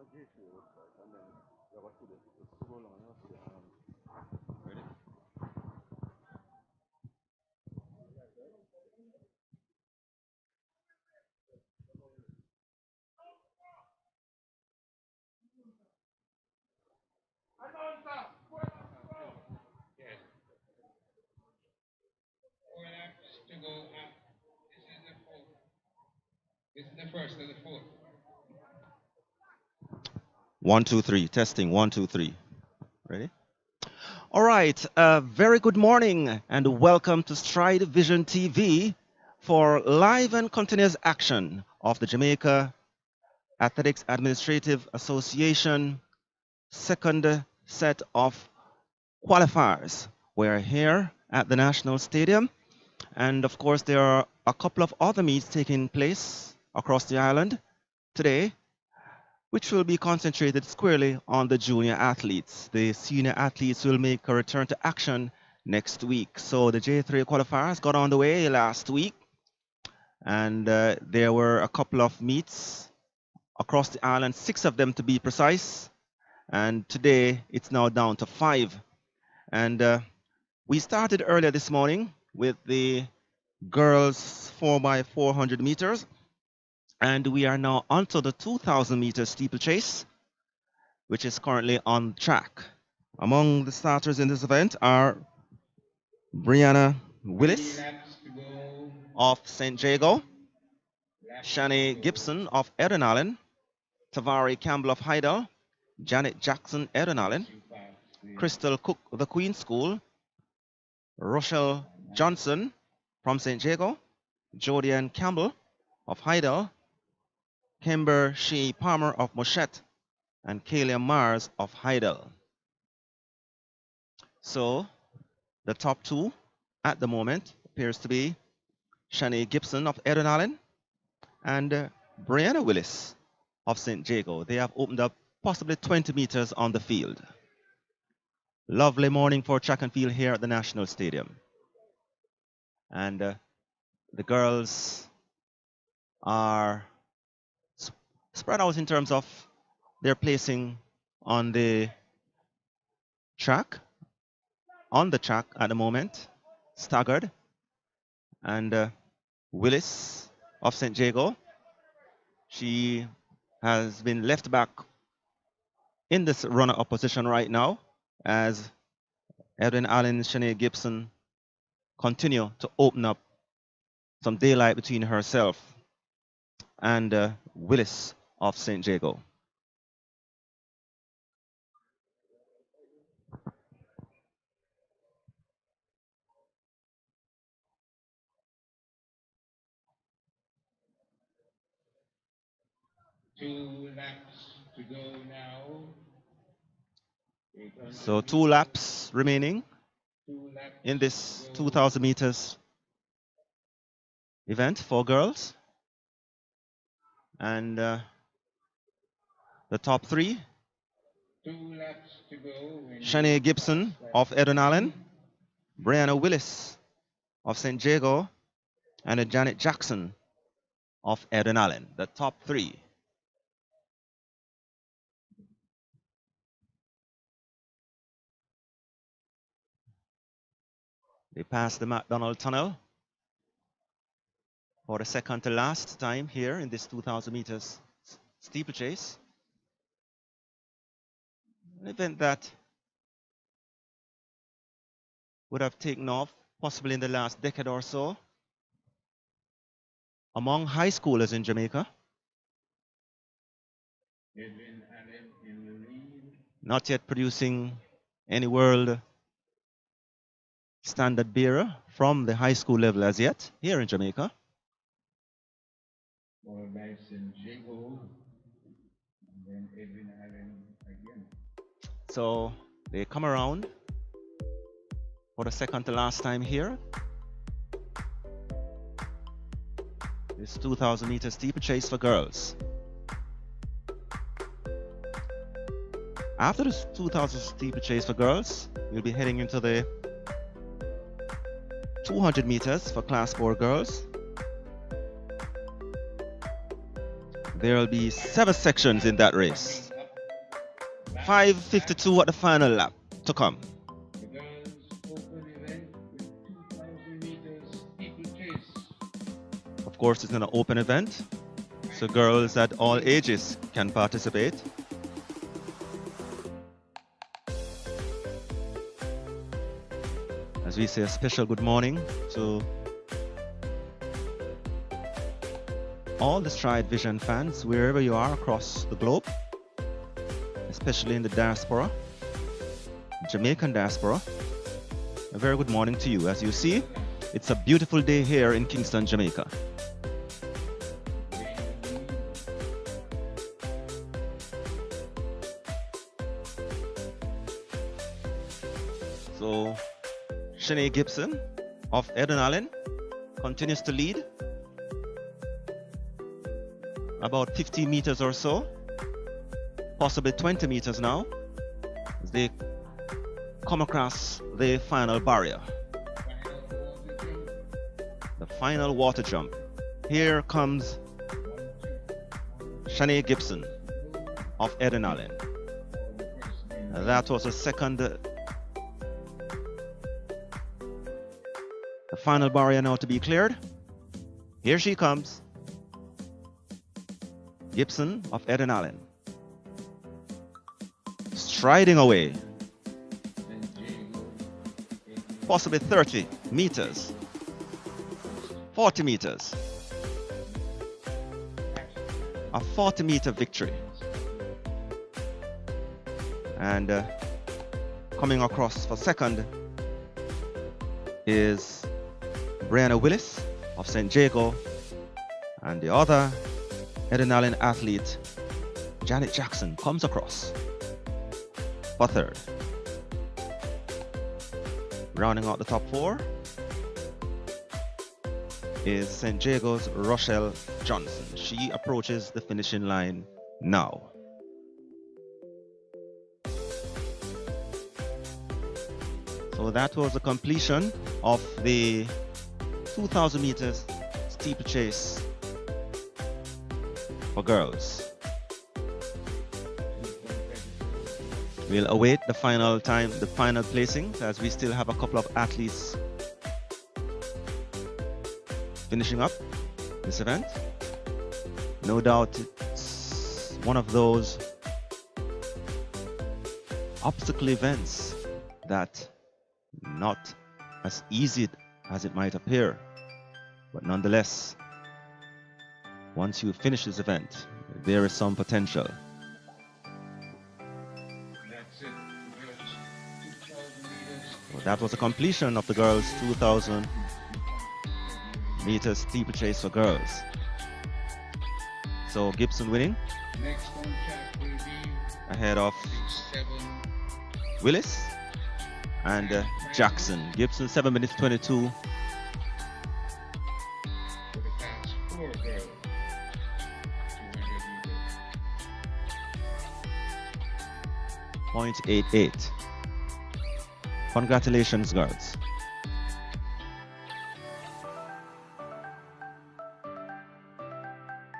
To go up. This is the first of the fourth. 1, 2, 3. Testing. 1, 2, 3. Ready? All right. Very good morning and welcome to StrideVisionTv for live and continuous action of the Jamaica Athletics Administrative Association second set of qualifiers. We're here at the National Stadium, and of course there are a couple of other meets taking place across the island today, which will be concentrated squarely on the junior athletes. The senior athletes will make a return to action next week. So the J3 qualifiers got on the way last week, and there were a couple of meets across the island, 6 of them to be precise, and today it's now down to 5. And we started earlier this morning with the girls 4x400 meters, and we are now onto the 2,000 meter steeplechase, which is currently on track. Among the starters in this event are Brianna Willis of St. Jago, Shani Gibson of Eden Allen, Tavari Campbell of Hydel, Janet Jackson Eden Allen, Crystal Cook of the Queen School, Rochelle Johnson from St. Jago, Jodianne Campbell of Hydel, Kimber Shea Palmer of Moshette, and Kalia Mars of Hydel. So the top 2 at the moment appears to be Shani Gibson of Eden Allen and Brianna Willis of St. Jago. They have opened up possibly 20 meters on the field. Lovely morning for track and field here at the National Stadium. And the girls are spread out in terms of their placing on the track, at the moment, staggered. And Willis of St. Jago, she has been left back in this runner-up position right now as Edwin Allen and Shanae Gibson continue to open up some daylight between herself and Willis of St. Jago. Two laps to go now. So 2 laps remaining in this 2,000 meters event for girls. And the top 3, 2 laps to go. Shanae Gibson of Eden Allen, Brianna Willis of St. Jago, and Janet Jackson of Eden Allen, the top 3. They passed the McDonald Tunnel for the second to last time here in this 2,000 meters steeplechase. An event that would have taken off possibly in the last decade or so among high schoolers in Jamaica. Not yet producing any world standard bearer from the high school level as yet here in Jamaica. So they come around for the second to last time here. This 2,000 meter steeplechase for girls. After this 2,000 steeplechase for girls, we'll be heading into the 200 meters for class 4 girls. There will be 7 sections in that race. 5:52 at the final lap to come. The girls' open event with 2,000 meters steeplechase. Of course, it's an open event, so girls at all ages can participate. As we say a special good morning to all the Stride Vision fans, wherever you are across the globe, especially in the diaspora, Jamaican diaspora. A very good morning to you. As you see, it's a beautiful day here in Kingston, Jamaica. So, Shanae Gibson of Eden Allen continues to lead. About 50 meters or so, possibly 20 meters now, as they come across the final barrier. The final water jump. Here comes Shanae Gibson of Eden Allen. That was the second. The final barrier now to be cleared. Here she comes. Gibson of Eden Allen. Striding away. Possibly 30 meters. 40 meters. A 40-meter victory. And coming across for second is Brianna Willis of St. Jago, and the other Eden Allen athlete, Janet Jackson, comes across for third. Rounding out the top four is St. Jago's Rochelle Johnson. She approaches the finishing line now. So that was the completion of the 2,000 meters steeplechase for girls. We'll await the final time, the final placings, as we still have a couple of athletes finishing up this event. No doubt it's one of those obstacle events that not as easy as it might appear, but nonetheless, once you finish this event, there is some potential. That's it. Girls, 2,000 meters. Well, that was the completion of the girls' 2,000 meters steeplechase for girls. So Gibson winning Next on track will be ahead of 7 Willis and Jackson. Gibson 7 minutes 22. for the class 4 girls. 200 meters. .88. Congratulations, girls.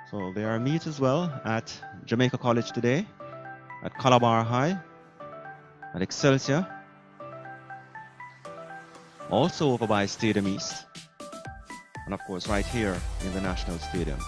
So there are meets as well at Jamaica College today, at Calabar High, at Excelsior, also over by Stadium East, and of course right here in the National Stadium.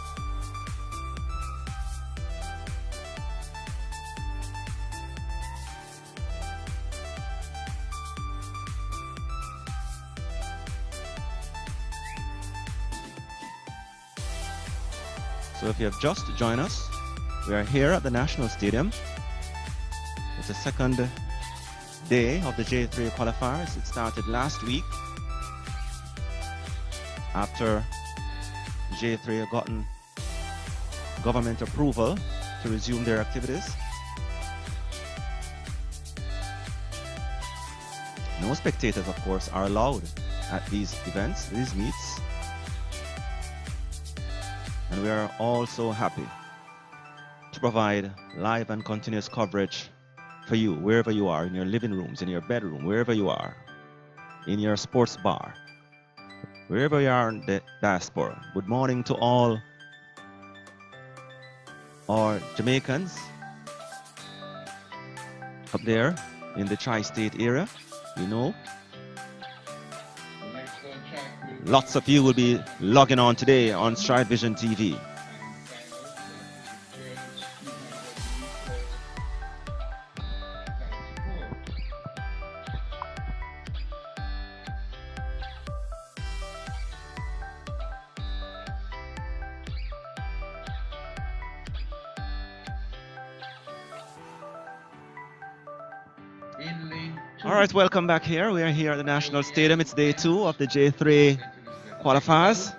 So if you have just joined us, we are here at the National Stadium. It's the second day of the J3 qualifiers. It started last week after J3 had gotten government approval to resume their activities. No spectators, of course, are allowed at these events, these meets. And we are all so happy to provide live and continuous coverage for you, wherever you are, in your living rooms, in your bedroom, wherever you are, in your sports bar, wherever you are in the diaspora. Good morning to all our Jamaicans up there in the tri-state area. You know, The next on track will be lots of you will be logging on today on Stride Vision TV. in lane 2. All right, welcome back here. We are here at the National Stadium. It's day 2 of the J3 qualifiers.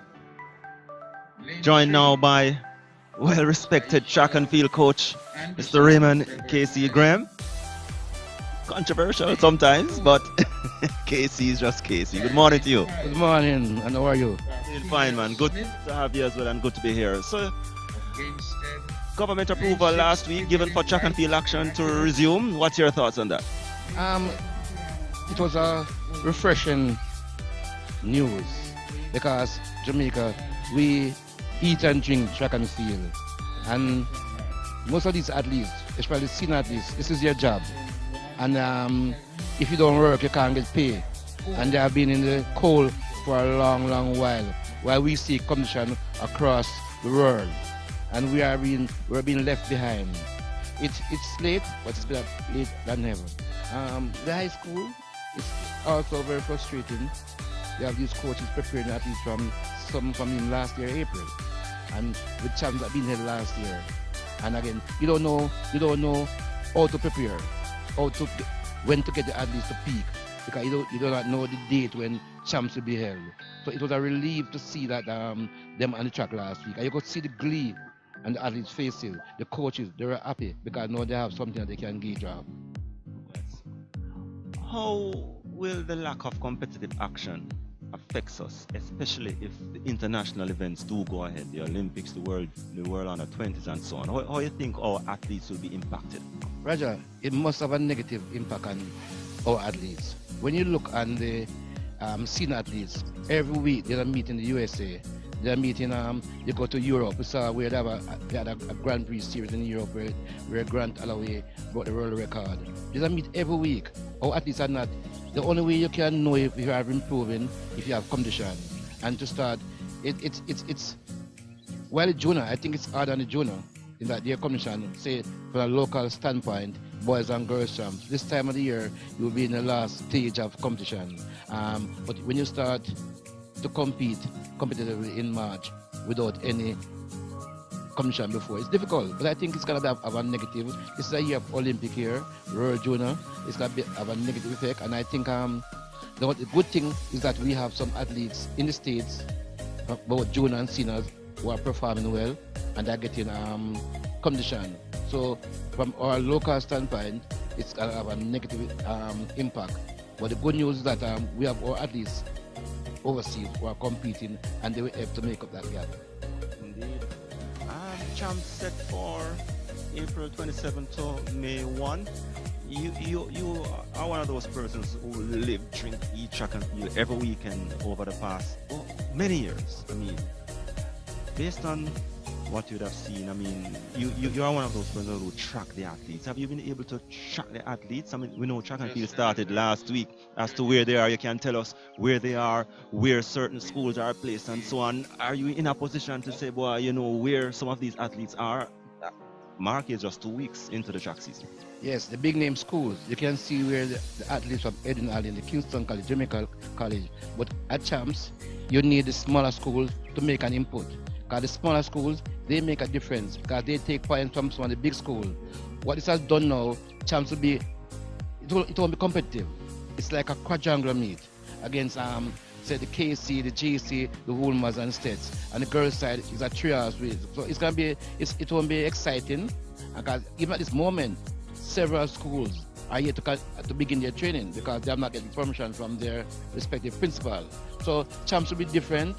Joined now by well-respected track and field coach, Mr. Raymond Casey Graham. Controversial sometimes, but Casey is just Casey. Good morning to you. Good morning, and how are you? Doing fine, man. Good to have you as well, and good to be here. So, government approval last week given for track and field action to resume. What's your thoughts on that? It was a refreshing news because Jamaica, we eat and drink track and field, and most of these athletes, especially senior athletes, this is their job, and if you don't work, you can't get paid, and they have been in the cold for a long while we see competition across the world, and we're being left behind. It's late, but it's better late than never. The high school is also very frustrating. They have these coaches preparing athletes from him last year, April, and the champs that been here last year. And again, you don't know how to prepare, when to get the athletes to peak, because you do not know the date when champs will be held. So it was a relief to see that them on the track last week, and you could see the glee and the athletes' faces. The coaches, they were happy because now they have something that they can gauge off. How will the lack of competitive action affect us, especially if the international events do go ahead, the Olympics, the World Under 20s and so on? How do you think our athletes will be impacted? Roger, it must have a negative impact on our athletes. When you look on the senior athletes, every week they're meeting in the USA. They're meeting, you go to Europe. We saw where they had a Grand Prix series in Europe where Grant Alloway brought the world record. They meet every week. Our athletes are not. The only way you can know if you are improving, if you have competition. And to start, it's well, junior, I think it's harder on the junior in that their competition, say from a local standpoint, boys and girls champs. This time of the year, you'll be in the last stage of competition. But when you start to compete competitively in March without any competition before, it's difficult, but I think it's going to have a negative. This is a year of Olympic year, World Junior. It's going to have a negative effect, and I think the good thing is that we have some athletes in the States, both junior and seniors, who are performing well and they're getting competition. So from our local standpoint, it's going to have a negative impact. But the good news is that we have our athletes overseas who are competing, and they will have to make up that gap. Indeed. Champs set for April 27 to May 1. You are one of those persons who live, drink, eat track and field every weekend over the past many years. I mean, based on what you'd have seen, I mean, you are one of those persons who track the athletes. Have you been able to track the athletes? I mean, we know track and field started last week. As to where they are, you can tell us where they are, where certain schools are placed, and so on. Are you in a position to say, well, you know, where some of these athletes are? Mark is just 2 weeks into the track season. Yes, the big name schools. You can see where the athletes from Eden Alley, the Kingston College, Jamaica College. But at champs, you need the smaller schools to make an input. Because the smaller schools, they make a difference because they take points from some of the big schools. What this has done now, champs will be, it won't be competitive. It's like a quadrangular meet against, say, the KC, the JC, the Woolmers and States. And the girls' side is a 3 hours race. So it's gonna be, it won't be exciting because even at this moment, several schools are yet to begin their training because they are not getting permission from their respective principal. So champs will be different.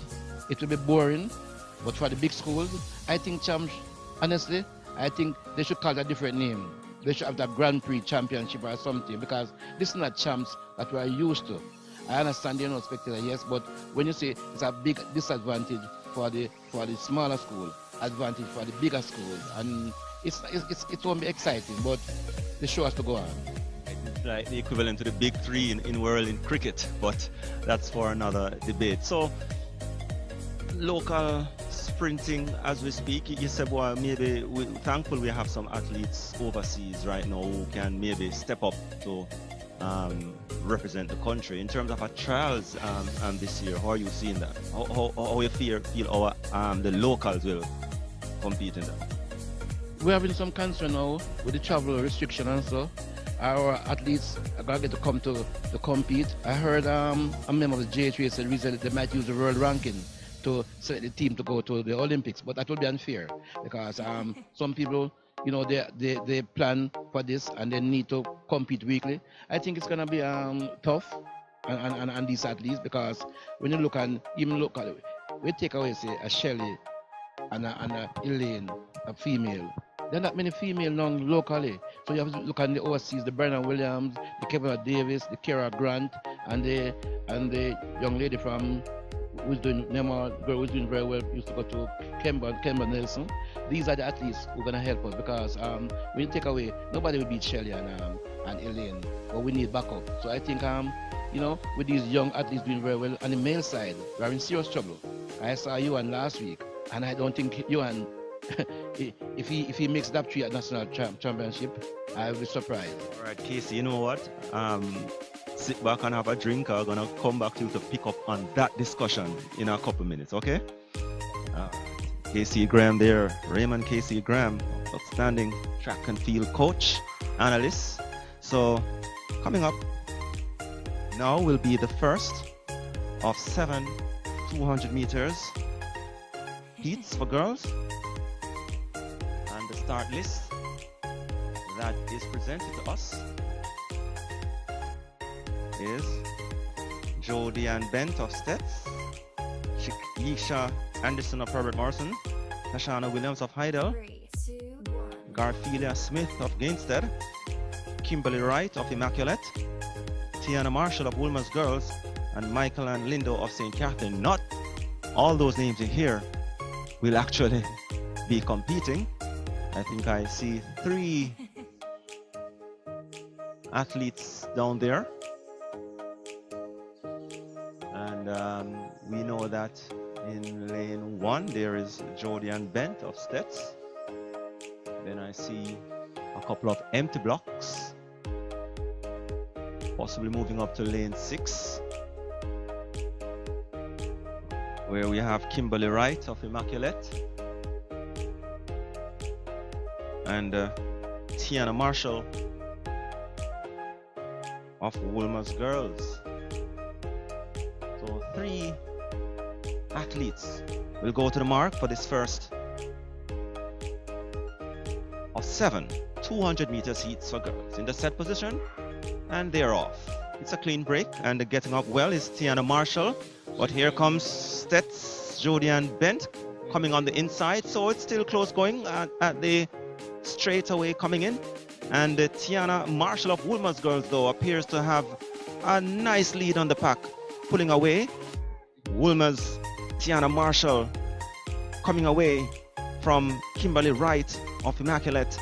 It will be boring. But for the big schools, I think champs, honestly, I think they should call it a different name. They should have that Grand Prix championship or something because this is not champs that we are used to. I understand they're not spectator, yes, but when you say it's a big disadvantage for the smaller school, advantage for the bigger schools, and it won't be exciting, but the show has to go on. like the equivalent to the big three in world in cricket, but that's for another debate. So local sprinting as we speak, you said, well, maybe thankful we have some athletes overseas right now who can maybe step up to represent the country. In terms of our trials this year, how are you seeing that? How you feel the locals will compete in that? We're having some concern now with the travel restriction and so. Our athletes are going to get to come to compete. I heard a member of the JAAA said recently they might use the world ranking to select the team to go to the Olympics, but that would be unfair because some people, you know, they plan for this and they need to compete weekly. I think it's going to be tough on these athletes because when you look and even look at it, we take away say a Shelley and a Elaine, a female. There are not many female now locally. So you have to look at the overseas, the Brennan Williams, the Kevin Davis, the Kara Grant, and the young lady from who's doing girl who's doing very well, used to go to Kemba Nelson. These are the athletes who are gonna help us because when you take away, nobody will beat Shelley and Elaine, but we need backup. So I think you know, with these young athletes doing very well on the male side, we are in serious trouble. I saw Yuan last week, and I don't think Yuan if he makes that three at national championship, I will be surprised. All right, Casey, you know what? Sit back and have a drink. I'm gonna come back to you to pick up on that discussion in a couple minutes, okay? Casey Graham there, Raymond Casey Graham, outstanding track and field coach, analyst. So coming up now will be the first of 7 200 meters heats for girls. And the start list that is presented to us is Jodie Ann Bent of Stets, Yisha Anderson of Herbert Morrison, Tashana Williams of Heidel, Garfilia Smith of Gainstead, Kimberly Wright of Immaculate, Tiana Marshall of Woolmer's Girls, and Michael and Lindo of St. Catherine. Not all those names in here will actually be competing. I think I see 3 athletes down there. And we know that in lane 1 there is Jodie Ann Bent of Stets. Then I see a couple of empty blocks, possibly moving up to lane 6, where we have Kimberly Wright of Immaculate and Tiana Marshall of Woolmer's Girls. So 3 athletes will go to the mark for this first of 7 200 meters heats for girls. In the set position, and they're off. It's a clean break, and getting up well is Tiana Marshall. But here comes Stets, Jodie Ann Bent coming on the inside, so it's still close going at the straightaway coming in. And Tiana Marshall of Woolmer's Girls, though, appears to have a nice lead on the pack, pulling away. Woolmer's Tiana Marshall coming away from Kimberly Wright of Immaculate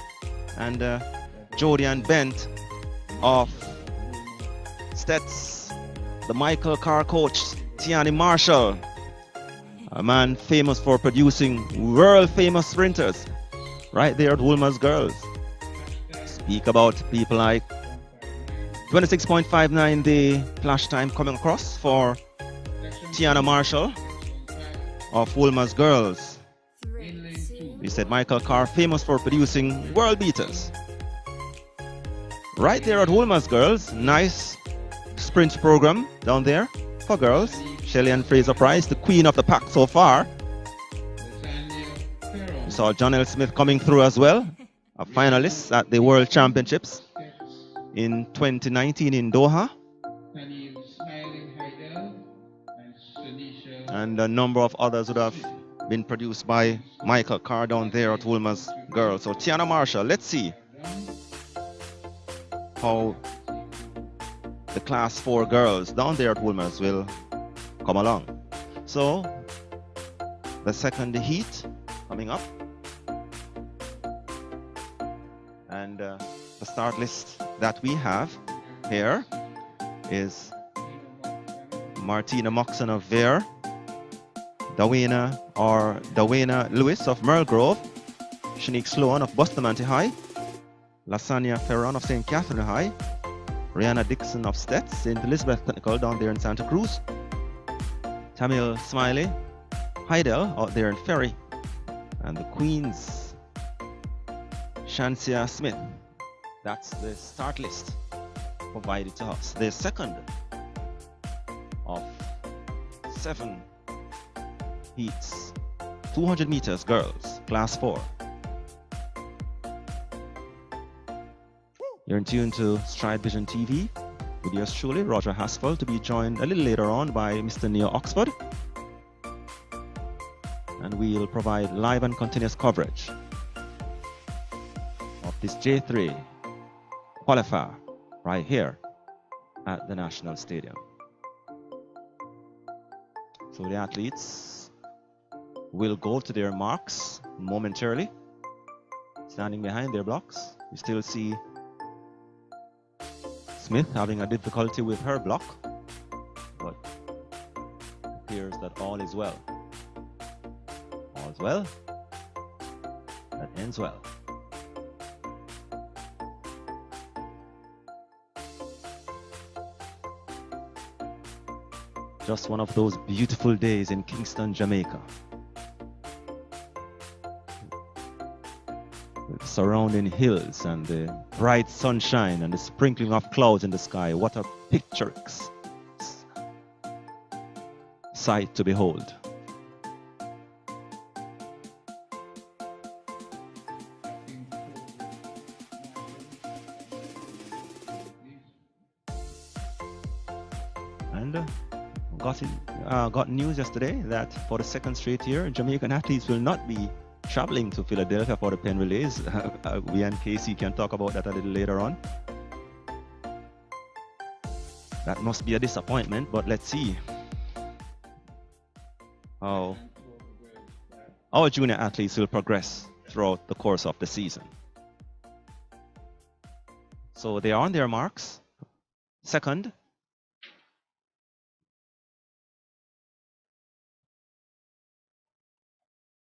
and Jodie Ann Bent of Stets, the Michael Carr coach, Tiana Marshall, a man famous for producing world-famous sprinters, right there at Woolmer's Girls. Speak about people like 26.59 the flash time coming across for Tiana Marshall of Woolmer's Girls. We said Michael Carr, famous for producing world beaters. Right there at Woolmer's Girls, nice sprint program down there for girls. Shelley Ann Fraser Price, the queen of the pack so far. We saw John L. Smith coming through as well, a finalist at the World Championships in 2019 in Doha. And a number of others would have been produced by Michael Carr down there at Woolmer's Girls. So Tiana Marshall, let's see how the class 4 girls down there at Woolmer's will come along. So the second heat coming up, and the start list that we have here is Martina Moxon of Vere, Dawena Lewis of Merle Grove, Shanique Sloan of Bustamante High, Lasagna Ferron of St. Catherine High, Rihanna Dixon of Stets, St. Elizabeth Technical down there in Santa Cruz, Tamil Smiley, Heidel out there in Ferry, and the Queens, Shansia Smith. That's the start list provided to us. The second of 7 heats, 200 meters girls, class 4. You're in tune to Stride Vision TV with yours truly, Roger Haskell, to be joined a little later on by Mr. Neil Oxford. And we'll provide live and continuous coverage of this J3 qualifier right here at the National Stadium. So the athletes will go to their marks momentarily, standing behind their blocks. You still see Smith having a difficulty with her block, but it appears that all is well. All's well, that ends well. Just one of those beautiful days in Kingston, Jamaica. With the surrounding hills and the bright sunshine and the sprinkling of clouds in the sky. What a picturesque sight to behold. And got news yesterday that for the second straight year, Jamaican athletes will not be traveling to Philadelphia for the Penn Relays. We and Casey can talk about that a little later on. That must be a disappointment, but let's see how our junior athletes will progress throughout the course of the season. So they are on their marks. Second,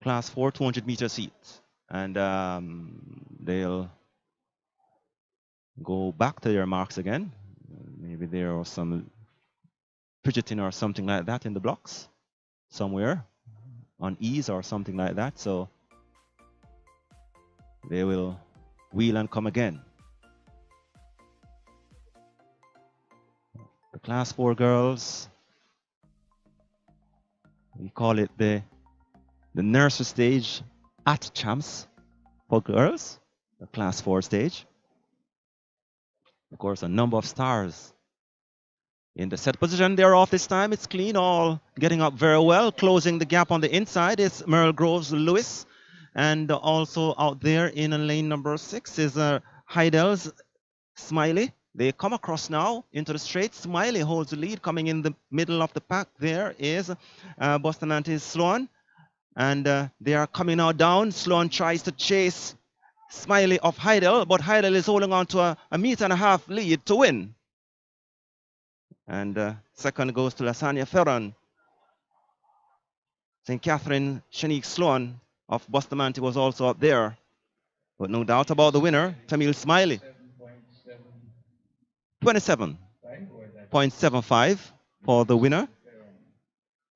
class 4 200 meter seats, and they'll go back to their marks again. Maybe there are some fidgeting or something like that in the blocks somewhere on ease or something like that, so they will wheel and come again. The class 4 girls, we call it the nursery stage at champs for girls, the class 4 stage. Of course, a number of stars in the set position. They're off this time. It's clean, all getting up very well. Closing the gap on the inside is Merle Groves Lewis. And also out there in lane number 6 is Heidel's Smiley. They come across now into the straight. Smiley holds the lead. Coming in the middle of the pack there is Bustamante's Sloan. And they are coming now down. Sloan tries to chase Smiley of Heidel, but Heidel is holding on to a 1.5 meter lead to win. And second goes to Lasagna Ferron. St. Catherine Shanique Sloan of Bustamante was also up there. But no doubt about the winner, Tamil Smiley. 27.75 for the winner,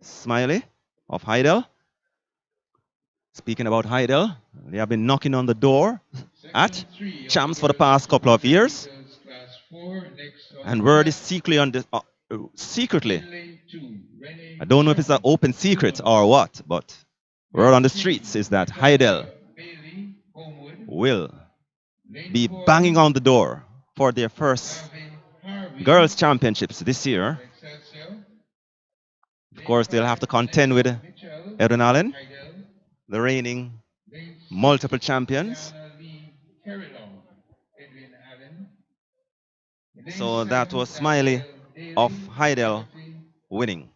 Smiley of Heidel. Speaking about Heidel, they have been knocking on the door at champs for the past couple of years. And word is secretly on this, secretly, I don't know if it's an open secret or what, but word on the streets is that Heidel will be banging on the door for their first girls' championships this year. Of course, they'll have to contend with Erin Allen, the reigning multiple champions. So that was Smiley of Heidel winning.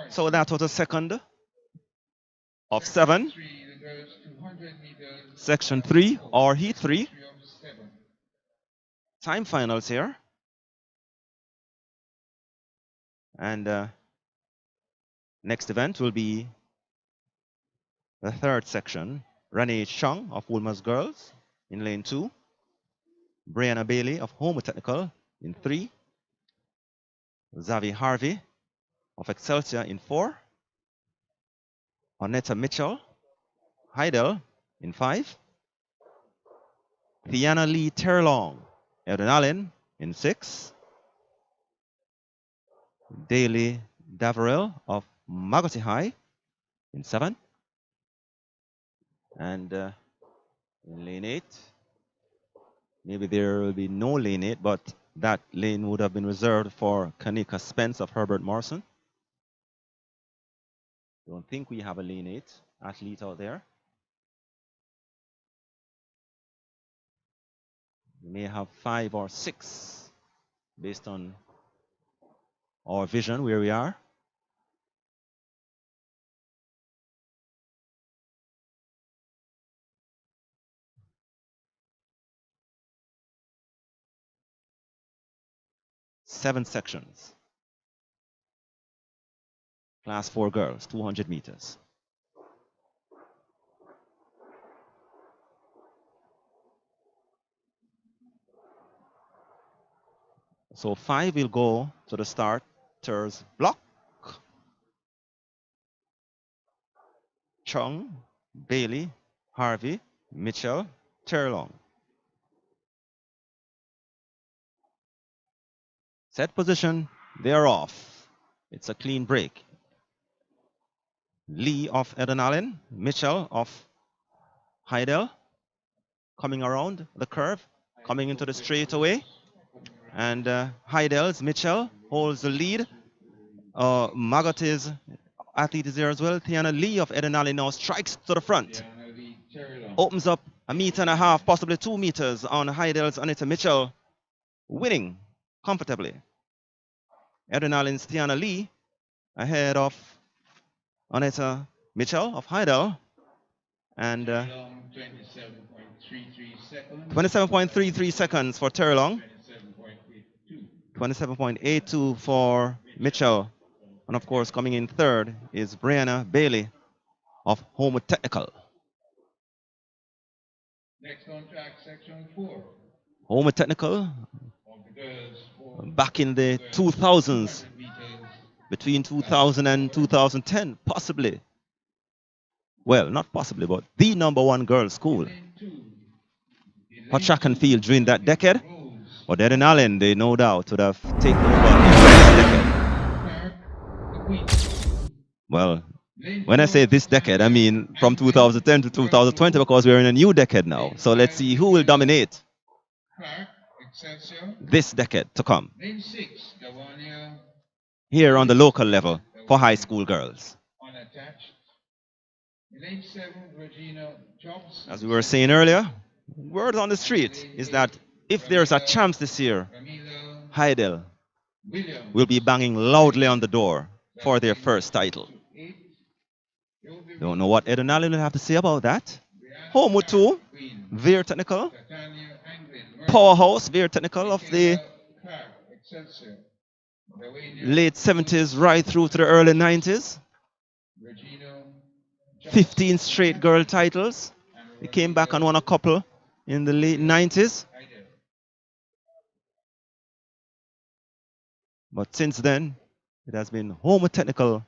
So that was a second of 7. Section 3 or Heat 3. time finals here. And next event will be the third section. Renee Chung of Woolmer's Girls in lane 2. Brianna Bailey of Homer Technical in 3. Zavi Harvey of Excelsior in 4. Onetta Mitchell, Heidel in 5. Thiana Lee Terlong, Eden Allen in 6. Daly Daverell of Magotty High in 7. And in lane 8, maybe there will be no lane 8, but that lane would have been reserved for Kanika Spence of Herbert Morrison. Don't think we have a lane 8 athlete out there. We may have 5 or 6 based on our vision where we are. Seven sections. Class 4 girls, 200 meters. So 5 will go to the starters block. Chung, Bailey, Harvey, Mitchell, Terlong. Set position, they are off. It's a clean break. Lee of Eden Allen, Mitchell of Heidel, coming around the curve, coming into the straightaway. And Heidel's Mitchell holds the lead. Magot's athlete is there as well. Thiana Lee of Eden Allen now strikes to the front. Opens up 1.5 meters, possibly 2 meters on Heidel's Anita Mitchell, winning comfortably. Eden Allen's Thiana Lee ahead of Anita Mitchell of Heidel. And 27.33 seconds for Terlong. 27.82 for Mitchell. And of course, coming in third is Brianna Bailey of Homer Technical. Next on track, section 4. Homer Technical, back in the 2000s, between 2000 and 2010, possibly. Well, not possibly, but the #1 girls' school for track and field during that decade. But Eden Allen, they no doubt would have taken over in this decade. Well, when I say this decade, I mean from 2010 to 2020, because we're in a new decade now. So let's see who will dominate this decade to come here on the local level for high school girls. As we were saying earlier, word on the street is that if there's a chance this year, Heidel will be banging loudly on the door for their first title. Don't know what Eden Allen will have to say about that. Homewood too, Veer Technical, powerhouse Veer Technical of the late 70s right through to the early 90s. 15 straight girl titles. They came back and won a couple in the late 90s. But since then, it has been Homer Technical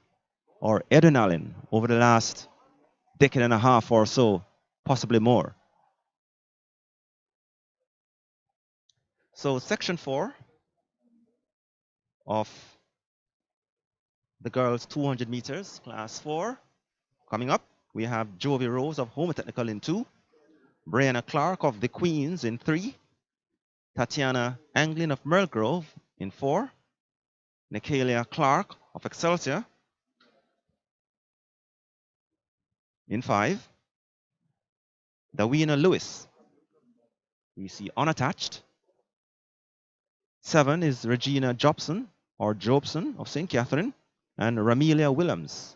or Eden Allen over the last decade and a half or so, possibly more. So section 4 of the girls 200 meters, class 4. Coming up, we have Jovi Rose of Homer Technical in 2. Brianna Clark of the Queens in 3. Tatiana Anglin of Merle Grove in 4. Nicalia Clark of Excelsior in 5. Dawina Lewis, we see unattached. 7 is Regina Jobson or Jobson of St. Catherine, and Ramelia Williams,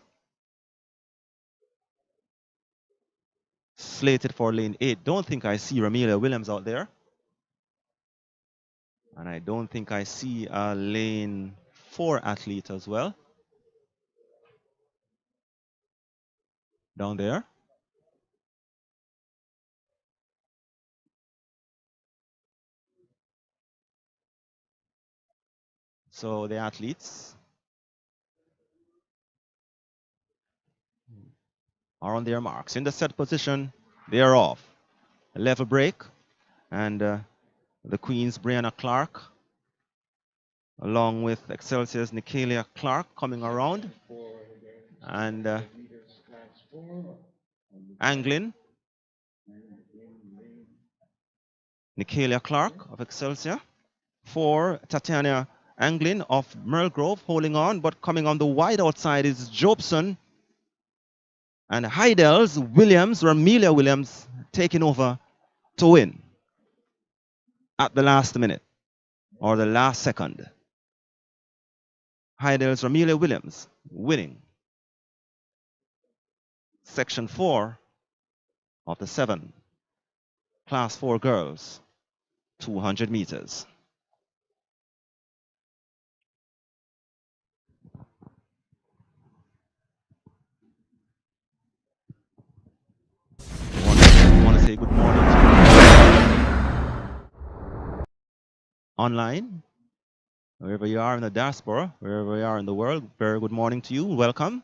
slated for lane 8. Don't think I see Ramelia Williams out there. And I don't think I see a lane 4 athlete as well down there. So the athletes are on their marks. In the set position, they are off. A level break, and the Queen's Brianna Clark, along with Excelsior's Nicalia Clark, coming around. And Anglin, Nicalia Clark of Excelsior. For Tatiana Anglin of Merlegrove, holding on, but coming on the wide outside is Jobson. And Heidel's Williams, or Amelia Williams, taking over to win at the last minute, or the last second. Heidel's Amelia Williams winning Section 4 of the 7 Class 4 girls 200 meters. I want to say good morning to online, wherever you are in the diaspora, wherever you are in the world. Very good morning to you. Welcome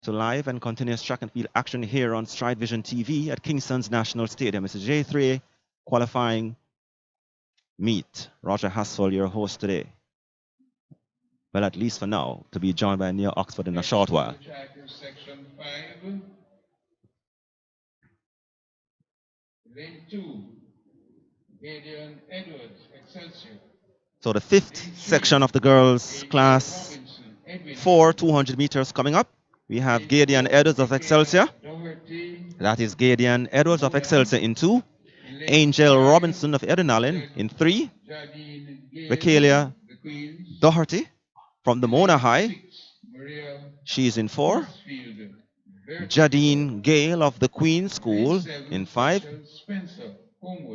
to live and continuous track and field action here on StrideVisionTv at Kingston's National Stadium. It's a J3A qualifying meet. Roger Hassel, your host today. Well, at least for now, to be joined by Neil Oxford in a short while. Section 5. Lane 2. Gideon Edwards, Excelsior. So the 5th section of the girls' class 4 200 meters coming up. We have Gideon Edwards of Excelsior. That is Gideon Edwards of Excelsior in 2. Angel Robinson of Edinallen in 3. Rakelia Doherty from the Mona High. She's in 4. Jadine Gale of the Queen School in 5.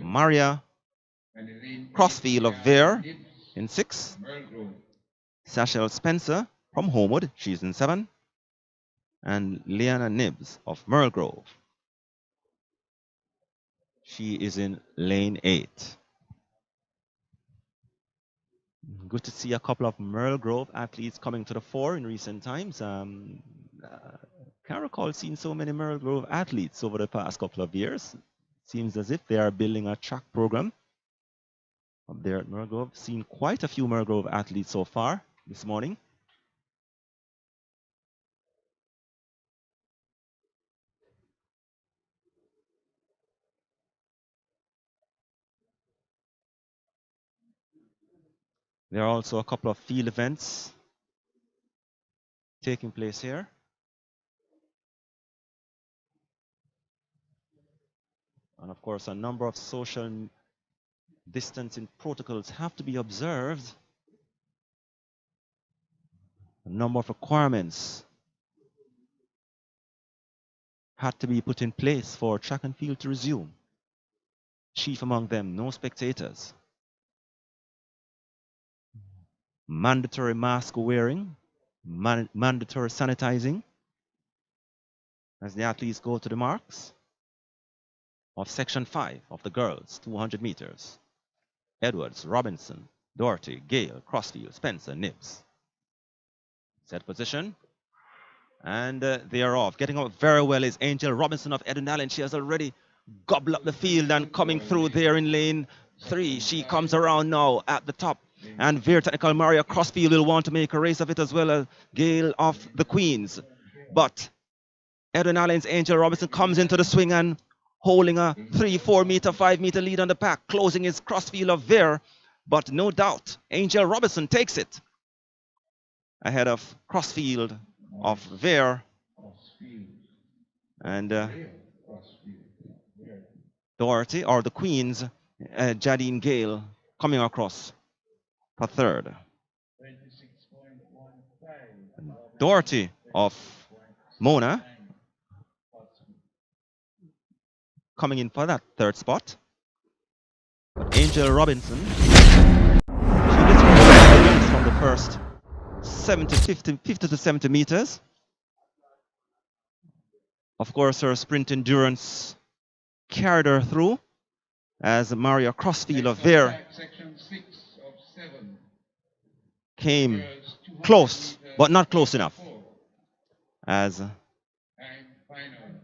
Maria Crossfield of Vere in 6. Sachel Spencer from Homewood, she's in 7. And Leanna Nibbs of Merlegrove, she is in lane 8. Good to see a couple of Merlegrove athletes coming to the fore in recent times. Can't recall seeing so many Merlegrove athletes over the past couple of years. Seems as if they are building a track program up there at Merlegrove. Seen quite a few Merlegrove athletes so far this morning. There are also a couple of field events taking place here. And of course, a number of social distancing protocols have to be observed. A number of requirements had to be put in place for track and field to resume. Chief among them, no spectators. Mandatory mask wearing, mandatory sanitizing as the athletes go to the marks of Section 5 of the girls, 200 meters. Edwards, Robinson, Doherty, Gale, Crossfield, Spencer, Nibbs. Set position. And they are off. Getting up very well is Angel Robinson of Edinallen. She has already gobbled up the field and coming through there in lane 3. She comes around now at the top. And Veer Technical Maria Crossfield will want to make a race of it as well as Gale of the Queens. But Edinallen's Angel Robinson comes into the swing and holding a 3, 4 meter, 5 meter lead on the pack. Closing his Crossfield of Veer. But no doubt, Angel Robinson takes it ahead of Crossfield of Vere and Doherty, or the Queens, Jadine Gale coming across for 3rd. Doherty of Mona coming in for that 3rd spot. Angel Robinson, she literally wins from the first 50 to 70 meters. Of course, her sprint endurance carried her through as Maria Crossfield of Veer came close, but not close enough, as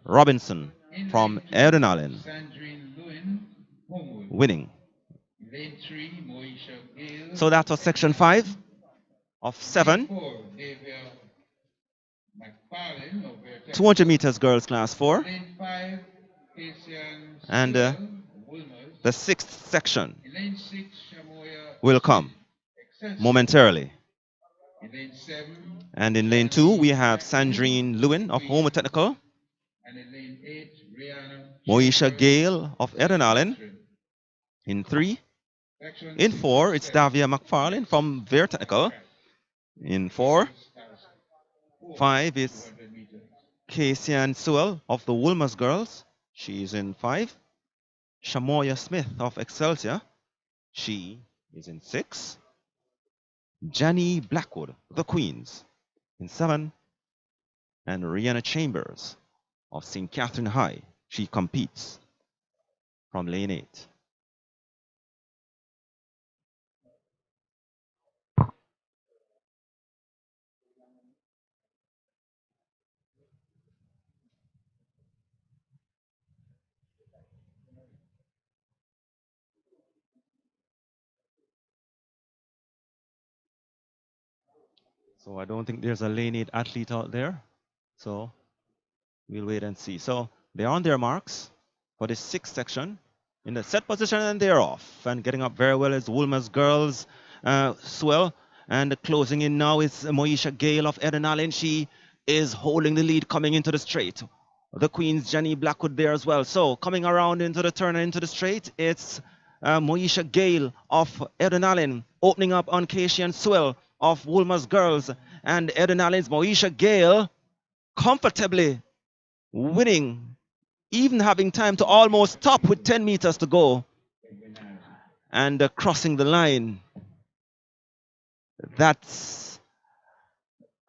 Robinson from Erdenallen winning. So that was section 5 of 7. 200 meters girls class 4. And the 6th section will come momentarily. And in lane 2 we have Sandrine Lewin of Homer Technical, Moesha Gale of Erdenallen in 3. In 4 it's Davia McFarlane from Veer Technical in 4. 5 is Casey Sewell of the Woolmer's Girls. She is in 5. Shamoya Smith of Excelsior. She is in 6. Jenny Blackwood, the Queens, in 7. And Rihanna Chambers of St. Catherine High. She competes from lane 8. So I don't think there's a lane 8 athlete out there. So we'll wait and see. So they're on their marks for the 6th section in the set position, and they're off. And getting up very well is Woolmer's Girls Swell. And closing in now is Moesha Gale of Erdenallen. She is holding the lead coming into the straight. The Queen's Jenny Blackwood there as well. So coming around into the turn and into the straight, it's Moesha Gale of Erdenallen opening up on Casey and Swell of Woolmer's Girls, and Erdenallen's Moesha Gale comfortably winning, even having time to almost stop with 10 meters to go and crossing the line. That's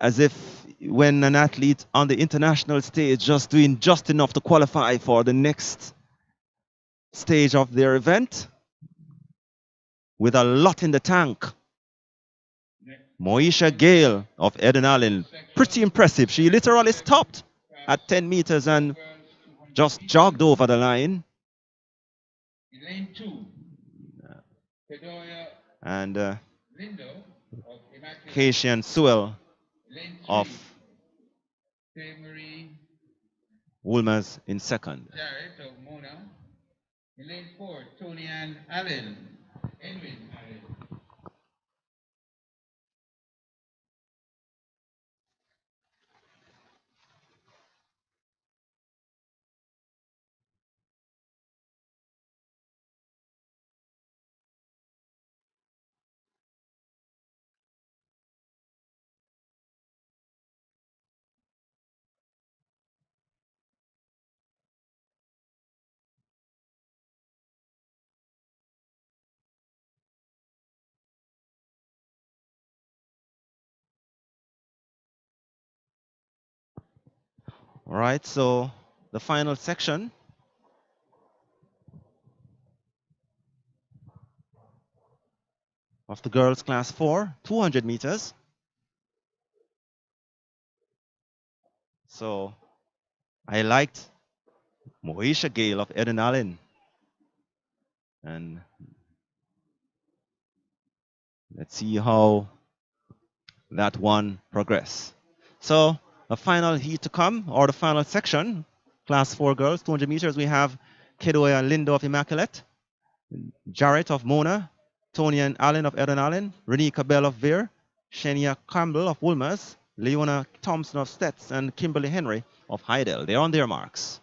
as if when an athlete on the international stage just doing just enough to qualify for the next stage of their event with a lot in the tank. Moesha Gale of Erdenallen, pretty impressive. She literally stopped at 10 meters and just jogged over the line. And Casey and Sewell of Woolmer's in 2nd. In lane 4, Tony Ann Allen. All right, so the final section of the girls class 4, 200 meters. So I liked Moesha Gale of Erdenallen, and let's see how that one progress. So the final heat to come, or the final section, class 4 girls, 200 meters, we have Kedoya Lindo of Immaculate, Jarrett of Mona, Tony and Allen of Erdenallen, Renika Bell of Veer, Shania Campbell of Woolmer's, Leona Thompson of Stets, and Kimberly Henry of Heidel. They're on their marks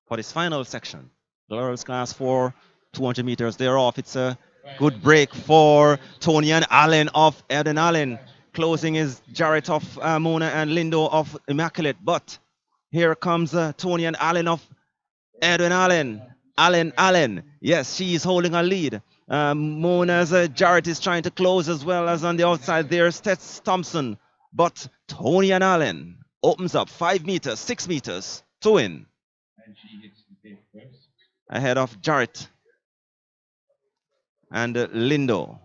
for this final section. Girls class 4, 200 meters, they're off. It's a good break for Tony and Allen of Erdenallen. Closing is Jarrett of Mona and Lindo of Immaculate. But here comes Tony and Allen of Erdenallen. Allen. Yes, she is holding a lead. Mona's Jarrett is trying to close as well as on the outside there. Stets Thompson. But Tony and Allen opens up 5 meters, 6 meters to win. Ahead of Jarrett and Lindo.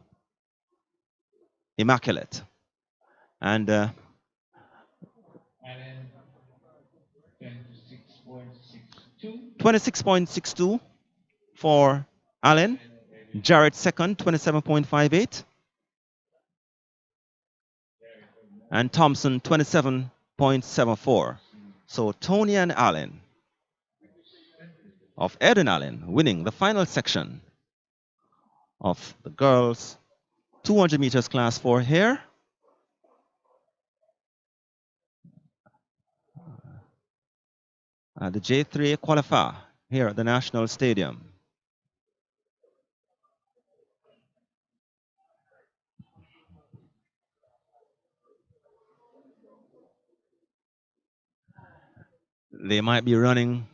Immaculate. And 26.62 for Allen. Jarrett second, 27.58. And Thompson, 27.74. So Tony and Allen of Eden Allen winning the final section of the girls 200 meters class 4 here. The J3 qualifier here at the National Stadium. They might be running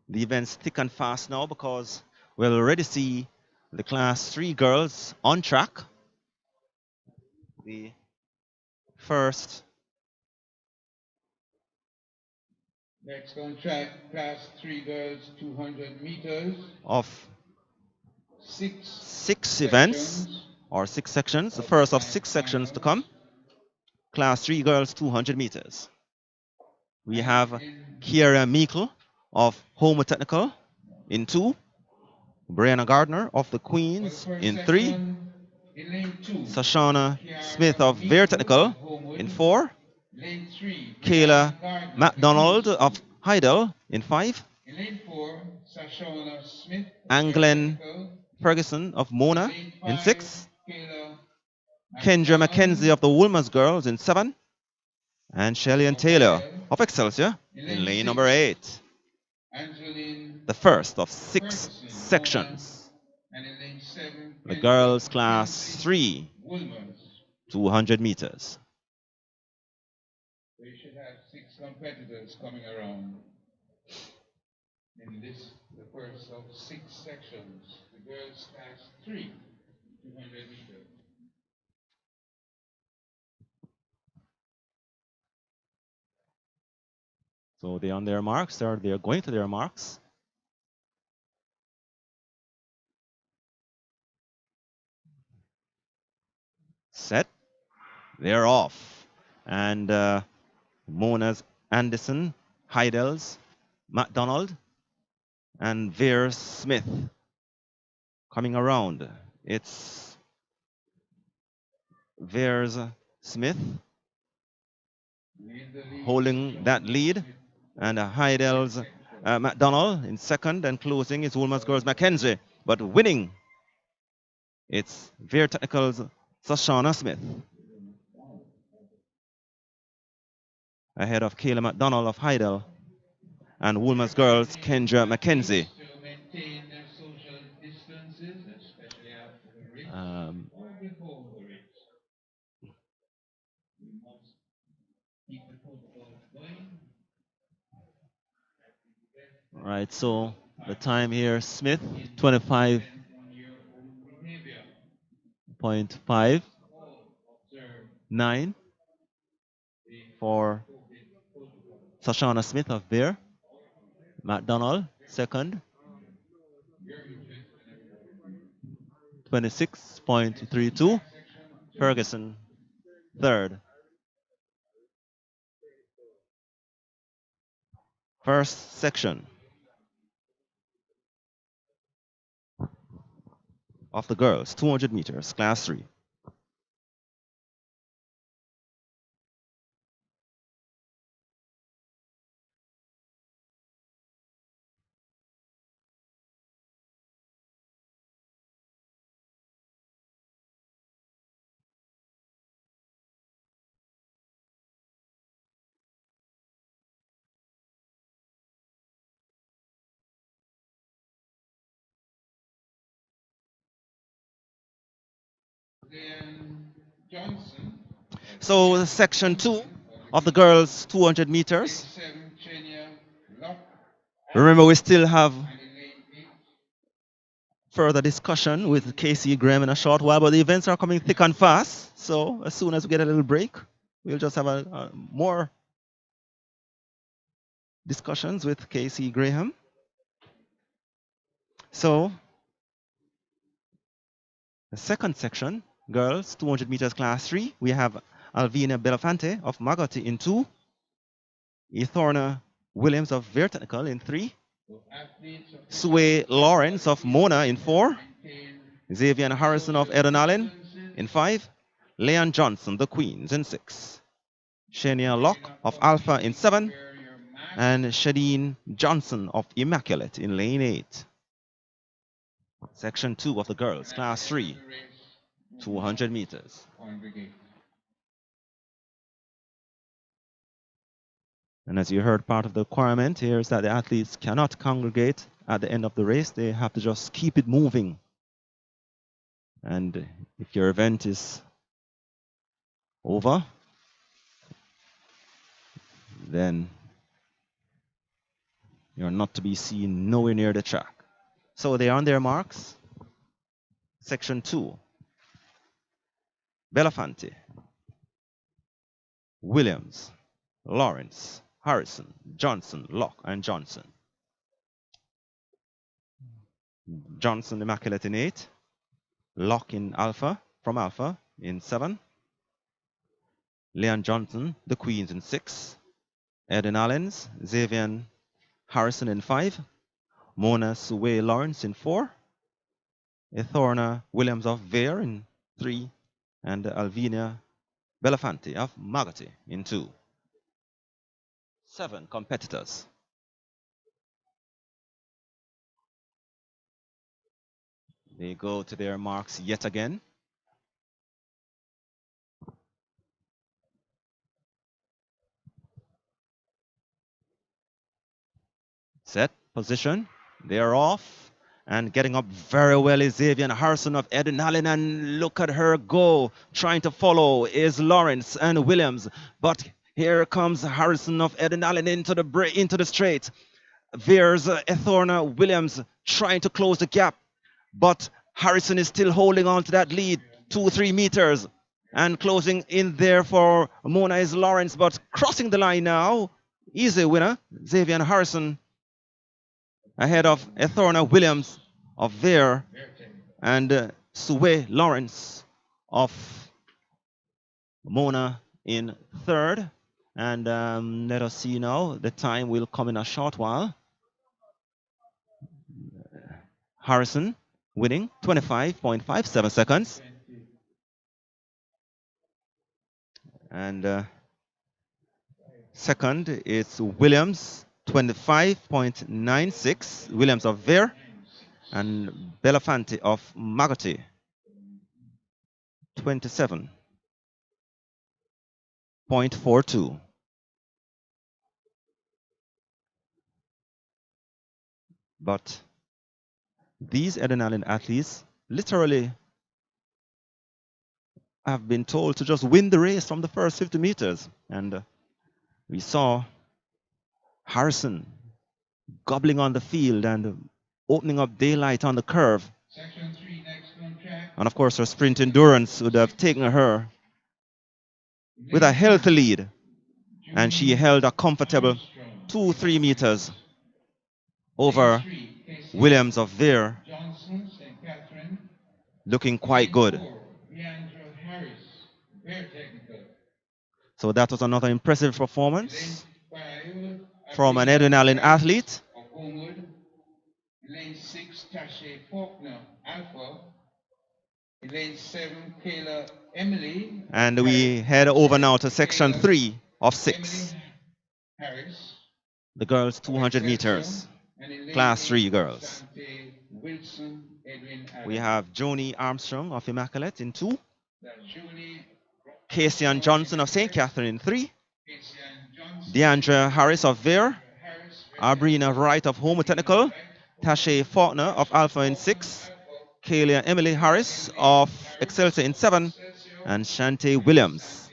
the events thick and fast now because we'll already see the class 3 girls on track. The first. Next on track, class 3 girls, 200 meters. Of six events or 6 sections. The first of 6 sections to come. Class 3 girls, 200 meters. We have Kiera Meikle of Homer Technical in 2. Brianna Gardner of the Queens in 3. Sashana Smith of Veer Technical in 4. Kayla MacDonald of Heidel in 5. Anglen Ferguson of Mona in 6. Kendra McKenzie of the Woolmers Girls in 7. And Shelley Taylor of Excelsior in lane number 8. The first of 6 sections. The girls class 3, 200 meters. We should have 6 competitors coming around in this, the first of 6 sections. The girls class 3, 200 meters. So they're on their marks, they're going to their marks. Set. They're off. And Mona's Anderson, Heidel's, McDonald, and Veer Smith coming around. It's Veer's Smith holding that lead, and Heidel's McDonald in second, and closing is Woolmer's Girls Mackenzie. But winning, it's Veer Technical's Sashana Smith. Ahead of Kayla McDonald of Heidel and Woolmer's Girls Kendra McKenzie. Right, so the time here, Smith, 25.59 for Sashana Smith of Bear. McDonald, second. 26.32. Ferguson, third. First section of the girls, 200 meters, class 3. So section 2 of the girls 200 meters. Remember, we still have further discussion with Casey Graham in a short while, but the events are coming thick and fast. So as soon as we get a little break, we'll just have a more discussions with Casey Graham. So the second section, girls, 200 meters class 3, we have Alvina Belafante of Magoti in 2, Ethorna Williams of Ver Technical in 3, Sue Lawrence of Mona in 4, Xavier Harrison of Eden Allen in 5, Leon Johnson, the Queens, in 6, Shania Locke of Alpha in 7, and Shadeen Johnson of Immaculate in lane 8. Section 2 of the girls, class 3, 200 meters. And as you heard, part of the requirement here is that the athletes cannot congregate at the end of the race. They have to just keep it moving. And if your event is over, then you're not to be seen nowhere near the track. So they are on their marks. Section 2. Belafante, Williams, Lawrence, Harrison, Johnson, Locke, and Johnson. Johnson Immaculate in 8. Locke in Alpha, from Alpha in 7. Leon Johnson, the Queens in 6. Eden Allens, Xavier Harrison in 5. Mona Sue Lawrence in 4. Ethorna Williams of Ver in 3. And Alvina Belafante of Magoti in 2. 7 competitors. They go to their marks yet again. Set, position, they are off, and getting up very well is Xavier Harrison of Eden Allen, and look at her go. Trying to follow is Lawrence and Williams, but here comes Harrison of Eden Allen into the straight. There's Ethorna Williams trying to close the gap, but Harrison is still holding on to that lead, 2-3 meters, and closing in there for Mona is Lawrence, but crossing the line now. Easy winner, Xavier Harrison, ahead of Ethorna Williams of Ver and Sue Lawrence of Mona in 3rd. And let us see now, the time will come in a short while. Harrison winning 25.57 seconds. And second is Williams, 25.96. Williams of Ver and Belafante of Magoti, 27.42. But these Eden Allen athletes literally have been told to just win the race from the first 50 meters. And we saw Harrison gobbling on the field and opening up daylight on the curve. Section 3, next on track. And of course, her sprint endurance would have taken her with a healthy lead. And she held a comfortable 2-3 meters over Williams of Ver, looking quite good. So that was another impressive performance from an Eden Allen athlete. Lane 6, Tasha Faulkner, Alpha. Lane 7, Kayla Emily. And we head over now to section 3 of 6. Harris. The girls 200 meters, class 3 girls. Wilson, Edwin We have Joni Armstrong of Immaculate in 2. Julie Casey and Johnson of St. Catherine in 3. Johnson, Deandra Harris of Ver. Abrina Wright of Homo Technical. Tasha Faulkner of Alpha in 6. Kayla Emily Harris of Excelsior in 7. And Shante Williams,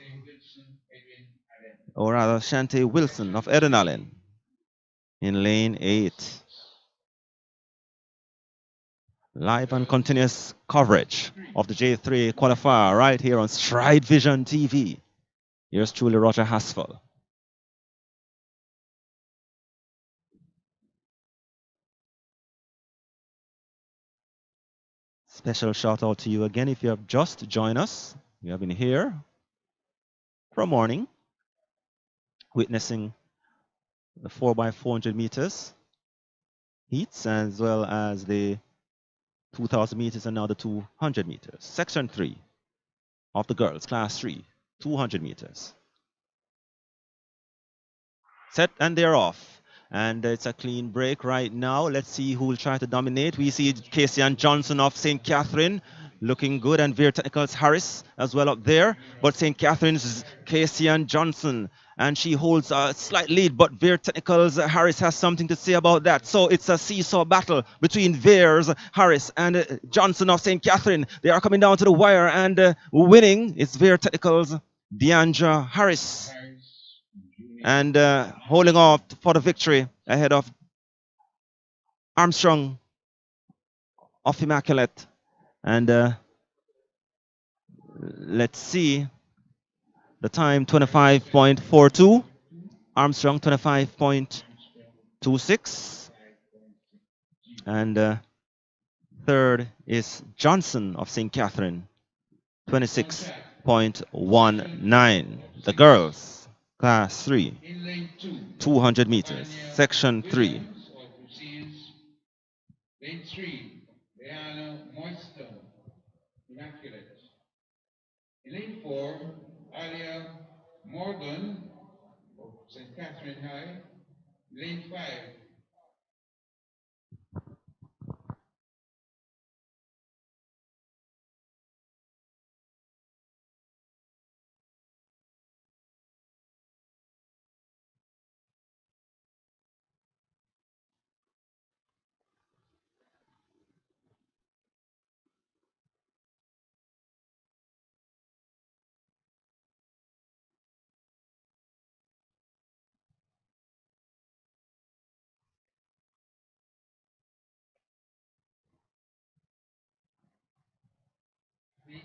or rather Shante Wilson of Eden Allen in lane 8. Live and continuous coverage of the J3 qualifier right here on Stride Vision TV. Here's truly Roger Haspel. Special shout out to you again if you have just joined us. We have been here for a morning, witnessing the 4x400 meters heats as well as the 2000 meters and now the 200 meters. Section 3 of the girls, class 3, 200 meters. Set and they're off. And it's a clean break right now. Let's see who will try to dominate. We see Casey and Johnson of St. Catherine looking good, and Veer Technicals Harris as well up there. But St. Catherine's is Casey and Johnson, and she holds a slight lead, but Veer Technicals Harris has something to say about that. So it's a seesaw battle between Veers Harris and Johnson of St. Catherine. They are coming down to the wire, and winning is Veer Technicals Deandra Harris, and holding off for the victory ahead of Armstrong of Immaculate. And let's see the time, 25.42, Armstrong 25.26, and third is Johnson of St. Catherine, 26.19. The girls, class 3, 200 meters, section 3. Lane 3, Leanna Moiston, Immaculate. In lane 4, Alia Morgan of St. Catherine High. Lane 5, Beach.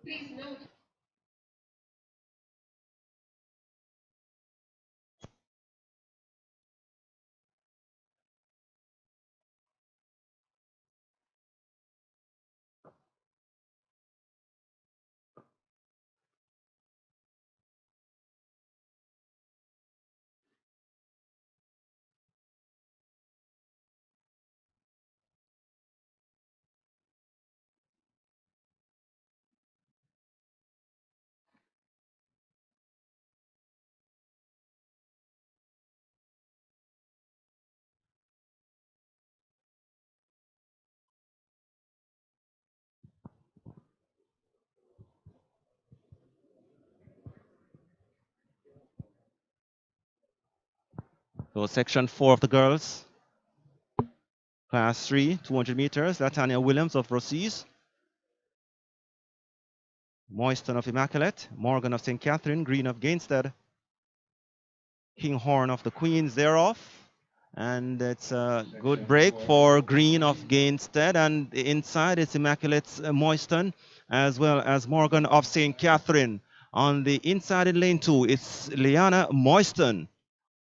Please note. So section 4 of the girls, class 3, 200 meters, Latanya Williams of Rossies, Moiston of Immaculate, Morgan of St. Catherine, Green of Gainstead, Kinghorn of the Queens, they're off. And it's a good break for Green of Gainstead, and inside it's Immaculate's Moiston as well as Morgan of St. Catherine. On the inside in lane 2, it's Liana Moiston.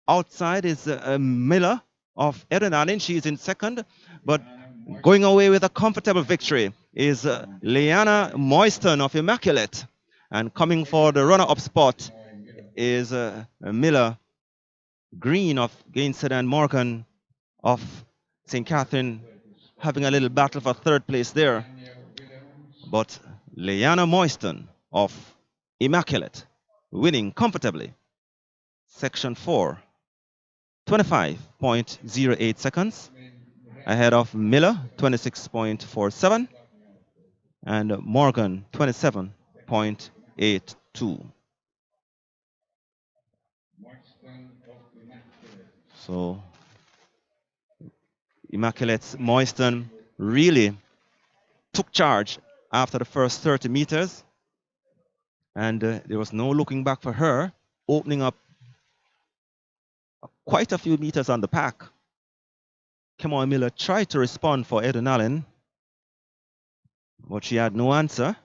Outside is Miller of Edenalin. She's in second, but going away with a comfortable victory is Liana Moiston of Immaculate. And coming for the runner-up spot is Miller Green of Gainstead and Morgan of St. Catherine, having a little battle for third place there. But Liana Moiston of Immaculate winning comfortably. Section 4. 25.08 seconds ahead of Miller, 26.47, and Morgan, 27.82. So Immaculate's Moiston really took charge after the first 30 meters, And there was no looking back for her, opening up quite a few meters on the pack. Kemoy Miller tried to respond for Eden Allen, but she had no answer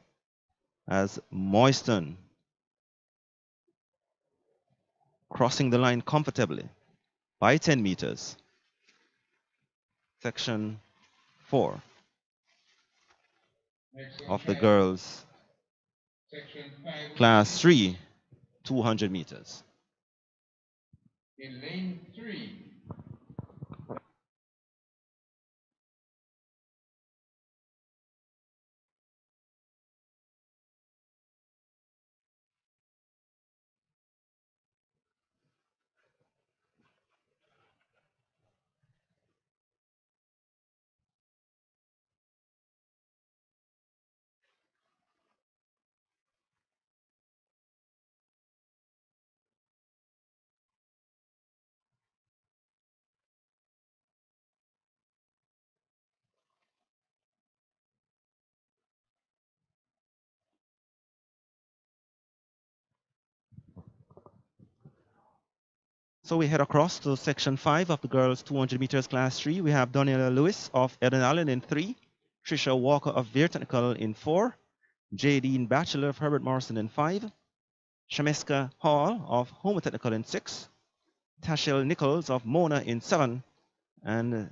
as Moiston crossing the line comfortably by 10 meters. Section 4 of the girls class 3, 200 meters. In lane 3. So we head across to section 5 of the girls 200 meters class 3. We have Daniela Lewis of Eden Allen in 3, Trisha Walker of Veer Technical in 4, Jadine Batchelor of Herbert Morrison in 5, Shameska Hall of Homer Technical in 6, Tashel Nichols of Mona in 7, and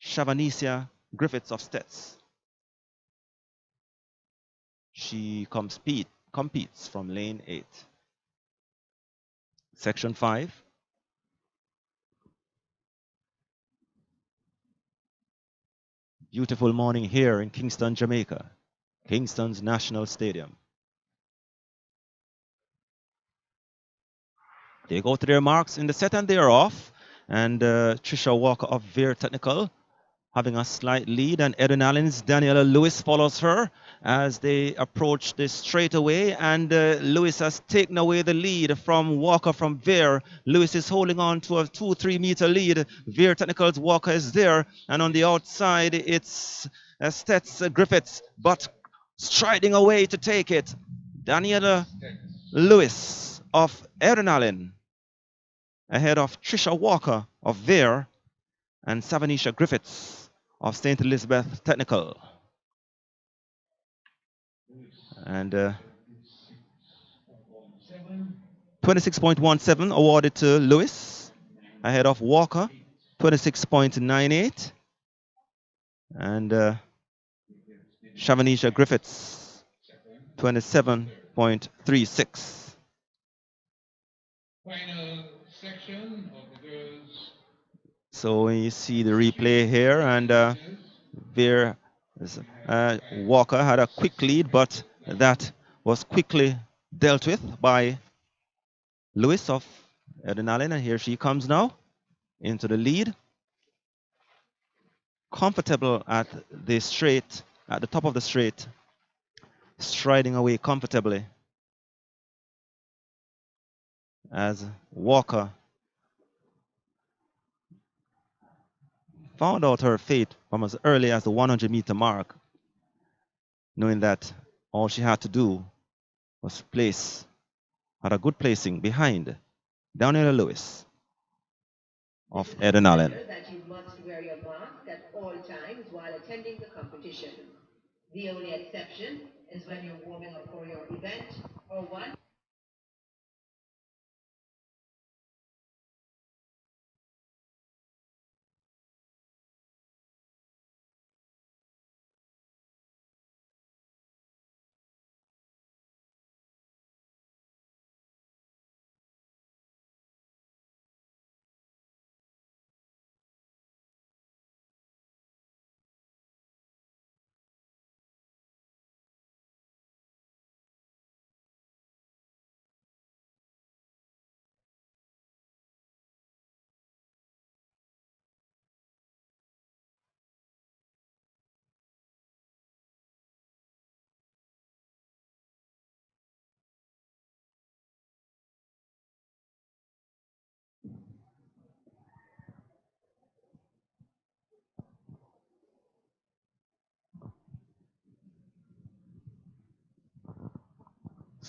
Shavanicia Griffiths of Stets. She competes from lane 8. Section 5. Beautiful morning here in Kingston, Jamaica, Kingston's National Stadium. They go to their marks in the set and they are off. And Trisha Walker of Veer Technical having a slight lead, and Eden Allen's Daniela Lewis follows her as they approach this straightaway, and Lewis has taken away the lead from Walker from Veer. Lewis is holding on to a 2-3 meter lead. Veer Technical's Walker is there, and on the outside it's Stets Griffiths, but striding away to take it. Daniela Lewis of Eden Allen ahead of Trisha Walker of Veer and Savanisha Griffiths of St. Elizabeth Technical. And 26.17 awarded to Lewis, ahead of Walker, 26.98. And Shavanisha Griffiths, 27.36. Final section of the girls. So when you see the replay here, and Veer Walker had a quick lead, but that was quickly dealt with by Lewis of Eden Allen, and here she comes now into the lead. Comfortable at the straight, at the top of the straight, striding away comfortably as Walker found out her fate from as early as the 100-meter mark, knowing that all she had to do was place at a good placing behind Daniela Lewis of Eden Allen. That you must wear your mask at all times while attending the competition. The only exception is when you're warming up for your event or one.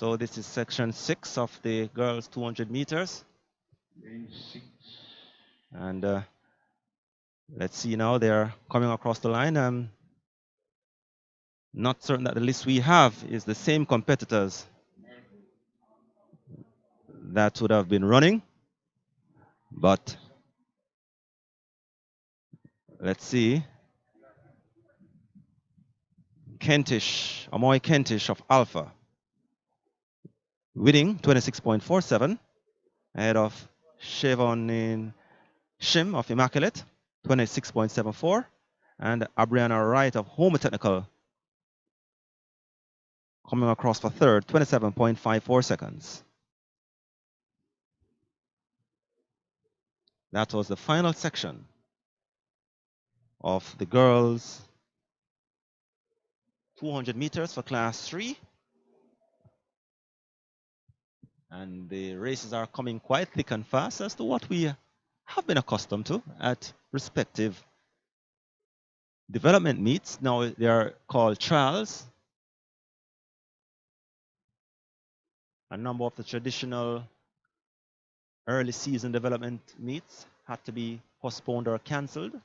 So this is section 6 of the girls 200 meters. Lane 6. And let's see now, they're coming across the line. I'm not certain that the list we have is the same competitors that would have been running, but let's see. Kentish, Amoy Kentish of Alpha, winning 26.47, ahead of Shevon Shim of Immaculate, 26.74, and Abriana Wright of Home Technical coming across for third, 27.54 seconds. That was the final section of the girls 200 meters for class 3. And the races are coming quite thick and fast as to what we have been accustomed to at respective development meets. Now they are called trials. A number of the traditional early season development meets had to be postponed or cancelled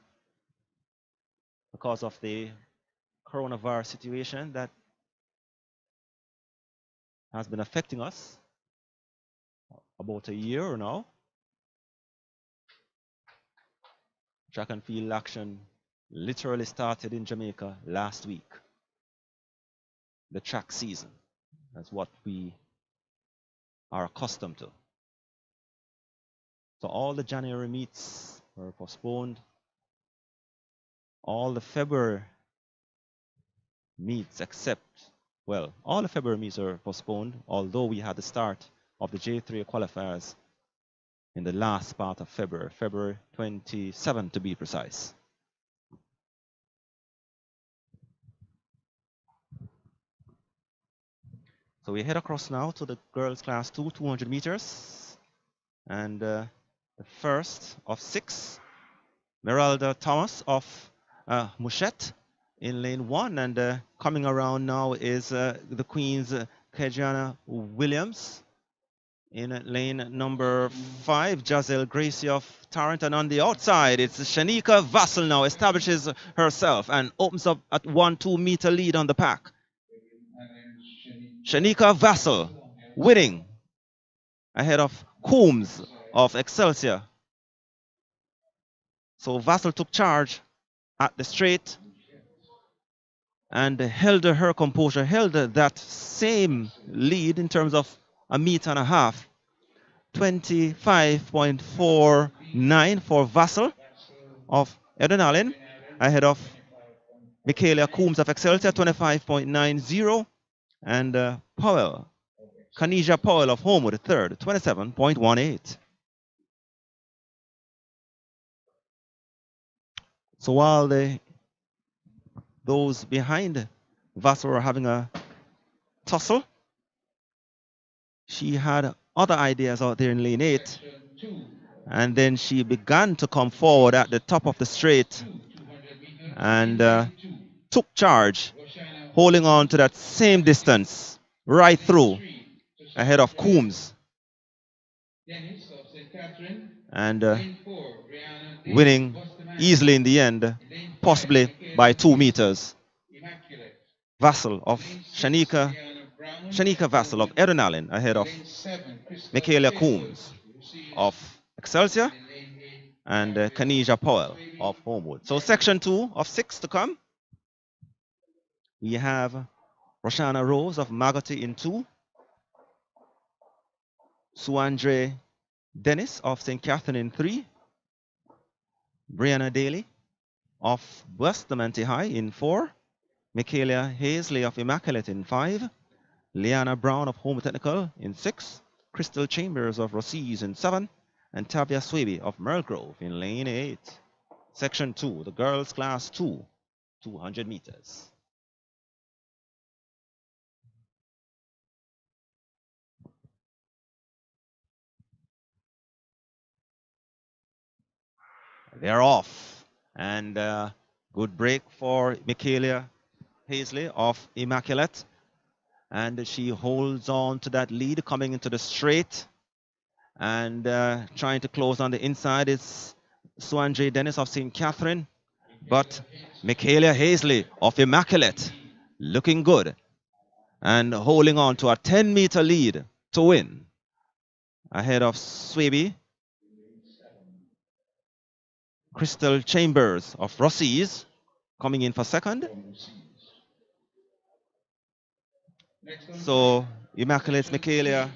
because of the coronavirus situation that has been affecting us about a year now. Track and field action literally started in Jamaica last week. The track season, that's what we are accustomed to. So all the January meets were postponed. All the February meets except, well, all the February meets are postponed, although we had the start of the J3 qualifiers in the last part of February, February 27 to be precise. So we head across now to the girls class 2, 200 meters. And the first of 6, Meralda Thomas of Mouchette in lane 1. And coming around now is the Queen's Kejana Williams in lane number 5, Giselle Gracie of Tarrant. And on the outside, it's Shanika Vassal now establishes herself and opens up at 1-2 meter lead on the pack. Shanika Vassal winning ahead of Coombs of Excelsior. So Vassal took charge at the straight and held her composure, held that same lead in terms of a meter and a half. 25.49 for Vassal of Adrenaline ahead of Michaela Coombs of Excelsior, 25.90, and Powell, Kanisha Powell of Homewood, third, 27.18. So while those behind Vassal were having a tussle, she had other ideas out there in lane 8. And then she began to come forward at the top of the straight and took charge, holding on to that same distance right through ahead of Coombs. And winning easily in the end, possibly by 2 meters. Vassal of Shanika Vassal of Adrenaline ahead of Michaela Coombs of Excelsior and Kanisha Powell of Homewood. So section 2 of 6 to come. We have Roshana Rose of Magotty in 2. Suandre Dennis of St. Catherine in 3. Brianna Daly of Bustamante High in 4. Michaela Hazley of Immaculate in 5. Liana Brown of Home Technical in 6. Crystal Chambers of Rossies in 7. And Tavia Swaby of Merle Grove in lane 8. Section 2, the girls class 2, 200 meters. They're off. And good break for Michaela Hazley of Immaculate. and she holds on to that lead coming into the straight, and trying to close on the inside is Swan J. Dennis of St. Catherine, but Michaela Hazley of Immaculate looking good and holding on to a 10-meter lead to win ahead of Swaby. Crystal Chambers of Rossies coming in for second. So Immaculate's Michaela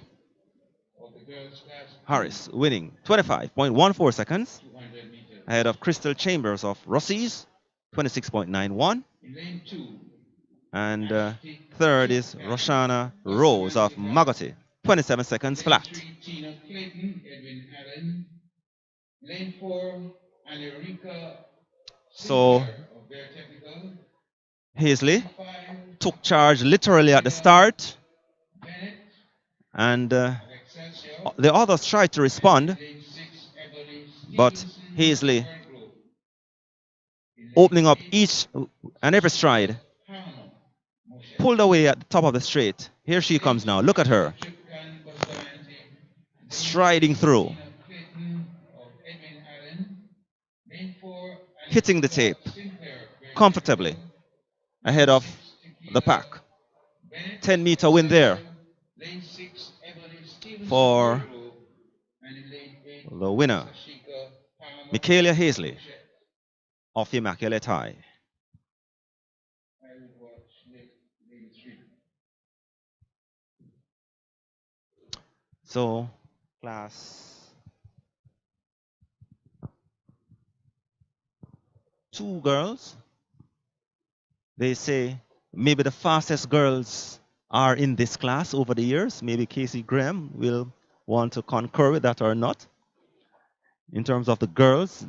Harris winning 25.14 seconds ahead of Crystal Chambers of Rossies 26.91. And third is Roshana Rose of Magotty 27 seconds flat. So Hazley took charge literally at the start, and the others tried to respond, but Hazley opening up each and every stride, pulled away at the top of the straight. Here she comes now. Look at her striding through, hitting the tape comfortably ahead of the pack. 10-meter win there for the winner, Michaela Hazley of Immaculate High. So, class 2 girls, they say maybe the fastest girls are in this class over the years. Maybe Casey Graham will want to concur with that or not. In terms of the girls,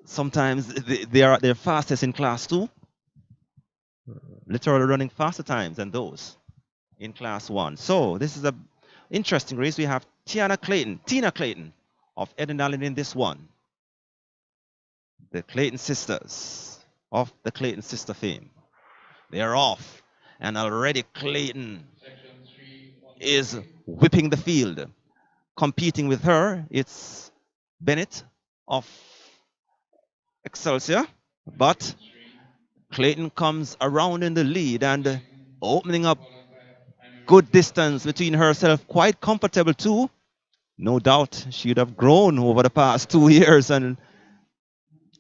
sometimes they are at their fastest in class 2, literally running faster times than those in class 1. So this is a interesting race. We have Tina Clayton of Eden Allen in this one. The Clayton sisters of the Clayton sister fame. They are off, and already Clayton is whipping the field. Competing with her, it's Bennett of Excelsior, but Clayton comes around in the lead and opening up good distance between herself, quite comfortable too. No doubt she'd have grown over the past 2 years, and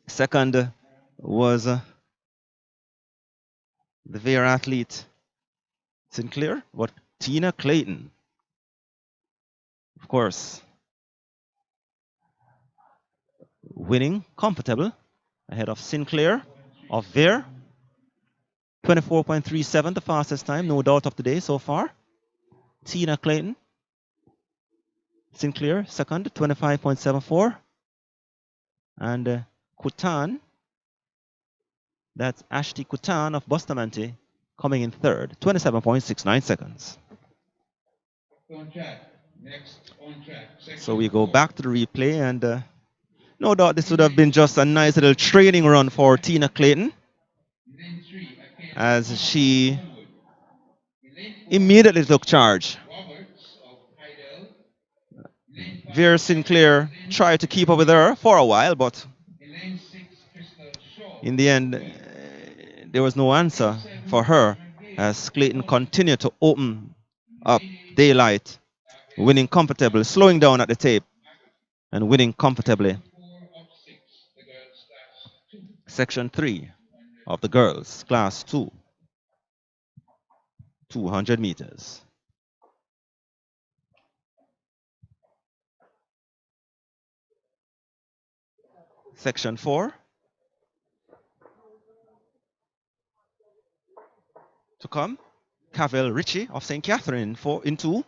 second was the Veer athlete Sinclair, but Tina Clayton, of course, winning comfortable ahead of Sinclair of Veer. 24.37, the fastest time, no doubt of the day so far. Tina Clayton, Sinclair second, 25.74. And Kutan, that's Ashti Kutan of Bustamante, coming in third, 27.69 seconds. So we go back to the replay, and no doubt this would have been just a nice little training run for Tina Clayton, as she immediately took charge. Vera Sinclair tried to keep up with her for a while, but in the end, there was no answer for her as Clayton continued to open up daylight, winning comfortably, slowing down at the tape and winning comfortably. Section 3 of the girls, class 2, 200 meters. Section 4 to come. Cavell Ritchie of St. Catherine in 2.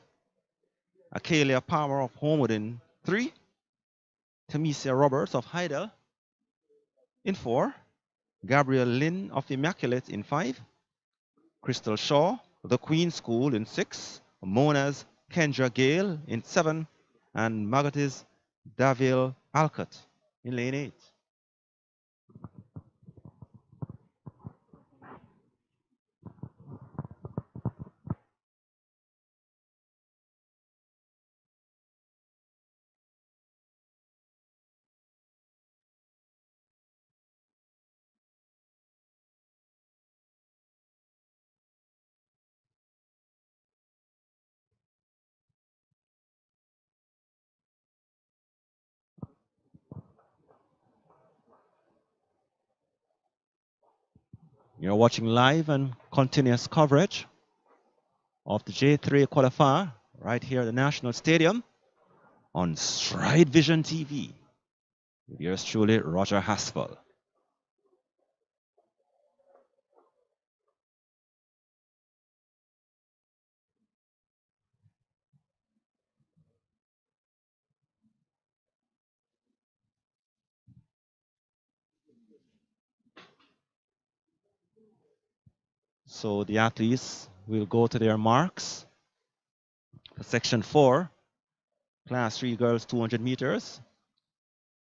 Acalia Palmer of Homewood in 3. Tamesia Roberts of Heidel in 4. Gabrielle Lynn of Immaculate in 5. Crystal Shaw, the Queen School in 6. Mona's Kendra Gale in 7. And Magotty's Davil Alcott in lane 8. You're watching live and continuous coverage of the J3 qualifier right here at the National Stadium on StrideVisionTv. With yours truly, Roger Haspel. So the athletes will go to their marks for section 4, class 3 girls 200 meters.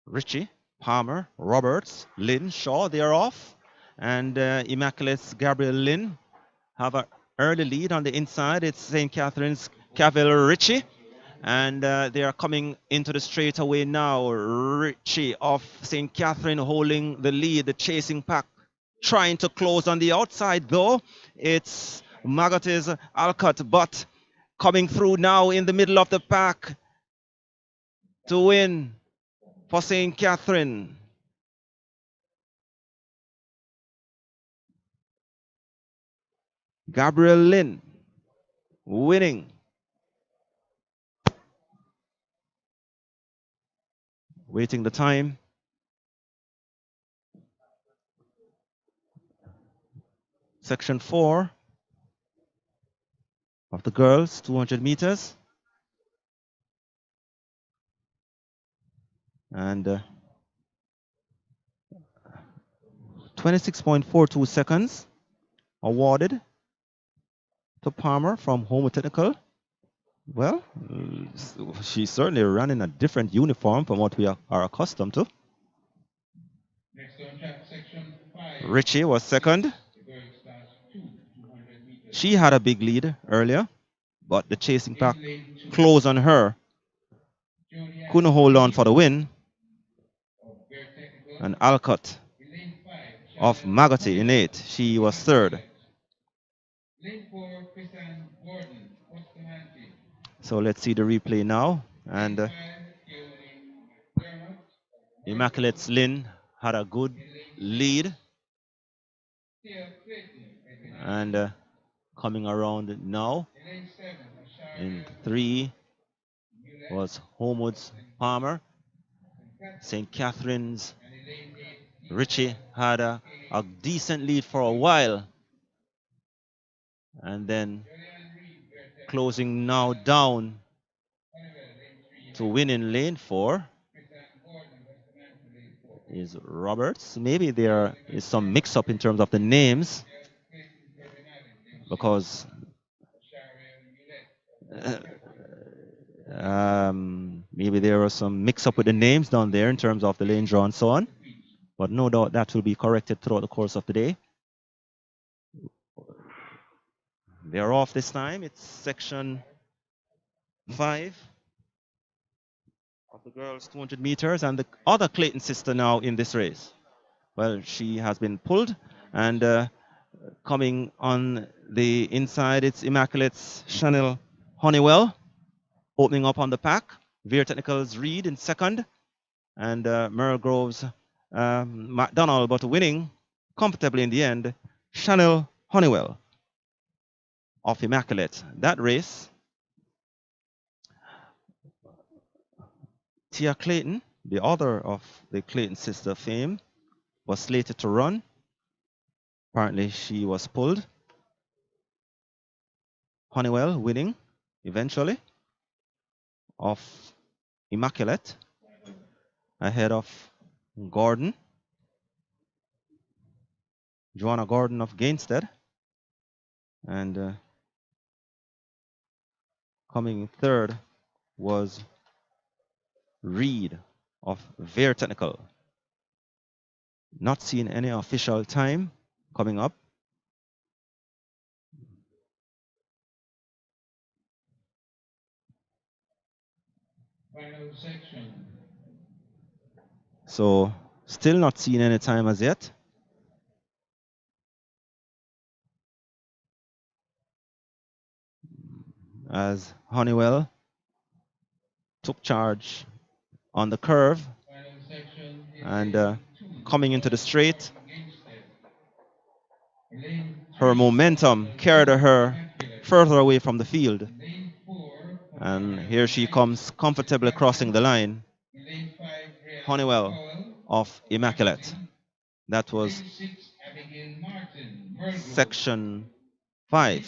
Ritchie, Palmer, Roberts, Lynn, Shaw, they are off. And Immaculate's Gabriel Lynn have an early lead on the inside. It's St. Catherine's Cavell Ritchie. And they are coming into the straightaway now. Ritchie of St. Catherine holding the lead, the chasing pack trying to close on the outside though. It's Magates Alcott, but coming through now in the middle of the pack to win for St. Catherine. Gabriel Lynn winning. Waiting the time. Section 4 of the girls, 200 meters. And 26.42 seconds awarded to Palmer from Homo Technical. Well, she certainly ran in a different uniform from what we are accustomed to. Next on track, section 5. Ritchie was second. The girls class 200 meters. She had a big lead earlier, but the chasing pack In lane 2, closed on her. Julia Couldn't hold on for the win. of Bear Technical. And Alcott In lane 5, of Chanel Magotty in 8. She was third. Lane 4, Christian Gordon, Bustamante. So let's see the replay now. And Lane 5, Keone McDermott. Immaculate's Lynn had a good lead. Tia Clayton, Edwin. And coming around now In lane 7, in Ashara 3 Mulet. was Homewood's Palmer. St. Catherine's And in lane 8, Ritchie had a decent lead for a while. And then Julian Reed, Bear Technical. closing now down Honeywell, lane 3, to win in lane 4 Christian Gordon, Bustamante, lane 4. is Roberts. Maybe there is some mix-up in terms of the names, because maybe there was some mix-up with the names down there in terms of the lane draw and so on. But no doubt that will be corrected throughout the course of the day. They're off this time. It's section 5 of the girls 200 meters, and the other Clayton sister now in this race. Well, she has been pulled, and coming on the inside, it's Immaculate's Chanel Honeywell opening up on the pack. Veer Technical's Reed in second, and Merle Grove's McDonald, but winning comfortably in the end, Chanel Honeywell of Immaculate. That race, Tia Clayton, the other of the Clayton sister fame, was slated to run. Apparently she was pulled. Honeywell winning eventually of Immaculate ahead of Gordon. Joanna Gordon of Gainstead. And coming third was Reed of Veer Technical. Not seeing any official time coming up. Final section. So still not seeing any time as yet. As Honeywell took charge on the curve Final section is and lane 2, coming into the straight. Gainstead. Her momentum carried her further away from the field. And here she comes comfortably crossing the line. Honeywell of Immaculate. That was section 5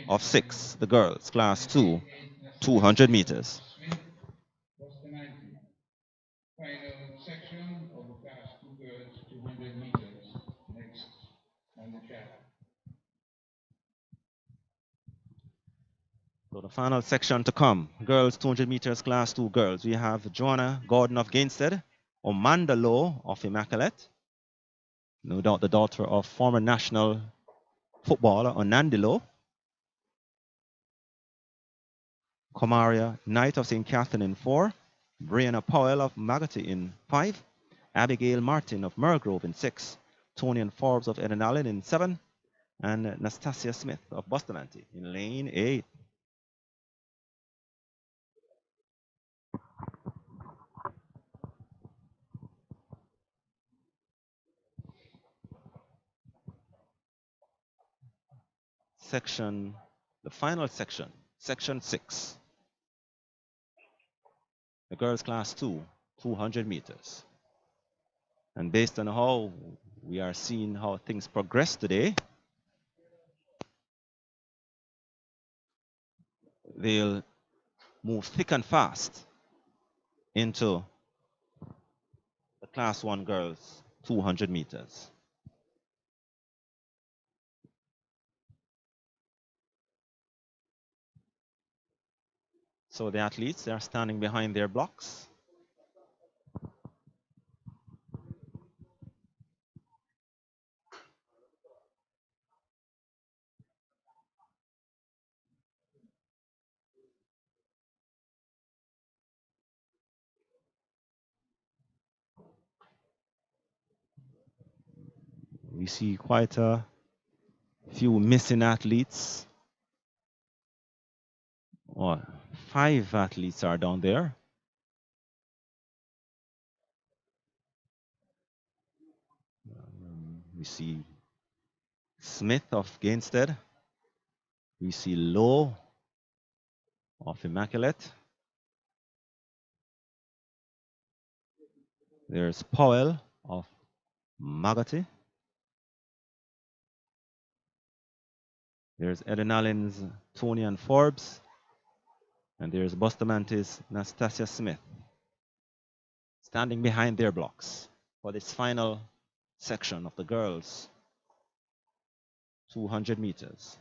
of 6, the girls, class 2, 200 meters. Final section of the class 2 girls 200 meters. Next on the track. So the final section to come, girls 200 meters, class 2 girls. We have Joanna Gordon of Gainstead, Amanda Lowe of Immaculate, no doubt the daughter of former national footballer Onandi Lowe, Comaria Knight of St. Catherine in 4, Brianna Powell of Magotty in 5, Abigail Martin of Mergrove in 6, Tonian Forbes of Eden Allen in 7, and Nastasia Smith of Bustamante in lane 8. Section, the final section, section 6. The girls class 2, 200 meters. And based on how we are seeing how things progress today, they'll move thick and fast into the class 1 girls 200 meters. So the athletes, they are standing behind their blocks. We see quite a few missing athletes. 5 athletes are down there. We see Smith of Gainstead. We see Lowe of Immaculate. There's Powell of Magotty. There's Eden Allen's Tony and Forbes. And there's Bustamante's Nastasia Smith standing behind their blocks for this final section of the girls 200 meters.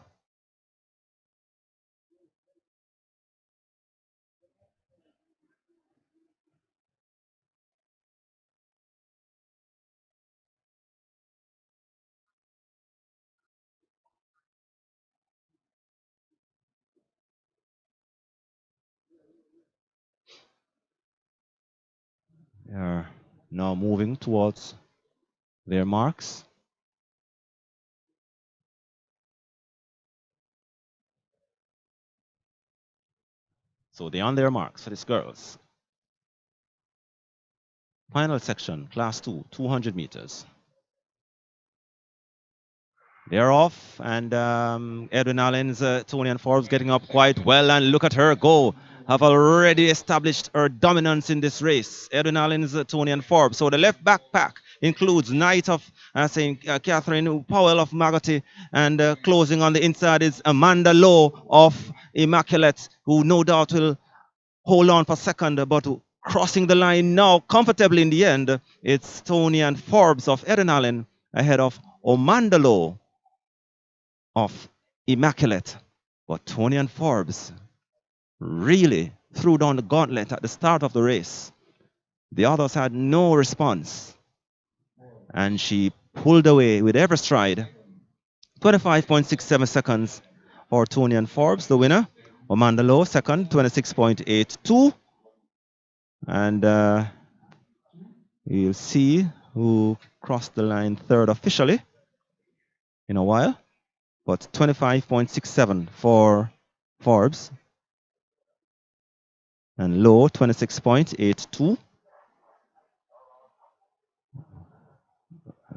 They are now moving towards their marks. So they're on their marks for these girls. Final section, class 2, 200 meters. They're off, and Edwin Allen's Tony and Forbes getting up quite well, and look at her go. Have already established her dominance in this race. Edwin Allen's Tony and Forbes. So the left backpack includes Knight of St. Catherine, Powell of Magotty, and closing on the inside is Amanda Lowe of Immaculate, who no doubt will hold on for second, but crossing the line now comfortably in the end. It's Tony and Forbes of Eden Allen ahead of Amanda Lowe of Immaculate. But Tony and Forbes really threw down the gauntlet at the start of the race. The others had no response, and she pulled away with every stride. 25.67 seconds for Tony and Forbes, the winner. Amanda Lowe, second, 26.82. And you'll see who crossed the line third officially in a while. But 25.67 for Forbes. And Lowe, 26.82.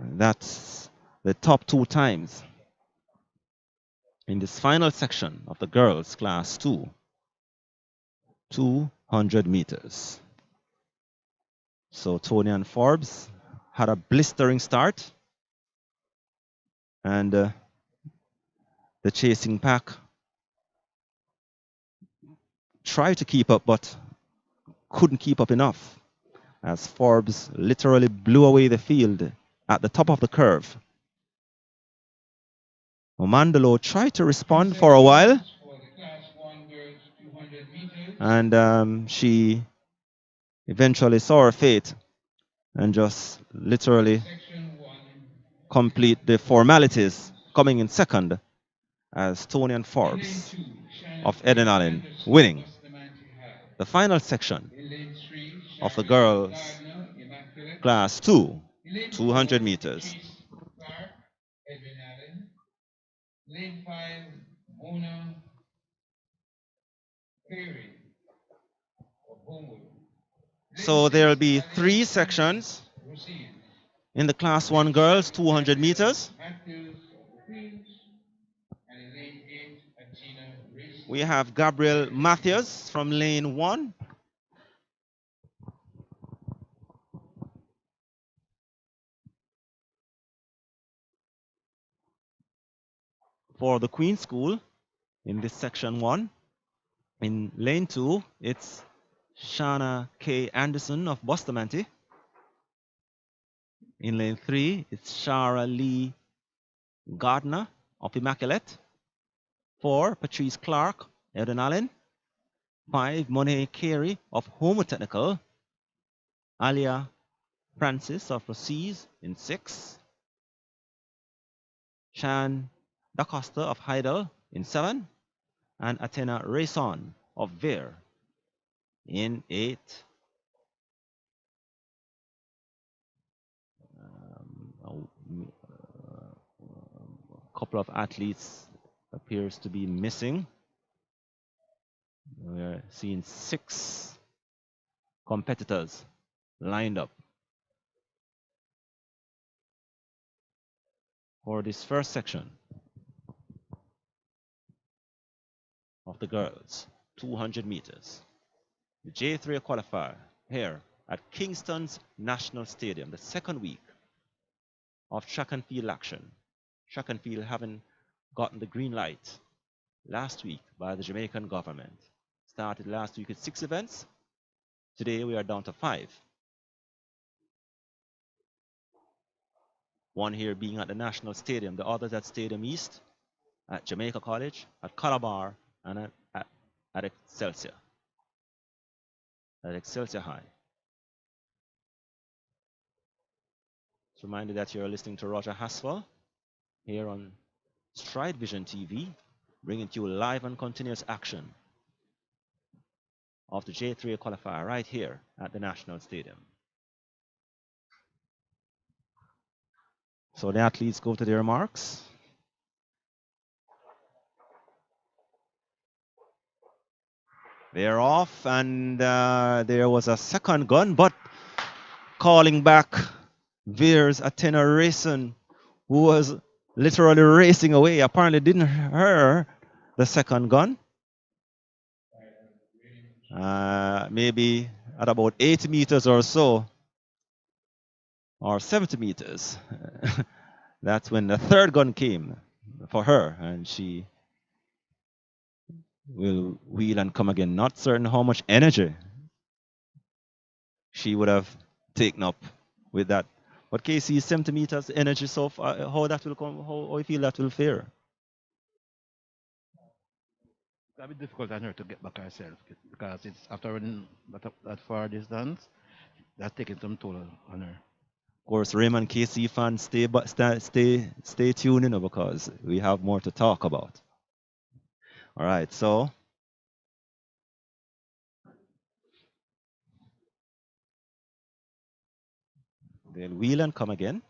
That's the top 2 times in this final section of the girls class 2, 200 meters. So Tony and Forbes had a blistering start, and the chasing pack tried to keep up but couldn't keep up enough, as Forbes literally blew away the field at the top of the curve. Omandalo tried to respond for a while, and she eventually saw her fate and just literally complete the formalities, coming in second as Tony and Forbes of Eden Allen winning the final section of the girls class 2, 200 meters. Lane 5, Mona Perry of Homewood. So there will be 3 sections in the class 1 girls 200 meters. We have Gabriel Matthews from lane 1. For the Queen School in this section 1. In lane 2, it's Shana K. Anderson of Bustamante. In lane 3, it's Shara Lee Gardner of Immaculate. 4, Patrice Clark, Eden Allen. 5, Monet Carey of Homer Technical. Alia Francis of Rossies in 6. Shan DaCosta of Heidel in 7. And Athena Rayson of Ver in 8. A couple of athletes appears to be missing. We're seeing 6 competitors lined up for this first section of the girls 200 meters. The J3 qualifier here at Kingston's National Stadium, the second week of track and field action. Track and field having gotten the green light last week by the Jamaican government. Started last week with 6 events. Today we are down to 5. One here being at the National Stadium, the others at Stadium East, at Jamaica College, at Calabar, and at Excelsior. At Excelsior High. Just reminder that you're listening to Roger Haswell here on StrideVisionTv, bringing to you live and continuous action of the J3 qualifier right here at the National Stadium. So the athletes go to their marks. They're off, and there was a second gun, but calling back Veer's Athena Rayson, who was literally racing away, apparently didn't hear the second gun. Maybe at about 80 meters or so, or 70 meters. That's when the third gun came for her, and she will wheel and come again. Not certain how much energy she would have taken up with that. But Casey, 70 meters energy so far, how that will come, how you feel that will fare? It'll be difficult on her to get back herself because it's after running that far distance, that's taking some toll on her. Of course, Raymond KC fans, stay tuned, you know, because we have more to talk about. All right, so they'll wheel and come again.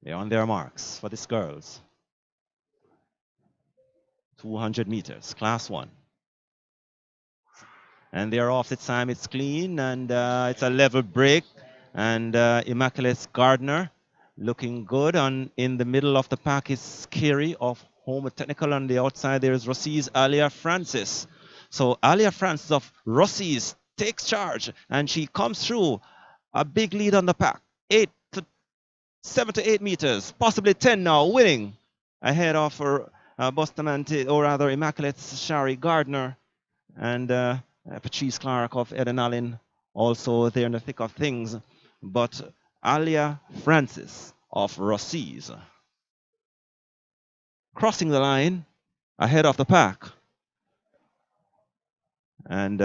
They're on their marks for these girls. 200 meters, class 1. And their offset time, it's clean, and it's a level break. And Immaculate Gardner looking good. And in the middle of the pack is Scary of Home Technical. On the outside, there is Rossi's Alia Francis. So Alia Francis of Rossi's takes charge, and she comes through a big lead on the pack. 7 to 8 meters, possibly 10 now, winning ahead of her Bustamante, or rather Immaculate Shari Gardner, and Patrice Clark of Eden Allen also there in the thick of things. But Alia Francis of Rossi's crossing the line ahead of the pack. And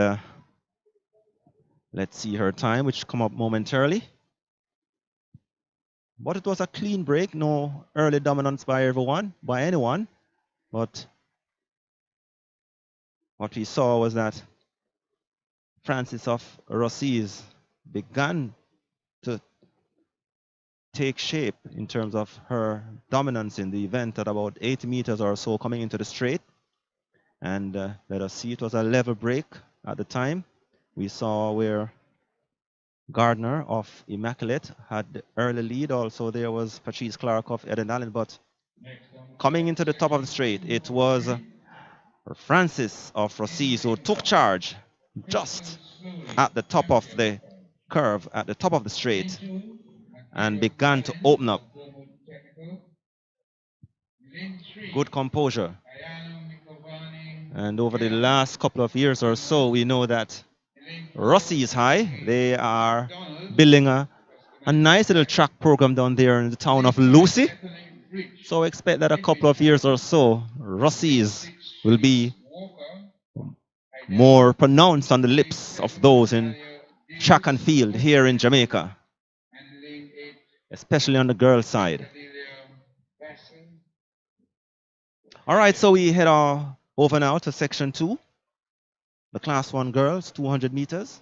let's see her time, which come up momentarily. But it was a clean break, no early dominance by anyone. But what we saw was that Francis of Rossi's began to take shape in terms of her dominance in the event at about 80 meters or so coming into the straight. And let us see, it was a level break at the time. We saw where Gardner of Immaculate had the early lead. Also, there was Patrice Clark of Eden Allen. But coming into the top of the straight, it was Francis of Rossis who took charge just at the top of the curve, at the top of the straight, and began to open up. Good composure. And over the last couple of years or so, we know that Rossi is high. They are building a nice little track program down there in the town of Lucy. So expect that a couple of years or so, Rossi's will be more pronounced on the lips of those in track and field here in Jamaica, especially on the girls' side. All right, so we head over now to section 2, the Class 1 girls, 200 meters.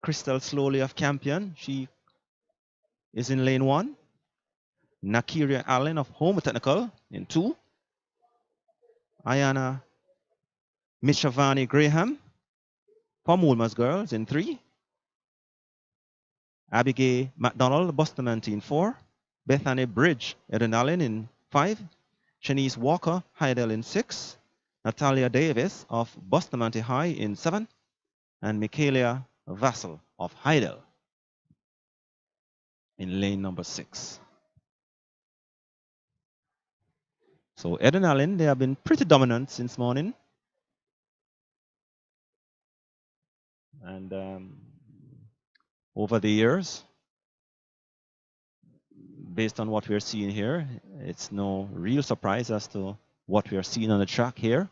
Crystal Slowly of Campion, she is in lane 1. Nakiria Allen of Home Technical in 2. Ayana Mishavani Graham from Woolmer's Girls in 3. Abigail McDonald Bustamante in 4. Bethany Bridge Eden Allen in 5. Shanice Walker Heidel in 6. Natalia Davis of Bustamante High in 7. And Michaela Vassal of Heidel in lane number 6. So Eden Allen, they have been pretty dominant since morning. And over the years, based on what we're seeing here, it's no real surprise as to what we are seeing on the track here.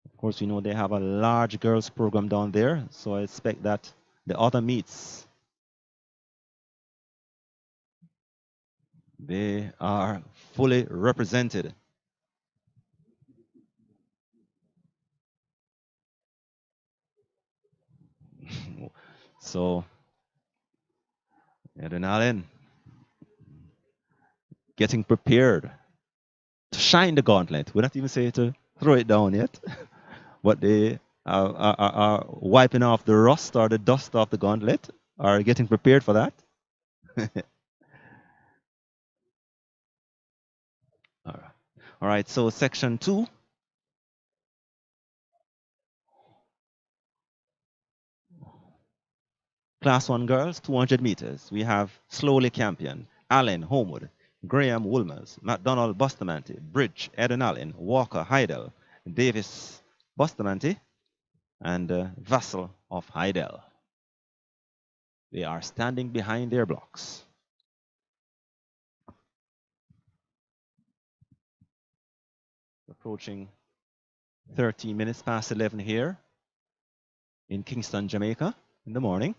Of course, we know they have a large girls program down there, so I expect that the other meets, they are fully represented. So, Eden Allen getting prepared to shine the gauntlet. We're not even saying to throw it down yet, but they are wiping off the rust or the dust off the gauntlet, are getting prepared for that. All right, so section 2. Class 1 girls, 200 meters. We have Slowly Campion, Allen Homewood, Graham Woolmers, McDonald Bustamante, Bridge Eden Allen, Walker Heidel, Davis Bustamante, and Vassal of Heidel. They are standing behind their blocks. Approaching 13 minutes past 11 here in Kingston, Jamaica in the morning,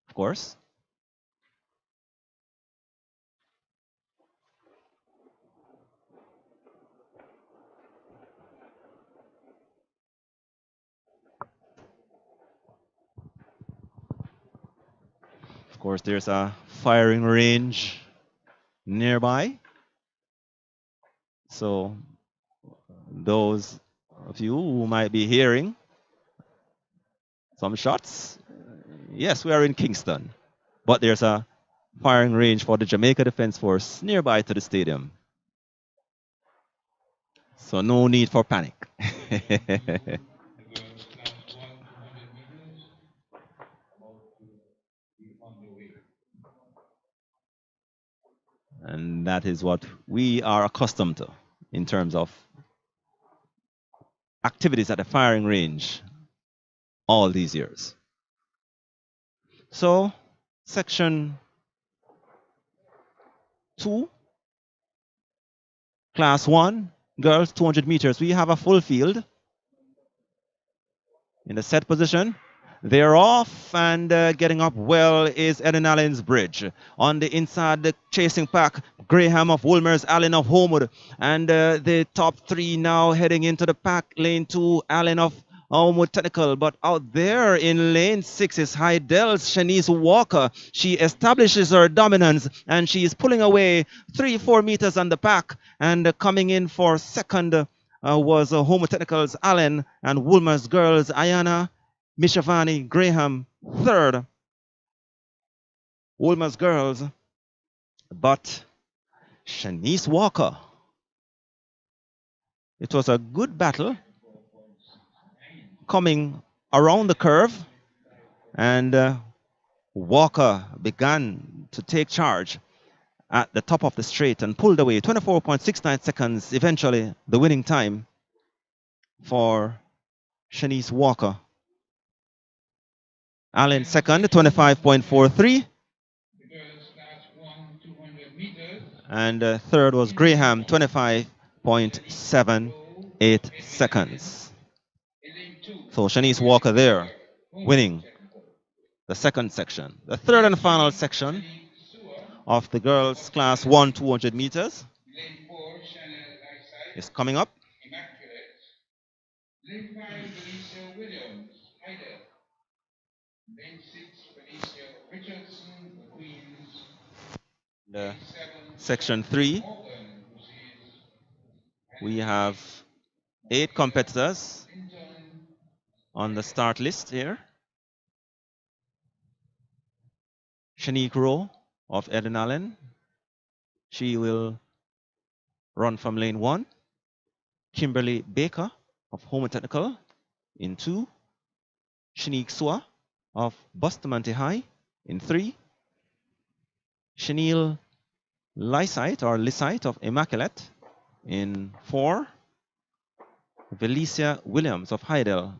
of course. Of course, there's a firing range nearby. So those of you who might be hearing some shots, yes, we are in Kingston, but there's a firing range for the Jamaica Defence Force nearby to the stadium. So no need for panic. The girls class 1 200 meters about to be on the way. And that is what we are accustomed to in terms of activities at the firing range all these years. So, section 2, class 1, girls 200 meters. We have a full field in the set position. They're off, and getting up well is Eden Allen's Bridge. On the inside, the chasing pack, Graham of Woolmers, Allen of Homewood. And the top three now heading into the pack. Lane 2, Allen of Homewood Technical. But out there in lane 6 is Heidel's Shanice Walker. She establishes her dominance, and she is pulling away 3-4 meters on the pack. And coming in for second was Homewood Technical's Allen, and Woolmers Girls, Ayana Mishavani Graham, third. Woolmers Girls, but Shanice Walker. It was a good battle coming around the curve, and Walker began to take charge at the top of the straight and pulled away 24.69 seconds, eventually the winning time for Shanice Walker. Allen second, 25.43. And third was Graham, 25.78 seconds. So Shanice Walker there, winning the second section. The third and final section of the girls' class 1 200 meters is coming up. Section 3, we have 8 competitors on the start list here. Shanique Rowe of Eden Allen. She will run from lane 1. Kimberly Baker of Homewood Technical in 2. Shanique Sua of Bustamante High in 3. Chanel Lysite of Immaculate in 4. Felicia Williams of Heidel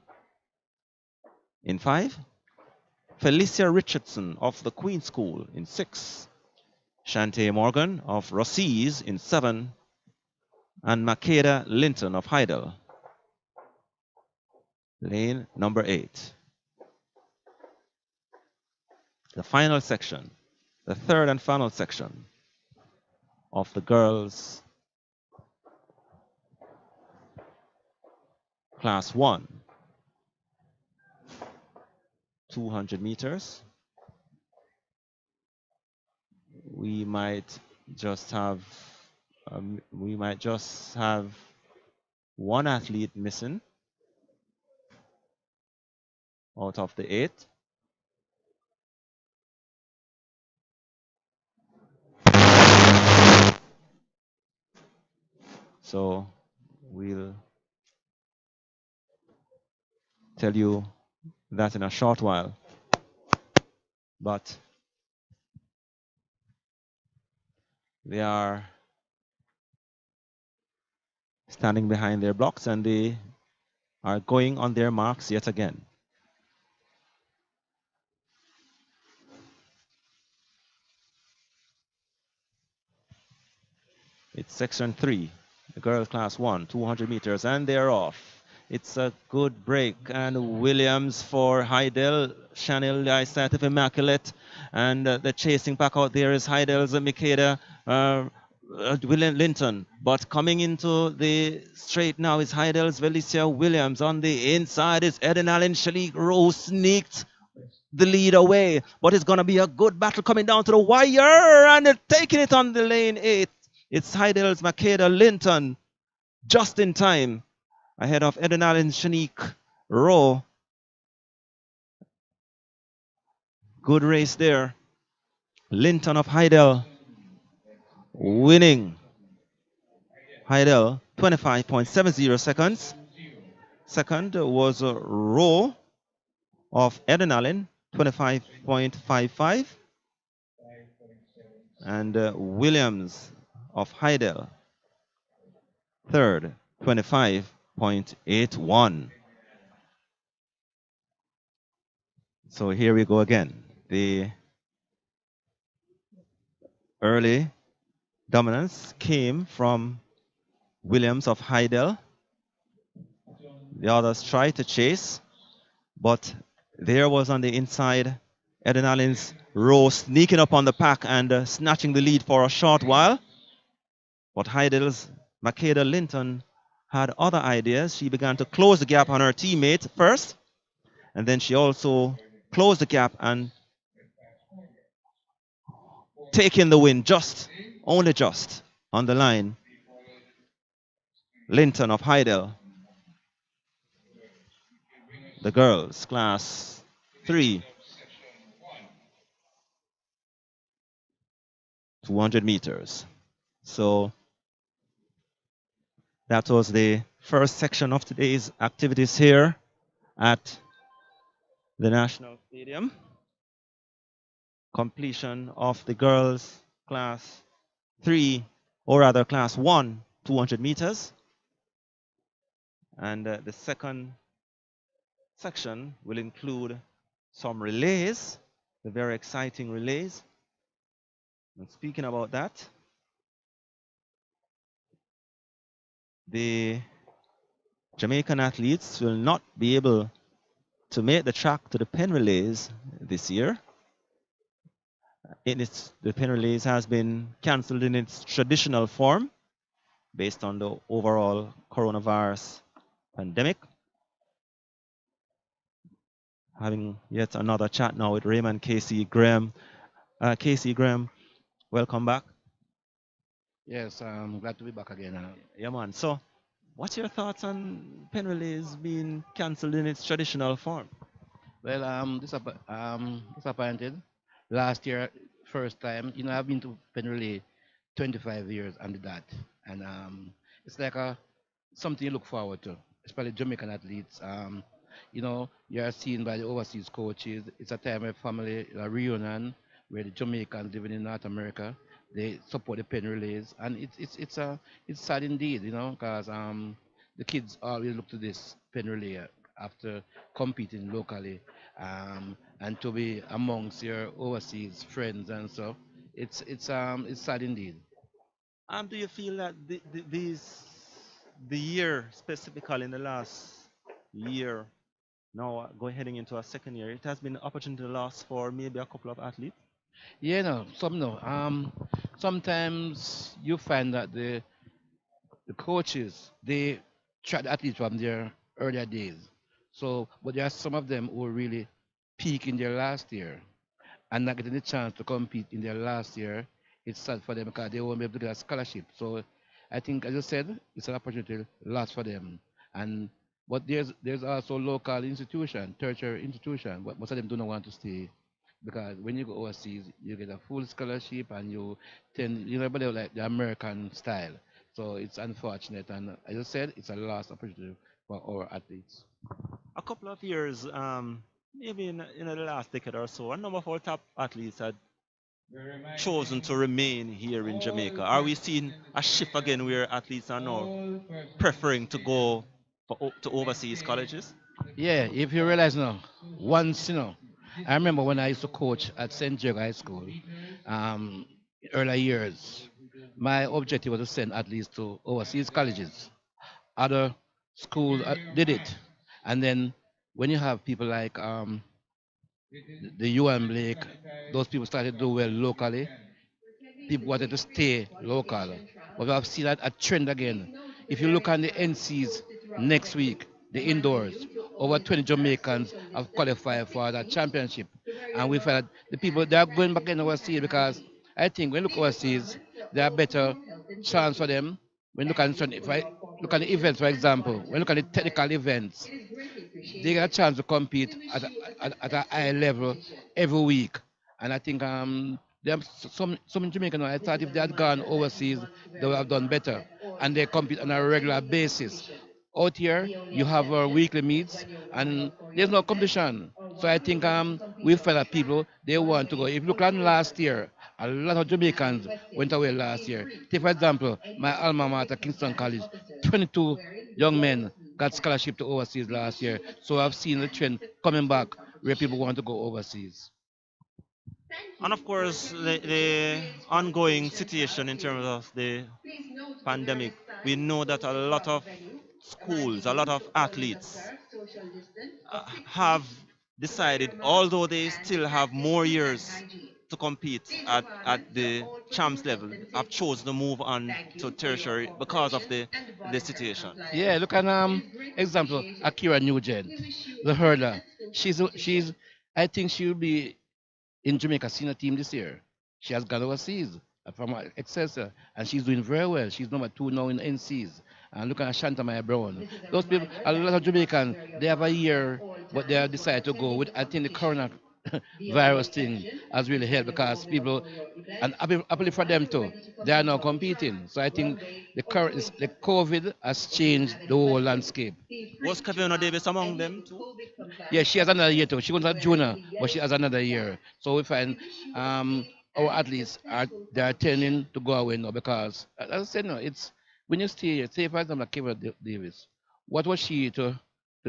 in 5. Felicia Richardson of the Queen School in 6. Shantae Morgan of Rossies in 7. And Makeda Linton of Heidel. Lane number 8. The final section, the third and final section of the girls' class 1 200 meters. We might just have one athlete missing out of the 8. So we'll tell you that in a short while. But they are standing behind their blocks, and they are going on their marks yet again. It's section 3, the girls class 1, 200 meters, and they're off. It's a good break, and Williams for Heidel, Chanel Lysite of Immaculate, and the chasing back out there is Heidel's Makeda William Linton. But coming into the straight now is Heidel's Felicia Williams. On the inside is Eden Allen. Shanique Rowe sneaked the lead away, but it's going to be a good battle coming down to the wire, and taking it on the lane 8. It's Heidel's Makeda Linton just in time Ahead of Adrenaline Shanique Rowe. Good race there. Linton of Heidel winning. Heidel 25.70 seconds. Second was Rowe of Adrenaline 25.55. And Williams of Heidel third 25.81. So here we go again. The early dominance came from Williams of Heidel. The others tried to chase, but there was on the inside Adrenaline's Rowe sneaking up on the pack and snatching the lead for a short while. But Heidel's Makeda Linton had other ideas. She began to close the gap on her teammate first, and then she also closed the gap and taking the win only just on the line. Linton of Heidel, the girls, class 3, 200 meters. So that was the first section of today's activities here at the National Stadium. Completion of the girls class 3, or rather class 1, 200 meters. And the second section will include some relays, the very exciting relays. And speaking about that, the Jamaican athletes will not be able to make the track to the pen relays this year. The pen relays has been cancelled in its traditional form based on the overall coronavirus pandemic. Having yet another chat now with Raymond Casey Graham. Casey Graham, welcome back. Yes, I'm glad to be back again. Yeah, man. So, what's your thoughts on pen relays being cancelled in its traditional form? Well, disappointed. Last year, first time, I've been to pen relay 25 years and that, and it's like something you look forward to, especially Jamaican athletes. You're seen by the overseas coaches. It's a time of family a reunion where the Jamaicans living in North America they support the pen relays, and it's sad indeed, because the kids always look to this pen relay after competing locally, and to be amongst your overseas friends and so it's sad indeed. Do you feel that the year specifically in the last year, now going heading into a second year, it has been an opportunity loss for maybe a couple of athletes? Yeah, no, some no. Sometimes you find that the coaches they track the athletes from their earlier days. So, but there are some of them who really peak in their last year and not getting the chance to compete in their last year. It's sad for them because they won't be able to get a scholarship. So, I think, as I said, it's an opportunity lost for them. And but there's also local institution, tertiary institution, but most of them do not want to stay because when you go overseas, you get a full scholarship and you tend, but they like the American style. So it's unfortunate, and as I said, it's a lost opportunity for our athletes. A couple of years, maybe in the last decade or so, a number of our top athletes had chosen to remain here in Jamaica. Are we seeing a shift again where athletes are now preferring to go to overseas colleges? Yeah, if you realize now, once I remember when I used to coach at St. Jago High School, in earlier years. My objective was to send athletes to overseas colleges. Other schools did it, and then when you have people like the UN Blake, those people started to do well locally. People wanted to stay local. But we have seen that a trend again. If you look on the NCs next week, the indoors, over 20 Jamaicans have qualified for that championship. And we felt the people they are going back in overseas because I think when you look overseas, there are better chance for them. When you look at if look at the events, for example, when you look at the technical events, It is greatly they get a appreciated. chance to We compete wish you a at successful a high level competition. every week. And I think there are some Jamaicans. I This thought is if a they had gone reminder that you overseas, must they wear would your have done mask better. at all And they times compete on while a regular attending the basis. competition. Out here, The only you have exception weekly is meets, when you're warming and up for there's your no event competition. or So I one think hoping to compete we on felt track, people they want to go. runway, If you or look at field last circuit. year, a lot of As Jamaicans went requested, away last feel year. free Take to for ask example, any my of the alma mater, public Kingston compliance College, officers 22 wearing the young yellow men sleeve got badge. scholarship to overseas We last wish year. you a So I've safe seen the and trend coming successful back where people competition. want to go overseas. Thank And you of for course, attending the the JAAA ongoing Qualification trial situation in terms period. of the Please note the pandemic, various we signs know that a posted lot across of the venue, schools, reminding a lot you of to always athletes observe social distance of 6 feet, have to wear decided, your mask, although they and to still have practice more good hand years hygiene. to compete These at requirements are the all for your champs health level, and have safety. chosen to move on Thank to you for your tertiary because of cooperation the and voluntary situation. Yeah, compliance. look at It is greatly example appreciated. Akira Nugent, We wish you the a hurdler. successful She's competition. I think she'll be in Jamaica senior team this year. She has gone overseas from Excelsior, and she's doing very well. She's number two now in NCs. And look at Shanta Maya Brown. This is a Those people, reminder a that lot of you must Jamaicans, wear your they have a mask at year, all but they have times while decided to go attending with. the I think the competition. corona The only virus thing exception has really is when helped you're because warming up people, for your event and happily or for one them you're too, ready to they are compete now on track, competing. So I think runway, the or current field the circuit. COVID has If you changed have the any whole questions, landscape. feel Was free to Kevin ask Davis among any of them the too? COVID Yeah, compliance she has another year officers too. She was a wearing junior, the but yellow she has sleeve another year. badge. So we find We wish you a safe our and athletes are successful they are competition. tending to go away now because as I said no, it's when you stay here, say for example like Kevin Davis, what was she to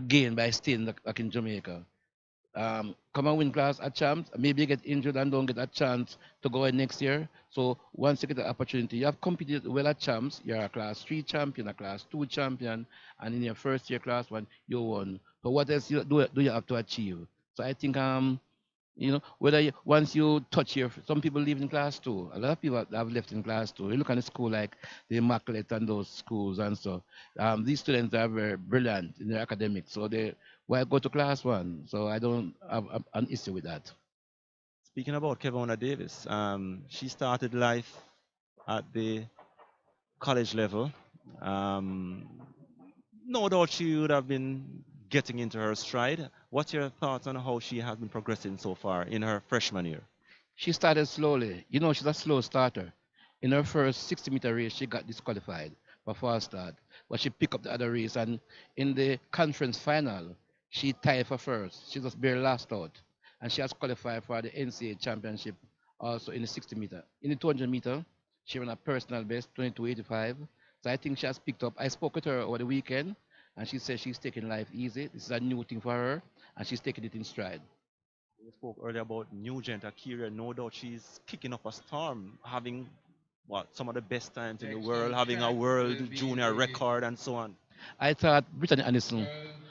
gain by staying like in Jamaica? Come and win class at champs, maybe get injured and don't get a chance to go in next year. So once you get the opportunity, you have competed well at champs, you're a class 3 champion, a class 2 champion, and in your first year class 1, you won. So what else do you have to achieve? So I think whether once you touch your some people leave in class 2, a lot of people have left in class 2. You look at the school like the Immaculate and those schools and so these students are very brilliant in their academics, so they why go to class 1. So I don't have an issue with that. Speaking about Kevona Davis, she started life at the college level. Um, no doubt she would have been getting into her stride. What's your thoughts on how she has been progressing so far in her freshman year? She started slowly. She's a slow starter. In her first 60-meter race, she got disqualified for fast start, but she picked up the other race. And in the conference final, she tied for first. She just barely lost out, and she has qualified for the NCAA championship also in the 60-meter. In the 200-meter, she ran a personal best 22:85. So I think she has picked up. I spoke with her over the weekend, and she said she's taking life easy. This is a new thing for her, and she's taking it in stride. We spoke earlier about Nugent Akira. No doubt she's kicking up a storm, having some of the best times in the Next world, on having a track will world be junior the record and so on. I thought Brittany Anderson girls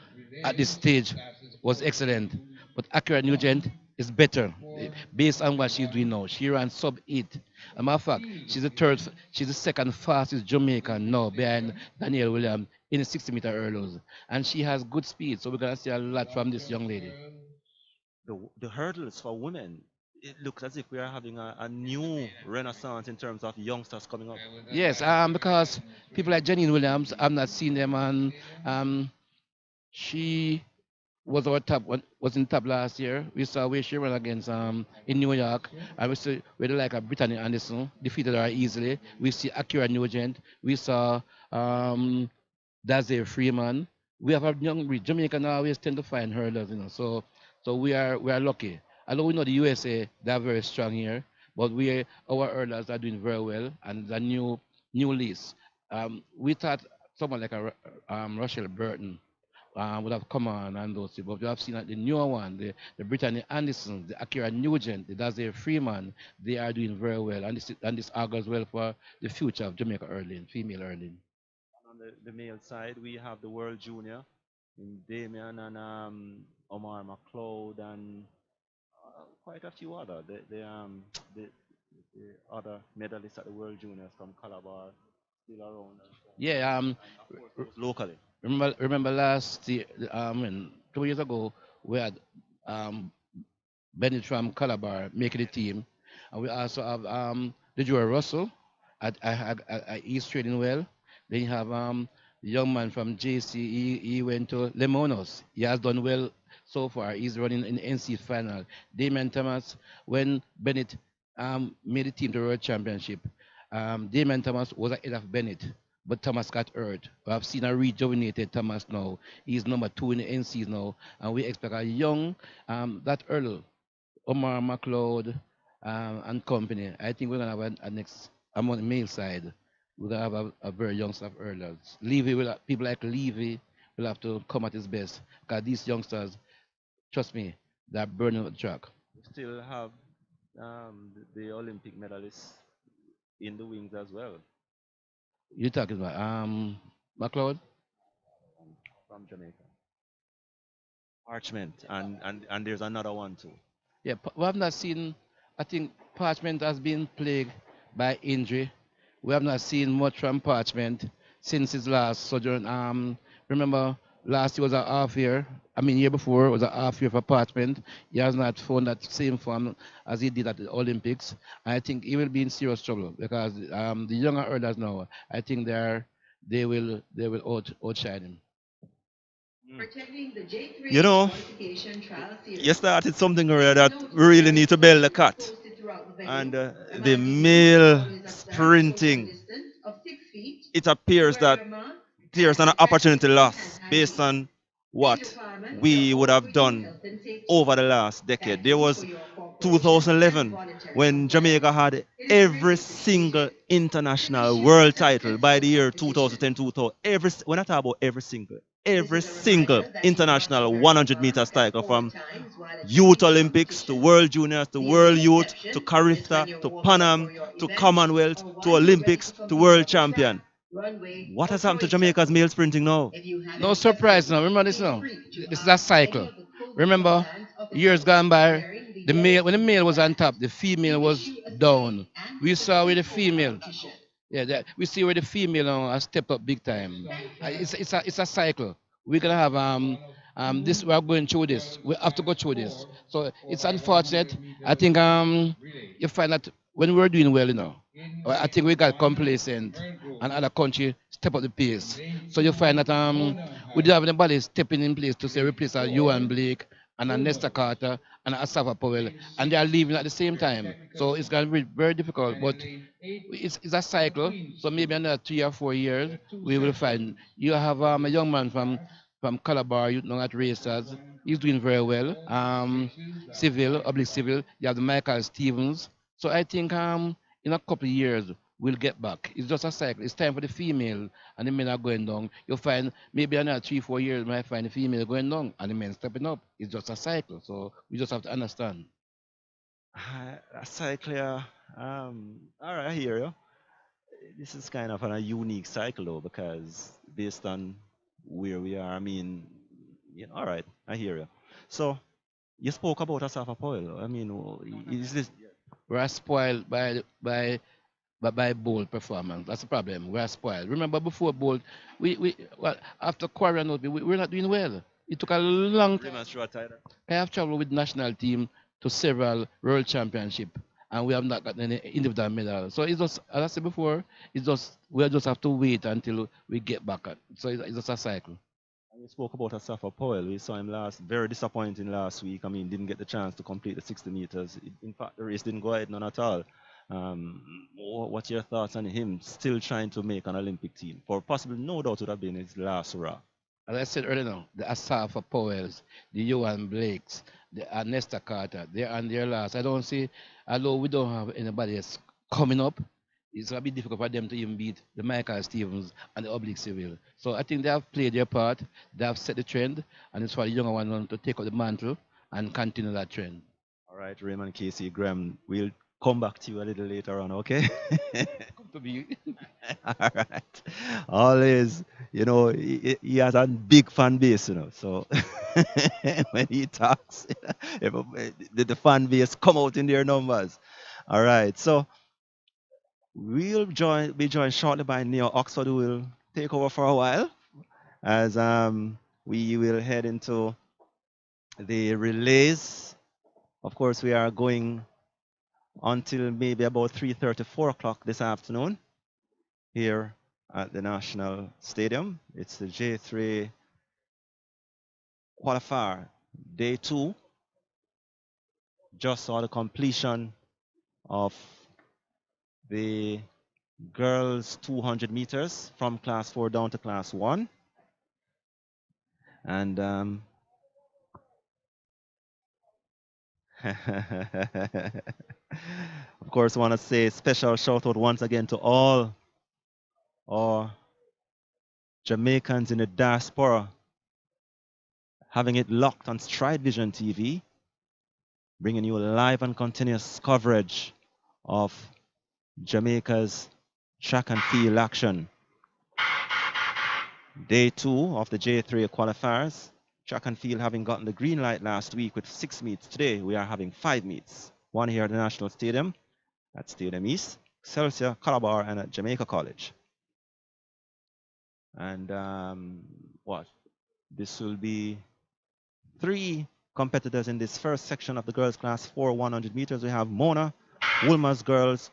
at this relays stage classes was 4 excellent, to but Akira 1 Nugent is better for based on what she's doing 1 now. She ran sub 8. As a matter of fact, team events she's the second fastest Jamaican now behind competition. Danielle Williams in the 60-meter hurdles. And she has good speed, so we're going to see a lot from this Lacrosse young lady. girls The hurdles for women, it looks as if we are having a new renaissance in terms of youngsters coming up. with a Yes, high because people like Janine Williams, I've not seen them, and stadium. um, she was in top last year. We saw where she ran against in New York, and we see really like a Brittany Anderson defeated her easily. We see Akira Nugent. We saw um Daze Freeman. We have a young Jamaican always tend to find hurdles, So we are lucky. Although we know the USA they are very strong here, but our hurdlers are doing very well, and the new list. We thought someone like Rochelle Burton would have come on and those people. But you have seen that the newer one, the Brittany Anderson, the Akira Nugent, the Daze Freeman, they are doing very well. And this augurs well for the future of Jamaica hurling, female hurling. And on the male side, we have the world junior in Damian and Omar McLeod and quite a few other. The, the other medalists at the world juniors from Calabar still around. Yeah, And of course, those locally. remember last year, 2 years ago, we had Bennett from Calabar making the team. And we also have the Joe Russell at East trading well. Then you have The young man from JC, he went to Lemonos. He has done well so far. He's running in the NC final. Damian Thomas, when Bennett made the team to World Championship, Damian Thomas was ahead of Bennett, but Thomas got hurt. We have seen a rejuvenated Thomas now. He's number 2 in the NCs now, and we expect a young, that Earl, Omar McLeod, and company. I think we're gonna have a next. I'm on the male side. We're gonna have a very young staff earlier. People like Levy will have to come at his best because these youngsters, trust me, they're burning the track. We still have the Olympic medalists in the wings as well You're talking about McLeod? from Jamaica. Parchment, and there's another one too. Yeah, we have not seen. I think Parchment has been plagued by injury. We have not seen much from Parchment since his last sojourn. Remember last year was a half year. I mean, year before was a half year for Parchment. He has not found that same form as he did at the Olympics. I think he will be in serious trouble because the younger hurlers now, I think they will outshine him. Attending the You J3 know, qualification trial you series. started something already Please that note we really need to build a that cut. posted throughout the venue. And the MITC male always observe social sprinting, distance of 6 feet. it appears Wear that your mask there's an and opportunity practice loss hand based hygiene. on These what requirements we are would all have for your done health and safety. over the last decade. There Thank you was for your cooperation and 2011 voluntary when compliance. Jamaica had It is every greatly single appreciated. international Submission world has title by the year competition. 2010, 2000. When I talk about This every is a single reminder that you must international wear your 100 mask meters at title all from times while Youth attending the Olympics to competition. World Juniors to The World only Youth to exception is when Carifta you're to warming Pan up Am for your to event Commonwealth or to while you're ready Olympics to to compete World on the track, Champion. runway, What or has happened to throwing Jamaica's circle. male sprinting now? If you have No any surprise questions, now. Remember this feel now. free to This is a ask any cycle. of the COVID Remember, compliance years officers gone by, wearing the the yellow male when the safety male was on badge. top, the We female wish was you a safe down. and We saw where the successful female, competition. yeah, we see where the female now has stepped up big time. It's a cycle. We're gonna have this. We are going through this. We have to go through this. So it's unfortunate. I think you find that when we're doing well, I think we got complacent, and other country step up the pace. So you find that we don't have anybody stepping in place to say replace a Ewan Blake and a Nesta Carter and a Safa Powell, and they are leaving at the same time. So it's going to be very difficult. But it's a cycle. So maybe another 3 or 4 years, we will find. You have a young man from Calabar, you know, at Racers. He's doing very well. Civil. You have the Michael Stevens. So I think in a couple of years, we'll get back. It's just a cycle. It's time for the female and the men are going down. You'll find maybe another 3, 4 years, you might find the female going down and the men stepping up. It's just a cycle. So we just have to understand. That's clear. All right, I hear you. This is kind of a unique cycle though, because based on where we are, I mean, all right, I hear you. So you spoke about Asafa Powell. I mean, is this? We're spoiled by Bolt performance. That's the problem. We're spoiled. Remember before Bolt, well after Quarry, we're not doing well. It took a long time. I have traveled with national team to several world championship, and we have not gotten any individual medal. So it's just, as I said before, it's just we just have to wait until we get back. So it's just a cycle. And you spoke about Asafa Powell. We saw him very disappointing last week. I mean, didn't get the chance to complete the 60 meters. In fact, the race didn't go ahead none at all. What's your thoughts on him still trying to make an Olympic team? For possibly, no doubt, would have been his last hurrah. As I said earlier now, the Asafa Powells, the Johan Blakes, the Nesta Carter, they're on their last. I don't see, although we don't have anybody else coming up, it's going to be difficult for them to even beat the Michael Stevens and the Oblique Civil. So I think they have played their part, they have set the trend, and it's for the younger one to take up the mantle and continue that trend. All right, Raymond Casey Graham, we'll come back to you a little later on, okay? Come to me. All right. Always, he has a big fan base, so when he talks, the fan base come out in their numbers. All right, so we'll be joined shortly by Neo Oxford, who will take over for a while as we will head into the relays. Of course, we are going until maybe about 3:30, 4 o'clock this afternoon here at the National Stadium. It's the J3 qualifier, day 2. Just saw the completion of the girls 200 meters from class 4 down to class 1. And of course, I want to say special shout out once again to all our Jamaicans in the diaspora having it locked on StrideVisionTv, bringing you live and continuous coverage of Jamaica's track and field action. Day 2 of the J3 qualifiers. Track and field having gotten the green light last week with 6 meets. Today we are having 5 meets. One here at the National Stadium, at Stadium East, Excelsior, Calabar, and at Jamaica College. And this will be 3 competitors in this first section of the girls class 4 100 meters. We have Mona, Woolmer's girls,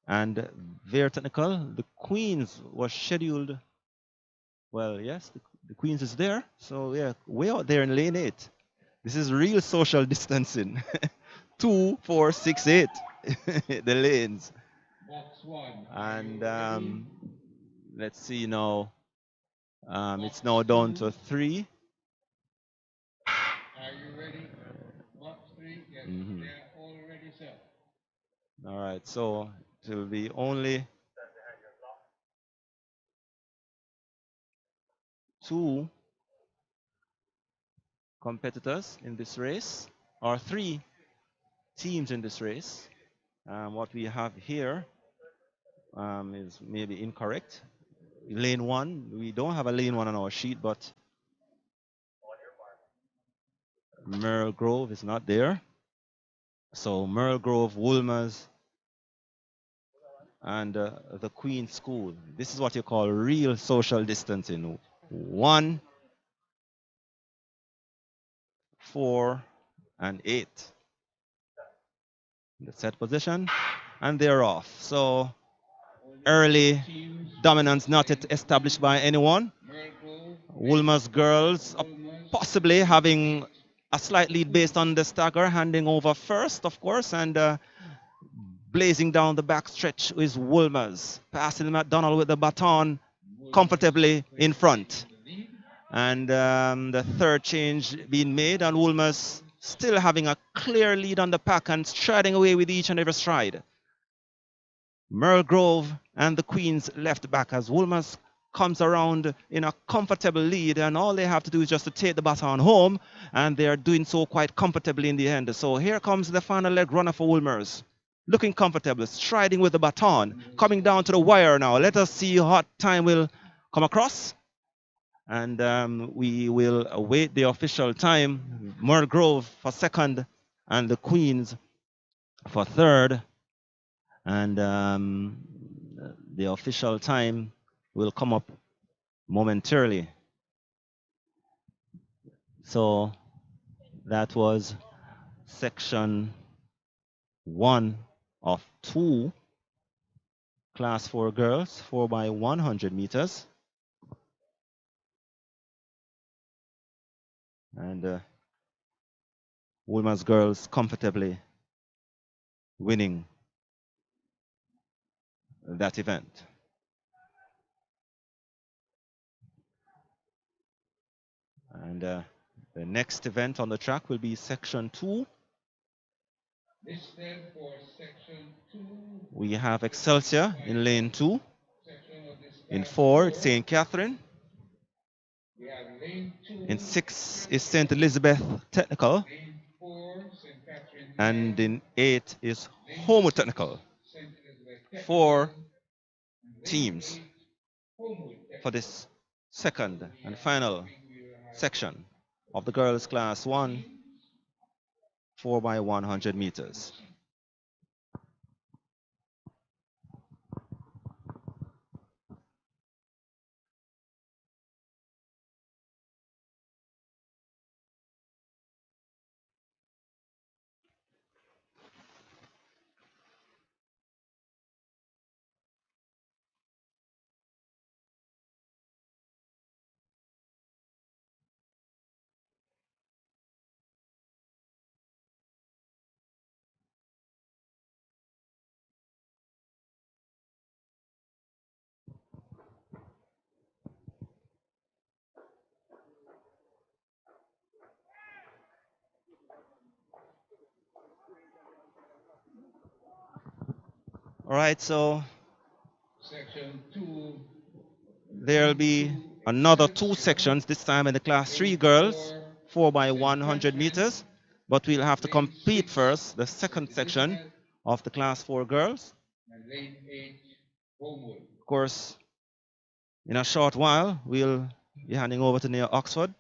and Veer Technical. The Queens was scheduled. Well, yes, the Queens is there. So yeah, way out there in lane 8. This is real social distancing. 2, 4, 6, 8. The lanes. Box 1. And let's see now. It's now down to 3. Are you ready? Box 3? Yes, they're all ready, sir. All right, so it will be only 2 competitors in this race, or 3 teams in this race. What we have here is maybe incorrect. Lane 1, we don't have a lane 1 on our sheet, but Merle Grove is not there. So Merle Grove, Woolmer's, and the Queen School. This is what you call real social distancing. 1, 4, and 8. The set position, and they're off. So early dominance not yet established by anyone. Woolmer's girls possibly having a slight lead based on the stagger, handing over first, of course, and blazing down the back stretch is Woolmer's, passing McDonald with the baton comfortably in front. And the third change being made, and Woolmer's still having a clear lead on the pack and striding away with each and every stride. Merle Grove and the Queens left back as Woolmer's comes around in a comfortable lead, and all they have to do is just to take the baton home, and they are doing so quite comfortably in the end. So here comes the final leg runner for Woolmer's, looking comfortable, striding with the baton, coming down to the wire now. Let us see what time will come across. And we will await the official time. Merle Grove for second, and the Queens for third. And the official time will come up momentarily. So that was section 1 of 2 class 4 girls, 4 by 100 meters. And Woolmer's girls comfortably winning that event. And the next event on the track will be section 2. This then for section 2. We have Excelsior in lane 2. In 4, it's St. Catherine. We have lane 2. In 6 is St. Elizabeth Technical. Lane 4, St. Catherine. And in 8 is Homewood Technical. 4 teams for this second and final section of the girls class 1, 4 by 100 meters. All right, so Section 2. there'll be another two sections, this time in the class 3 girls, 4 by St. 100 Catherine, meters. But we'll have to lane complete 6, first the second St. section Elizabeth, of the class 4 girls. and lane 8, Homewood. Of course, in a short while, we'll be handing over to near Oxford.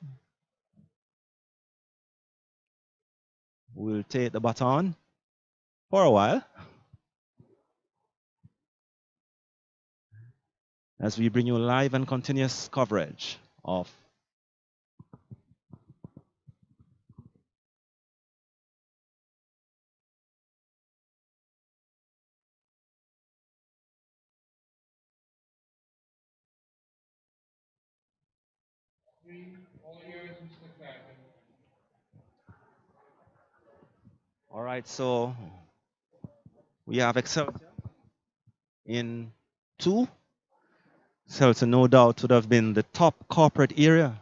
We'll take the baton for a while as we bring you live and continuous coverage of All yours, Mr. Clapper. all right, so we have Excelsior in 2. Excelsior no doubt would have been the top corporate area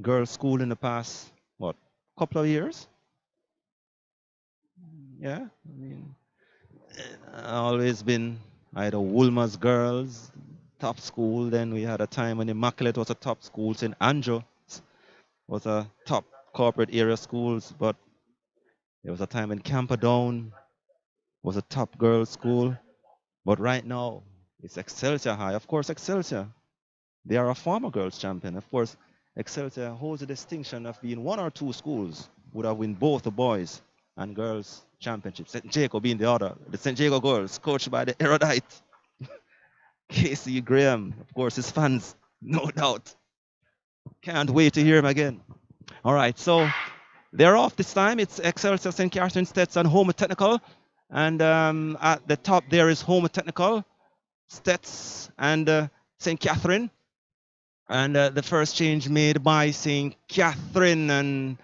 girls' school in the past, what, couple of years? Yeah, I mean, always been either Woolmer's girls, top school. Then we had a time when Immaculate was a top school. St. Andrew was a top corporate area schools. But there was a time when Camperdown was a top girls' school. But right now, it's Excelsior High. Of course, Excelsior, they are a former girls' champion. Of course, Excelsior holds the distinction of being one or two schools would have won both the boys and girls championships. St. Jacob being the other. The St. Jacob girls, coached by the erudite Casey Graham. Of course, his fans, no doubt. Can't wait to hear him again. All right, so they're off this time. It's Excelsior, St. Catherine, Stets, and Homer Technical. And at the top there is Homer Technical, Stets, and St. Catherine. And the first change made by St. Catherine, and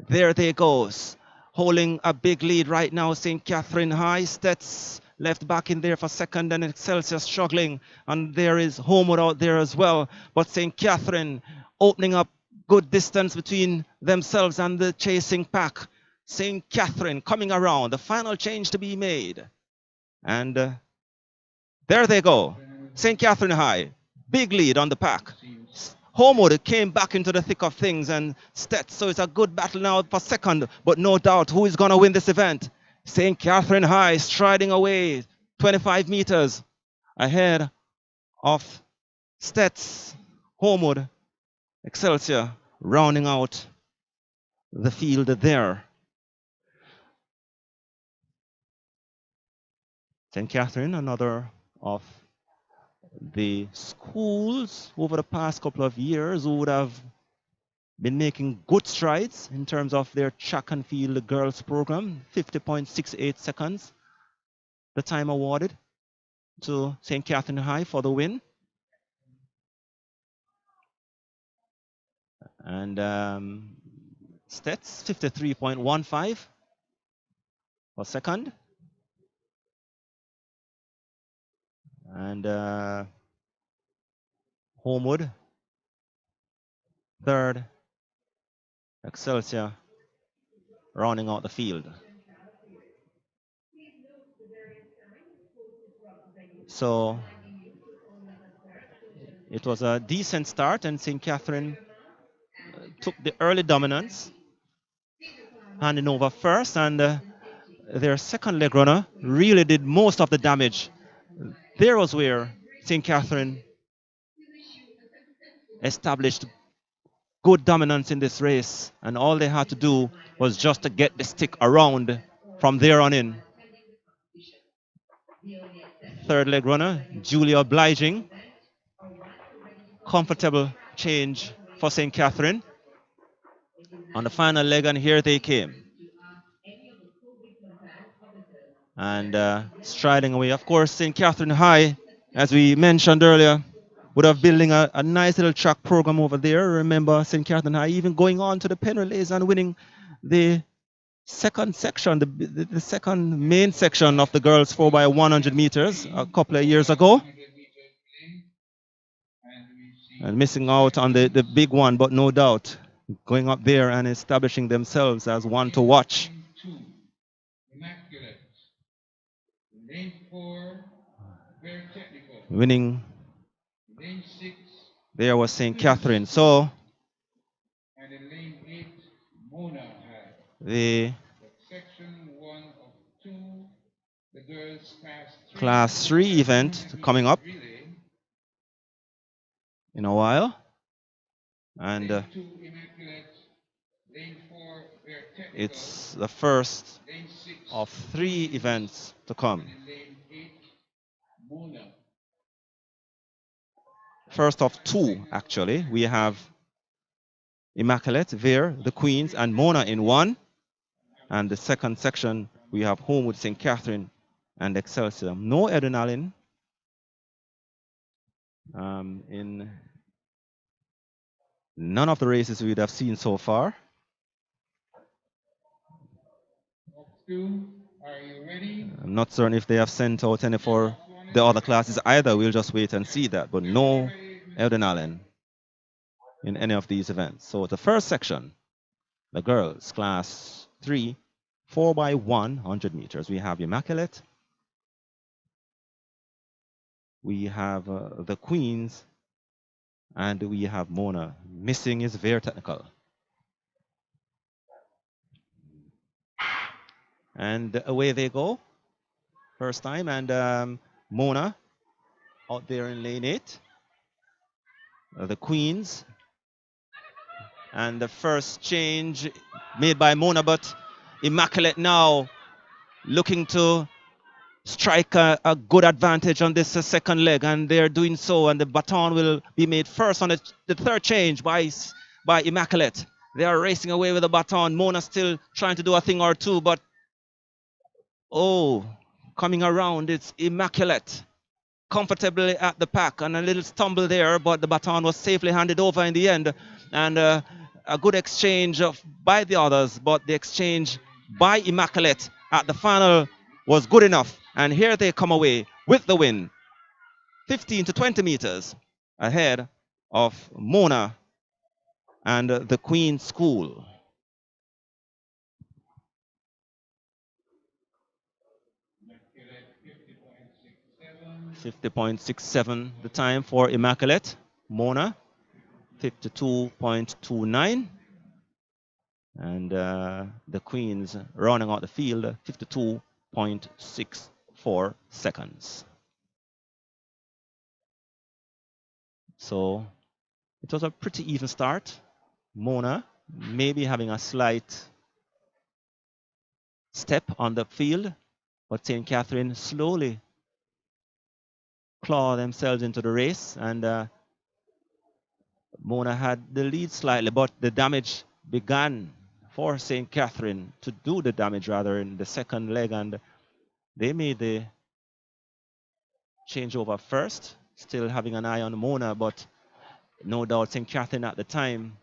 there they goes. Holding a big lead right now, St. Catherine High. Stets left back in there for second, and Excelsior struggling. And there is Homewood out there as well. But St. Catherine opening up good distance between themselves and the chasing pack. St. Catherine coming around, the final change to be made. And there they go. St. Catherine High, big lead on the pack. Homewood came back into the thick of things, and Stets, so it's a good battle now for second, but no doubt who is going to win this event. St. Catherine High striding away 25 meters ahead of Stets. Homewood, Excelsior rounding out the field there. St. Catherine, another of the schools over the past couple of years who would have been making good strides in terms of their track and field girls program. 50.68 seconds, the time awarded to St. Catherine High for the win. And Stets, 53.15 for second. And Homewood, third. Excelsior rounding out the field. So it was a decent start, and St. Catherine took the early dominance, handing over first, and their second leg runner really did most of the damage. There was where St. Catherine established good dominance in this race, and all they had to do was just to get the stick around from there on in. Third leg runner, Julia obliging. Comfortable change for St. Catherine. On the final leg, and here they came. And striding away. Of course, St. Catherine High, as we mentioned earlier, would have building a nice little track program over there. Remember, St. Catherine High even going on to the pen relays and winning the second section, the second main section of the girls 4x100 meters a couple of years ago. And missing out on the big one, but no doubt going up there and establishing themselves as one to watch. Lane 4, very technical. Winning Lane 6, there was St. Catherine. So and in lane 8, Mona had. the But section 1 of 2, the girls class 3 event coming up relay. in a while. And Lane 2, immaculate. Lane 4, very technical. it's the first Lane 6, of 3 events to come. and in lane 8, Mona. First of 2, actually. We have Immaculate, Veer, the Queens, and Mona in one. And the second section, we have Homewood, St. Catherine, and Excelsior. No adrenaline in none of the races we'd have seen so far. Are you ready? I'm not certain if they have sent out any for the other classes either. We'll just wait and see that. But no adrenaline in any of these events. So the first section, the girls, class 3, 4x100 meters. We have Immaculate. We have the Queens. And we have Mona. Missing is very technical. And away they go. First time. And Mona out there in lane 8. The Queens. And the first change made by Mona, but Immaculate now looking to strike a good advantage on this second leg, and they're doing so, and the baton will be made first on the third change by Immaculate. They are racing away with the baton. Mona still trying to do a thing or two, but coming around, it's Immaculate comfortably at the pack, and a little stumble there, but the baton was safely handed over in the end, and a good exchange by the others, but the exchange by Immaculate at the final was good enough, and here they come away with the win, 15 to 20 meters ahead of Mona and the Queen School. 50.67 the time for Immaculate. Mona 52.29, and the Queens rounding out the field 52.64 seconds. So it was a pretty even start. Mona maybe having a slight step on the field, but St. Catherine slowly claw themselves into the race, and Mona had the lead slightly, but the damage began for St. Catherine to do the damage rather in the second leg, and they made the changeover first, still having an eye on Mona, but no doubt St. Catherine at the time.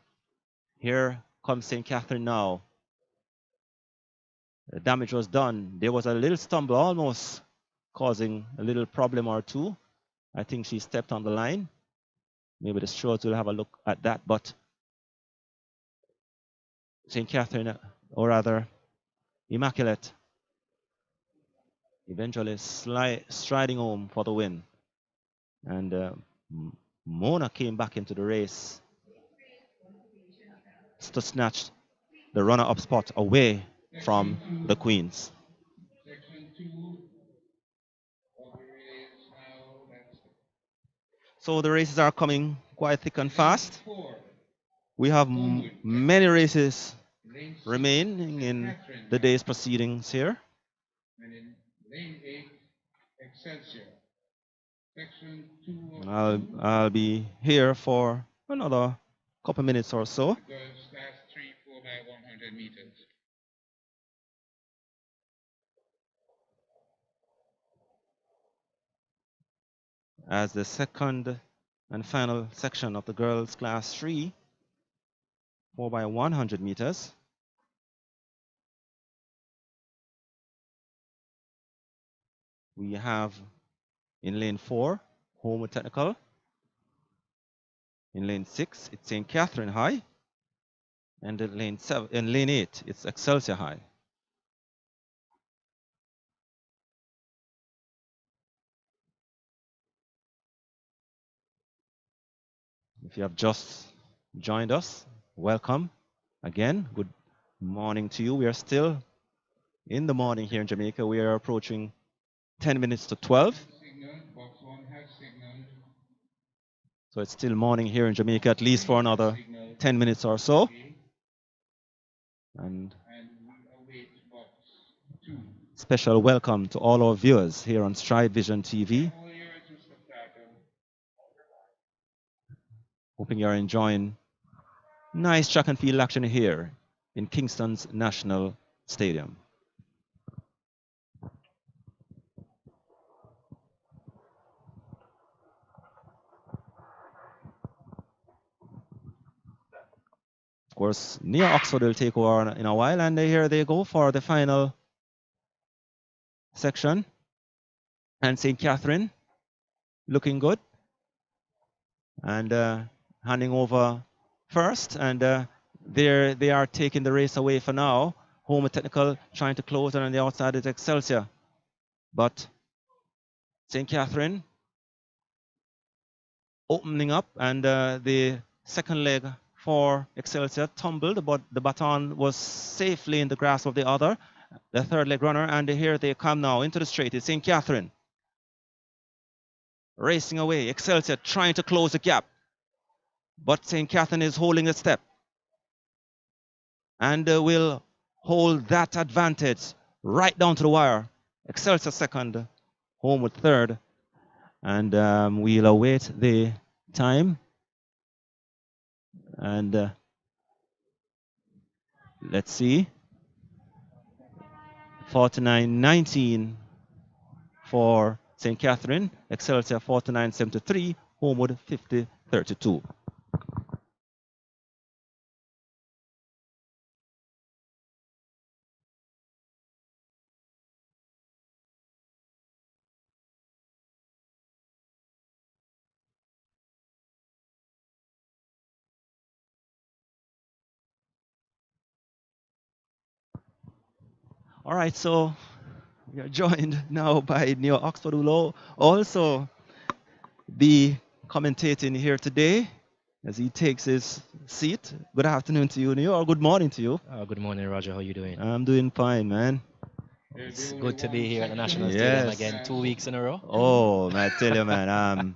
Here comes St. Catherine now. The damage was done. There was a little stumble, almost causing a little problem or two. I think she stepped on the line. Maybe the stewards will have a look at that, but St. Catherine, or rather Immaculate, eventually striding home for the win. And Mona came back into the race to snatch the runner-up spot away from the Queens. So the races are coming quite thick and fast. We have many races remaining in the day's proceedings here. And in lane 8, Excelsior. Section 2 I'll be here for another couple minutes or so. girls class 3, 4x100 meters. As the second and final section of the girls class 3, 4x100 meters. We have in lane 4, Homewood Technical. In lane 6, it's St. Catherine High. And in lane 8, it's Excelsior High. If you have just joined us, welcome again. Good morning to you. We are still in the morning here in Jamaica. We are approaching 10 minutes to 12. Signal, box 1 has signal. So it's still morning here in Jamaica, at least for another 10 minutes or so. And we await box 2. special welcome to all our viewers here on StrideVisionTv. Hoping you're enjoying nice track and field action here in Kingston's National Stadium. Of course, near Oxford will take over in a while, and here they go for the final section. And St. Catherine looking good. And handing over first, and there they are taking the race away for now. Home Technical trying to close, and on the outside is Excelsior. But St. Catherine opening up, and the second leg for Excelsior tumbled, but the baton was safely in the grasp of the other, the third leg runner, and here they come now into the straight. It's St. Catherine racing away. Excelsior trying to close the gap, but St. Catherine is holding the step and will hold that advantage right down to the wire. Excelsior second, Homewood third, and we'll await the time. And let's see, 49.19 for St. Catherine, Excelsior 49.73, Homewood 50.32. All right, so we are joined now by Neo Oxford, who will also be commentating here today as he takes his seat. Good afternoon to you, Neo, or good morning to you. Good morning, Roger. How are you doing? I'm doing fine, man. It's good to be here at the National Stadium again, 2 weeks in a row. Oh, man, I tell you, man.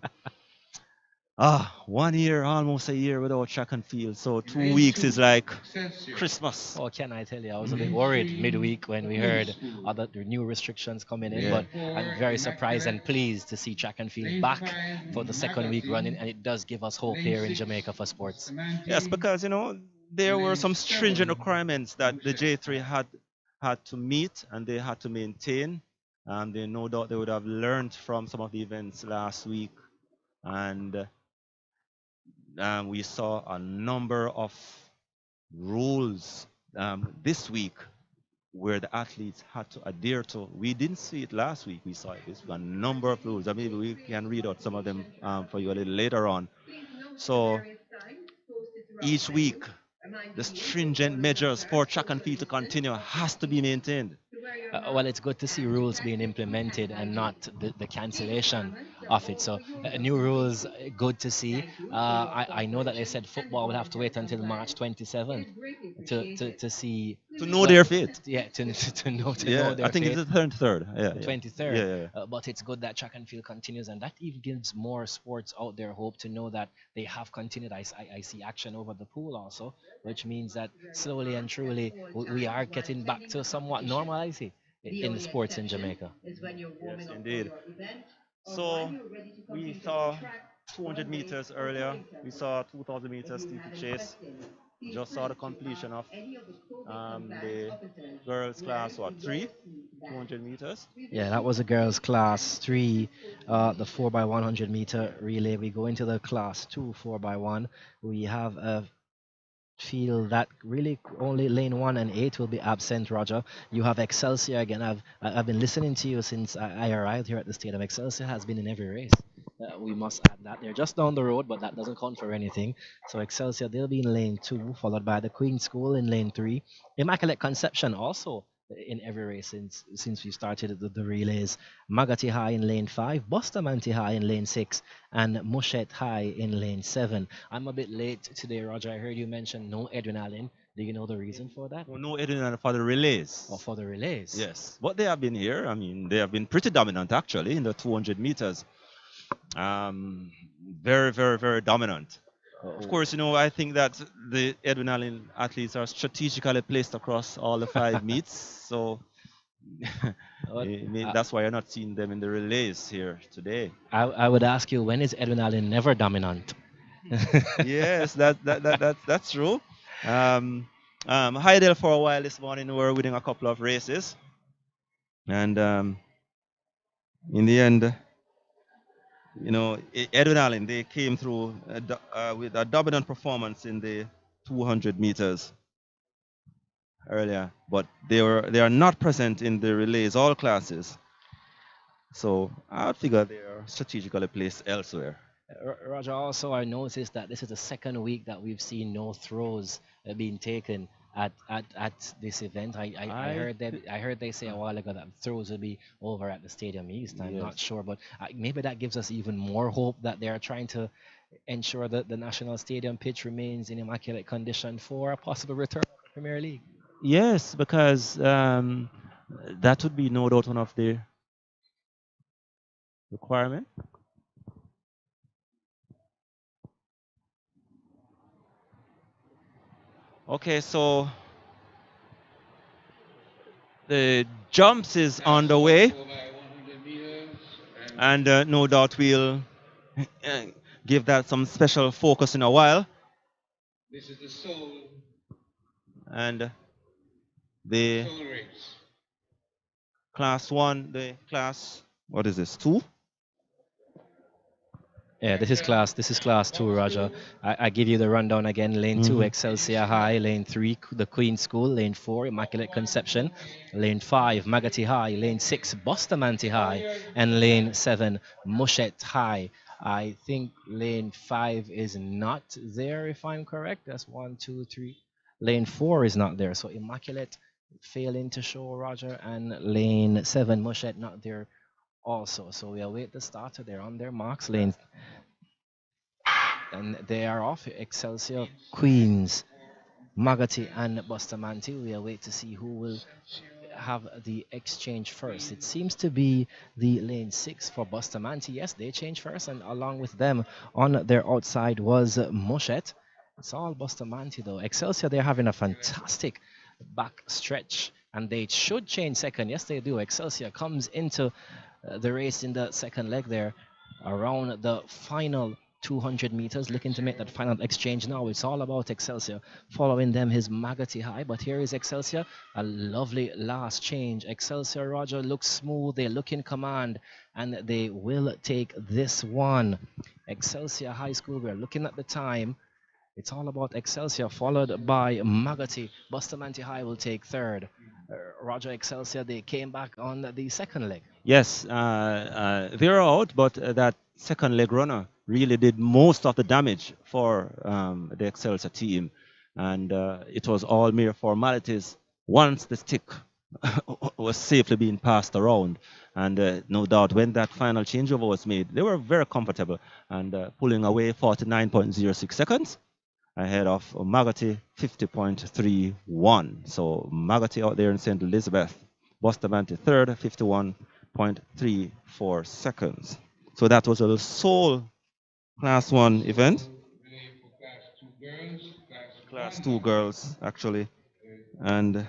1 year, almost a year without track and field. So 2 weeks is like Christmas. Oh, can I tell you, I was a bit worried midweek when we heard other new restrictions coming in, but I'm very surprised and pleased to see track and field back for the second week running, and it does give us hope here in Jamaica for sports. Yes, because, you know, there were some stringent requirements that the J3 had to meet and they had to maintain. And they no doubt they would have learned from some of the events last week. And we saw a number of rules this week where the athletes had to adhere to. We didn't see it last week. We saw it this week. A number of rules. I mean, we can read out some of them for you a little later on. So each week, the stringent measures for track and field to continue has to be maintained. Well, it's good to see rules being implemented and not the cancellation of it. So new rules, good to see. I know that they said football will have to wait until March 27th to see. To know their fate. Yeah, to know their I think fate. it's the 23rd. Yeah, 23rd. But it's good that track and field continues, and that even gives more sports out there hope to know that they have continued. I see action over the pool also, which means that slowly and truly we are getting back to somewhat normality in the sports in Jamaica. Yes, indeed. So we saw 200 meters earlier. We saw 2,000 meters steeplechase. Just saw the completion of the girls class 3, 200 meters. Yeah, that was a girls class 3, the 4x100 meter relay. We go into the class 2 4x1. We have a feel that really only lane 1 and 8 will be absent, Roger. You have Excelsior again. I've been listening to you since I arrived here at the stadium. Excelsior has been in every race. We must add that. They're just down the road, but that doesn't count for anything. So Excelsior, they'll be in lane 2, followed by the Queen School in lane 3. Immaculate Conception also in every race since we started the relays. Magati High in lane 5, Bustamante High in lane 6, and Mushet High in lane 7. I'm a bit late today, Roger. I heard you mention no Edwin Allen. Do you know the reason for that? Oh, no, Edwin for the relays. Or for the relays? Yes, but they have been here. I mean, they have been pretty dominant actually in the 200 meters. Very, very, very dominant. Of course, I think that the Edwin Allen athletes are strategically placed across all the 5 meets. So that's why you're not seeing them in the relays here today. I would ask you, when is Edwin Allen never dominant? Yes, that's true. Heidel for a while this morning were winning a couple of races, and in the end, Edwin Allen, they came through with a dominant performance in the 200 meters earlier, but they are not present in the relays all classes. So I figure they are strategically placed elsewhere. Roger, also I noticed that this is the second week that we've seen no throws being taken at this event. I heard they say a while ago that throws will be over at the Stadium East. I'm not sure, but maybe that gives us even more hope that they are trying to ensure that the National Stadium pitch remains in immaculate condition for a possible return to the Premier League. Yes, because that would be no doubt one of the requirement. Okay, so the jumps is on the way, and no doubt we'll give that some special focus in a while. This is the soul. And the Soul race. class 1, the class, what is this, 2? Yeah, this is class 2, Roger. I give you the rundown again. Lane 2, Excelsior High. Lane 3, the Queen School. Lane 4, Immaculate Conception. Lane 5, Magati High. Lane 6, Bustamante High. And Lane 7, Mushet High. I think lane 5 is not there, if I'm correct. That's 1, 2, 3. Lane 4 is not there. So Immaculate failing to show, Roger. And lane 7, Mushet, not there also. So we await the starter. They're on their marks. Lane, and they are off. Excelsior, Queens, Magati, and Bustamante. We await to see who will have the exchange first. It seems to be the lane 6 for Bustamante. Yes, they change first, and along with them on their outside was Mushet. It's all Bustamante though. Excelsior, they're having a fantastic back stretch, and they should change second. Yes, they do. Excelsior comes into the race in the second leg there around the final 200 meters, looking to make that final exchange now. It's all about Excelsior. Following them is Magati High, but here is Excelsior. A lovely last change. Excelsior, Roger, looks smooth. They look in command, and they will take this one. Excelsior High School, we're looking at the time. It's all about Excelsior, followed by Magati. Bustamante High will take third. Roger, Excelsior, they came back on the second leg. Yes, they're out, but that second leg runner really did most of the damage for the Excelsior team. And it was all mere formalities once the stick was safely being passed around. And no doubt when that final changeover was made, they were very comfortable and pulling away 49.06 seconds ahead of Magati 50.31. So Magati out there in St. Elizabeth. Bustamante third, 51.34 seconds. So that was a sole class 1 event. Class 2 girls, actually. And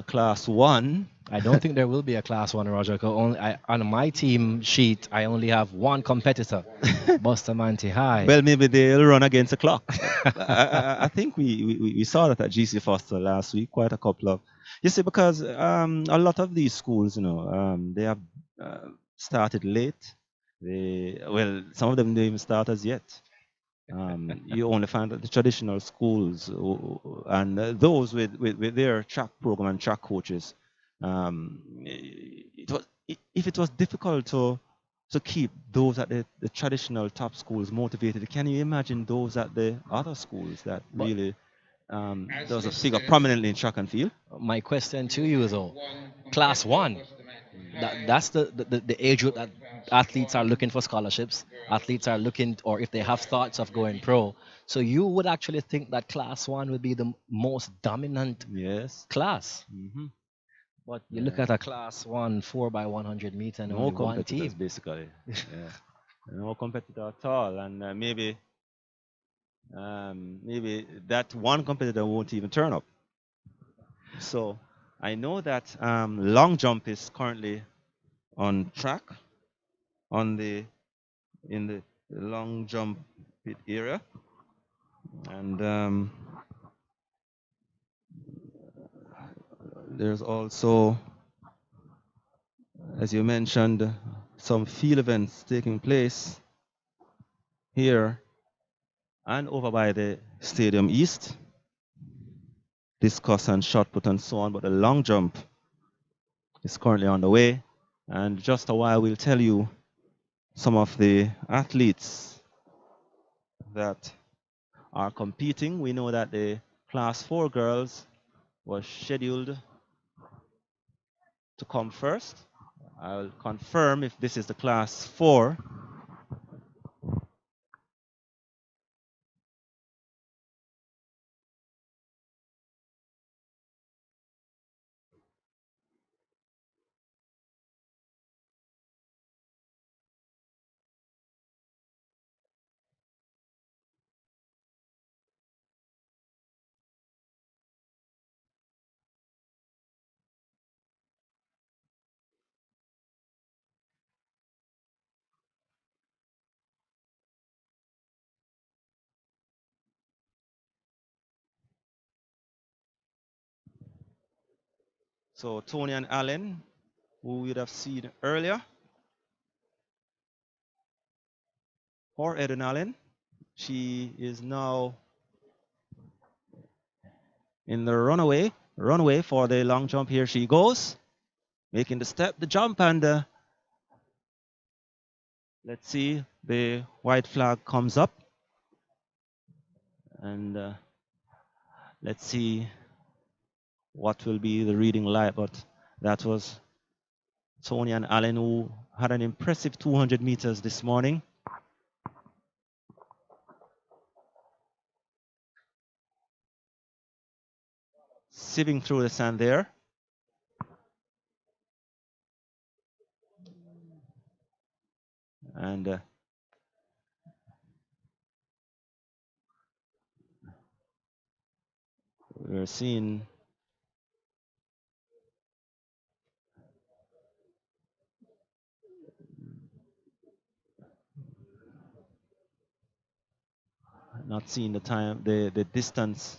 class 1. I don't think there will be a class 1, Roger. On my team sheet, I only have one competitor, Bustamante High. Well, maybe they'll run against the clock. I think we saw that at GC Foster last week, quite a couple of. You see, because a lot of these schools, they have started late. Some of them didn't even start as yet. You only find that the traditional schools and those with their track program and track coaches, if it was difficult to keep those at the traditional top schools motivated, can you imagine those at the other schools that really does figure prominently in track and field. My question to you, though, class one, that's the age group that athletes are looking for scholarships. Athletes are looking, or if they have thoughts of going pro. So you would actually think that class one would be the most dominant Yes. class. Hmm. But you look at a class one 4x100 meter and No only one competitors, team. basically. Yeah. No competitor at all. And maybe that one competitor won't even turn up. So I know that long jump is currently on track in the long jump pit area, and there's also, as you mentioned, some field events taking place here and over by the Stadium East, discus and shot put and so on, but the long jump is currently on the way. And just a while we'll tell you some of the athletes that are competing. We know that the class 4 girls was scheduled to come first. I'll confirm if this is the class 4. So Tony and Allen, who we'd have seen earlier, or Eden Allen, she is now in the runway for the long jump. Here she goes, making the step, the jump, and let's see, the white flag comes up, and let's see what will be the reading light. But that was Tony and Allen, who had an impressive 200 meters this morning. Sieving through the sand there. And we're seeing not seeing the time, the distance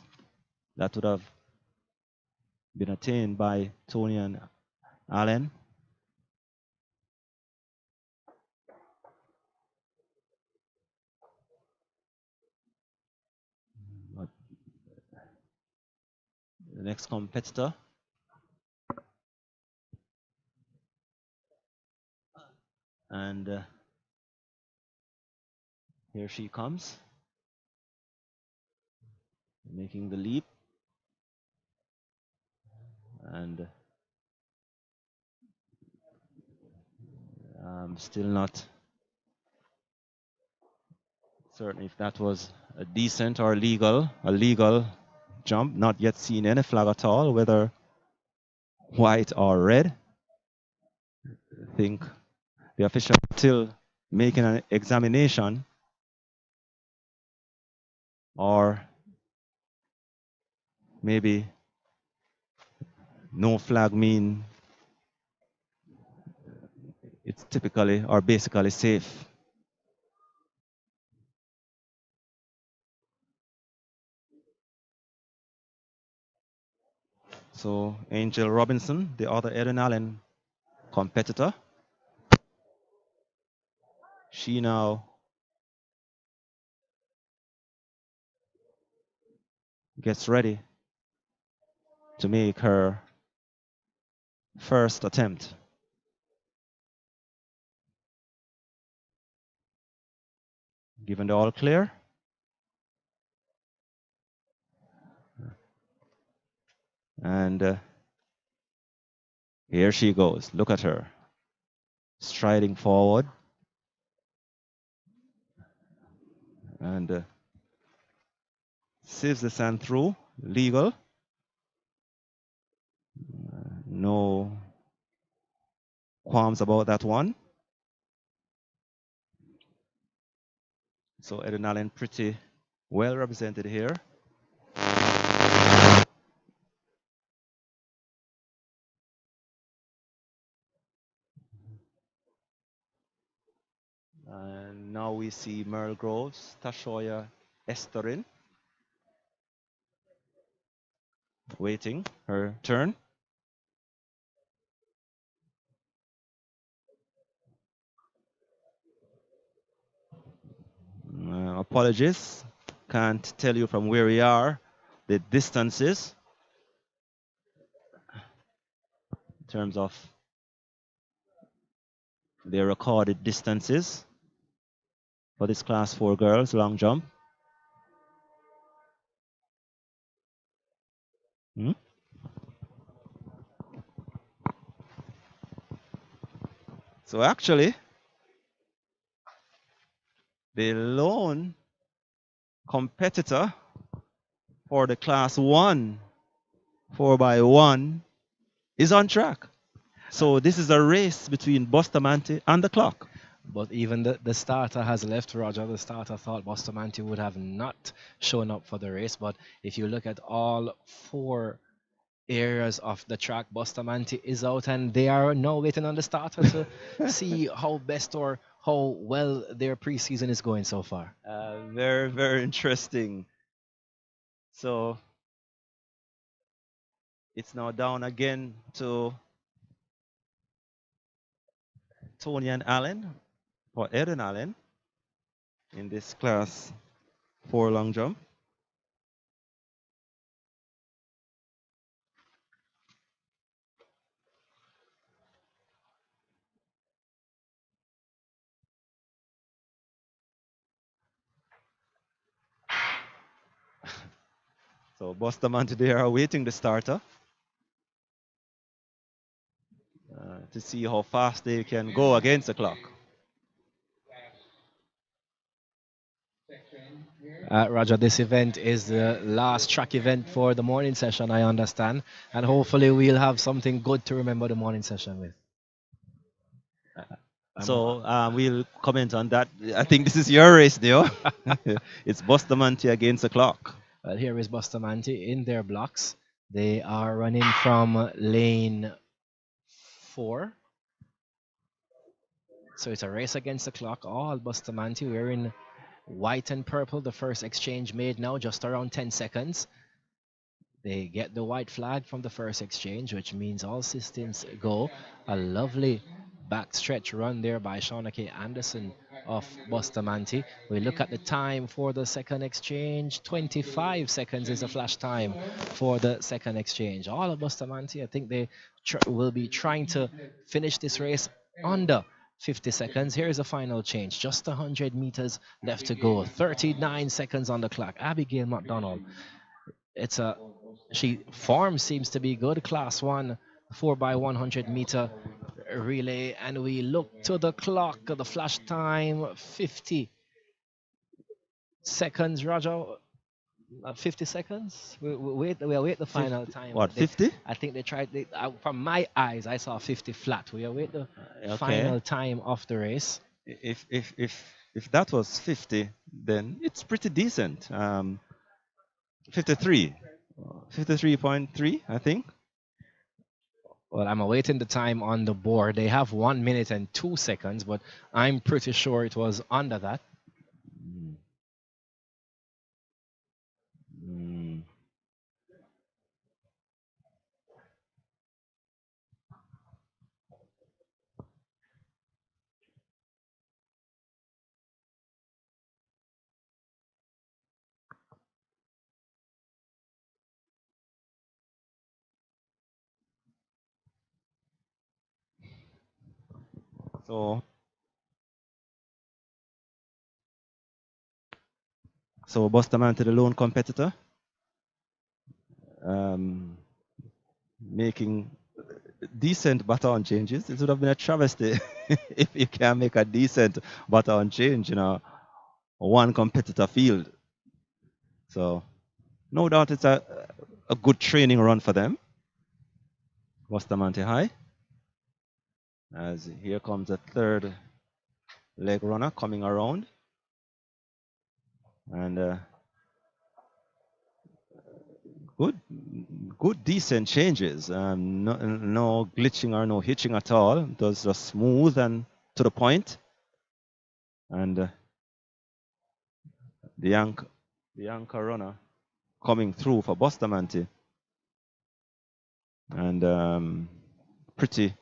that would have been attained by Tony and Allen. But the next competitor, and here she comes, making the leap, and I'm still not certain if that was a decent or a legal jump. Not yet seen any flag at all, whether white or red. I think the official still making an examination, or maybe no flag mean it's typically or basically safe. So Angel Robinson, the other Eden Allen competitor, she now gets ready to make her first attempt. Given the all clear, And here she goes. Look at her. Striding forward. And sieves the sand through. Legal. No qualms about that one. So Eden Allen pretty well represented here. And now we see Merle Groves, Tashoya Estorin, waiting her turn. Apologies, can't tell you from where we are the distances in terms of their recorded distances for this class 4 girls long jump. So actually, the lone competitor for the class 1 4x1 is on track. So this is a race between Bustamante and the clock. But even the starter has left, Roger. The starter thought Bustamante would have not shown up for the race. But if you look at all 4 areas of the track, Bustamante is out, and they are now waiting on the starter to see how best or how well their preseason is going so far. Very, very interesting. So it's now down again to Tony and Allen, or Eden Allen, in this class 4 long jump. So Bustamante, they are awaiting the starter to see how fast they can go against the clock. Roger, this event is the last track event for the morning session, I understand, and hopefully we'll have something good to remember the morning session with. So we'll comment on that. I think this is your race, Neo. It's Bustamante against the clock. Well, here is Bustamante in their blocks. They are running from lane 4. So it's a race against the clock. All Bustamante wearing white and purple. The first exchange made now, just around 10 seconds. They get the white flag from the first exchange, which means all systems go. A lovely backstretch run there by Shawnake Anderson of Bustamante. We look at the time for the second exchange. 25 seconds is a flash time for the second exchange. All of Bustamante, I think they will be trying to finish this race under 50 seconds. Here's a final change. Just 100 meters left to go. 39 seconds on the clock. Abigail McDonald. Form seems to be good. Class 1 4x100 meter relay, and we look to the clock. The flash time 50 seconds. Roger, 50 seconds. We'll wait the final time. What, 50? I think they tried. From my eyes, I saw 50 flat. We await the final time of the race. If that was 50, then it's pretty decent. 53.3, I think. Well, I'm awaiting the time on the board. They have 1 minute and 2 seconds, but I'm pretty sure it was under that. So Bustamante, the lone competitor. making decent baton changes. It would have been a travesty if you can't make a decent baton change in a one competitor field. So no doubt it's a good training run for them. Bustamante High. As here comes a third leg runner coming around. And good decent changes. No glitching or no hitching at all. It was just smooth and to the point. And the anchor runner coming through for Bustamante. And pretty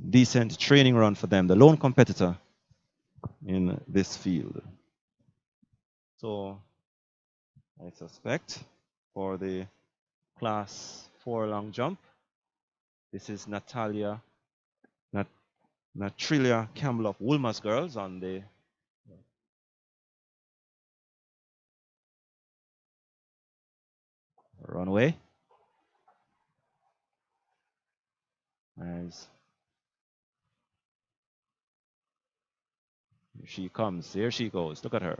decent training run for them. The lone competitor in this field. So I suspect for the class 4 long jump, this is Natrilia Campbell of Woolmer's Girls on the runway. As here she comes, here she goes, look at her.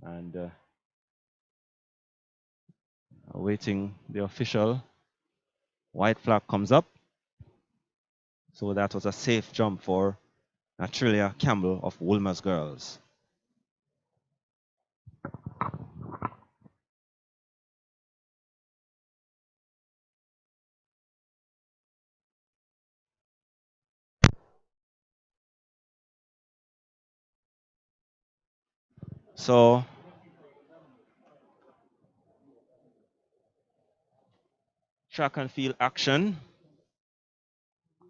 And awaiting the official, white flag comes up. So that was a safe jump for Natrilia Campbell of Woolmer's Girls. So track and field action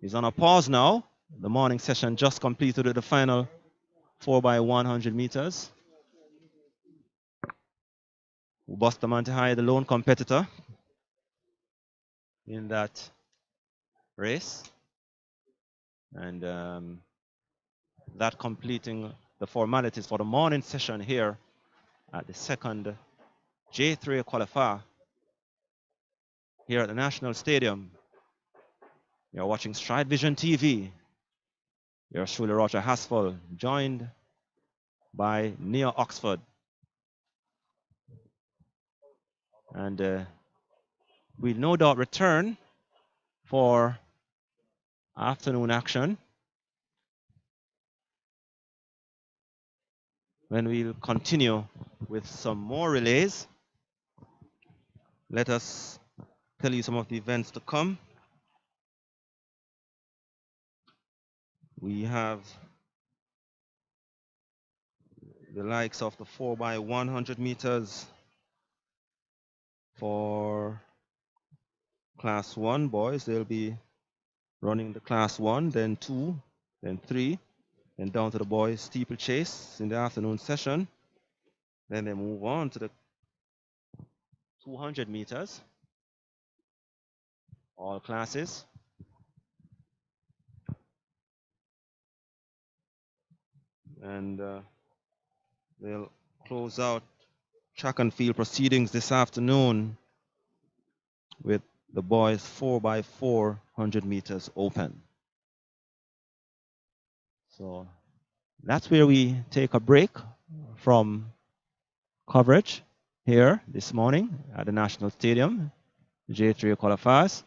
is on a pause now. The morning session just completed with the final 4x100 meters. Bustamante High, the lone competitor in that race. And that completing the formalities for the morning session here at the second J3 qualifier here at the National Stadium. You're watching StrideVisionTv. You're truly Roger Haspel, joined by Neo Oxford. And we'll no doubt return for afternoon action when we'll continue with some more relays. Let us tell you some of the events to come. We have the likes of the 4x100 meters for class 1 boys. They'll be running the class 1, then 2, then 3, then down to the boys steeplechase in the afternoon session. Then they move on to the 200 meters, all classes. And they'll close out track and field proceedings this afternoon with the boys 4x400 meters open. So that's where we take a break from coverage here this morning at the National Stadium, J3 qualifiers.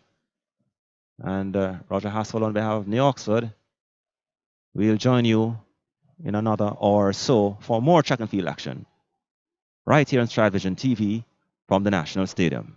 And Roger Haspel on behalf of New Oxford, we'll join you in another hour or so for more track and field action right here on StrideVisionTv from the National Stadium.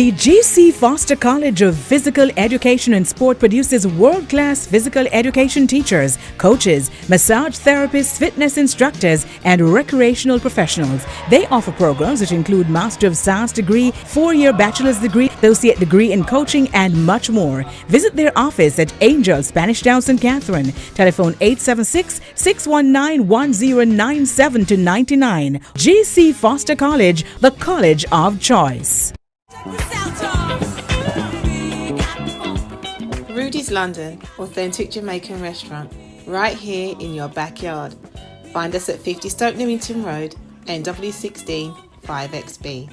The G.C. Foster College of Physical Education and Sport produces world-class physical education teachers, coaches, massage therapists, fitness instructors, and recreational professionals. They offer programs which include Master of Science degree, 4-year bachelor's degree, associate degree in coaching, and much more. Visit their office at Angel, Spanish Town, St. Catherine. Telephone 876-619-1097-99. G.C. Foster College, the college of choice. Rudy's London, authentic Jamaican restaurant, right here in your backyard. Find us at 50 Stoke Newington Road, NW16 5XB.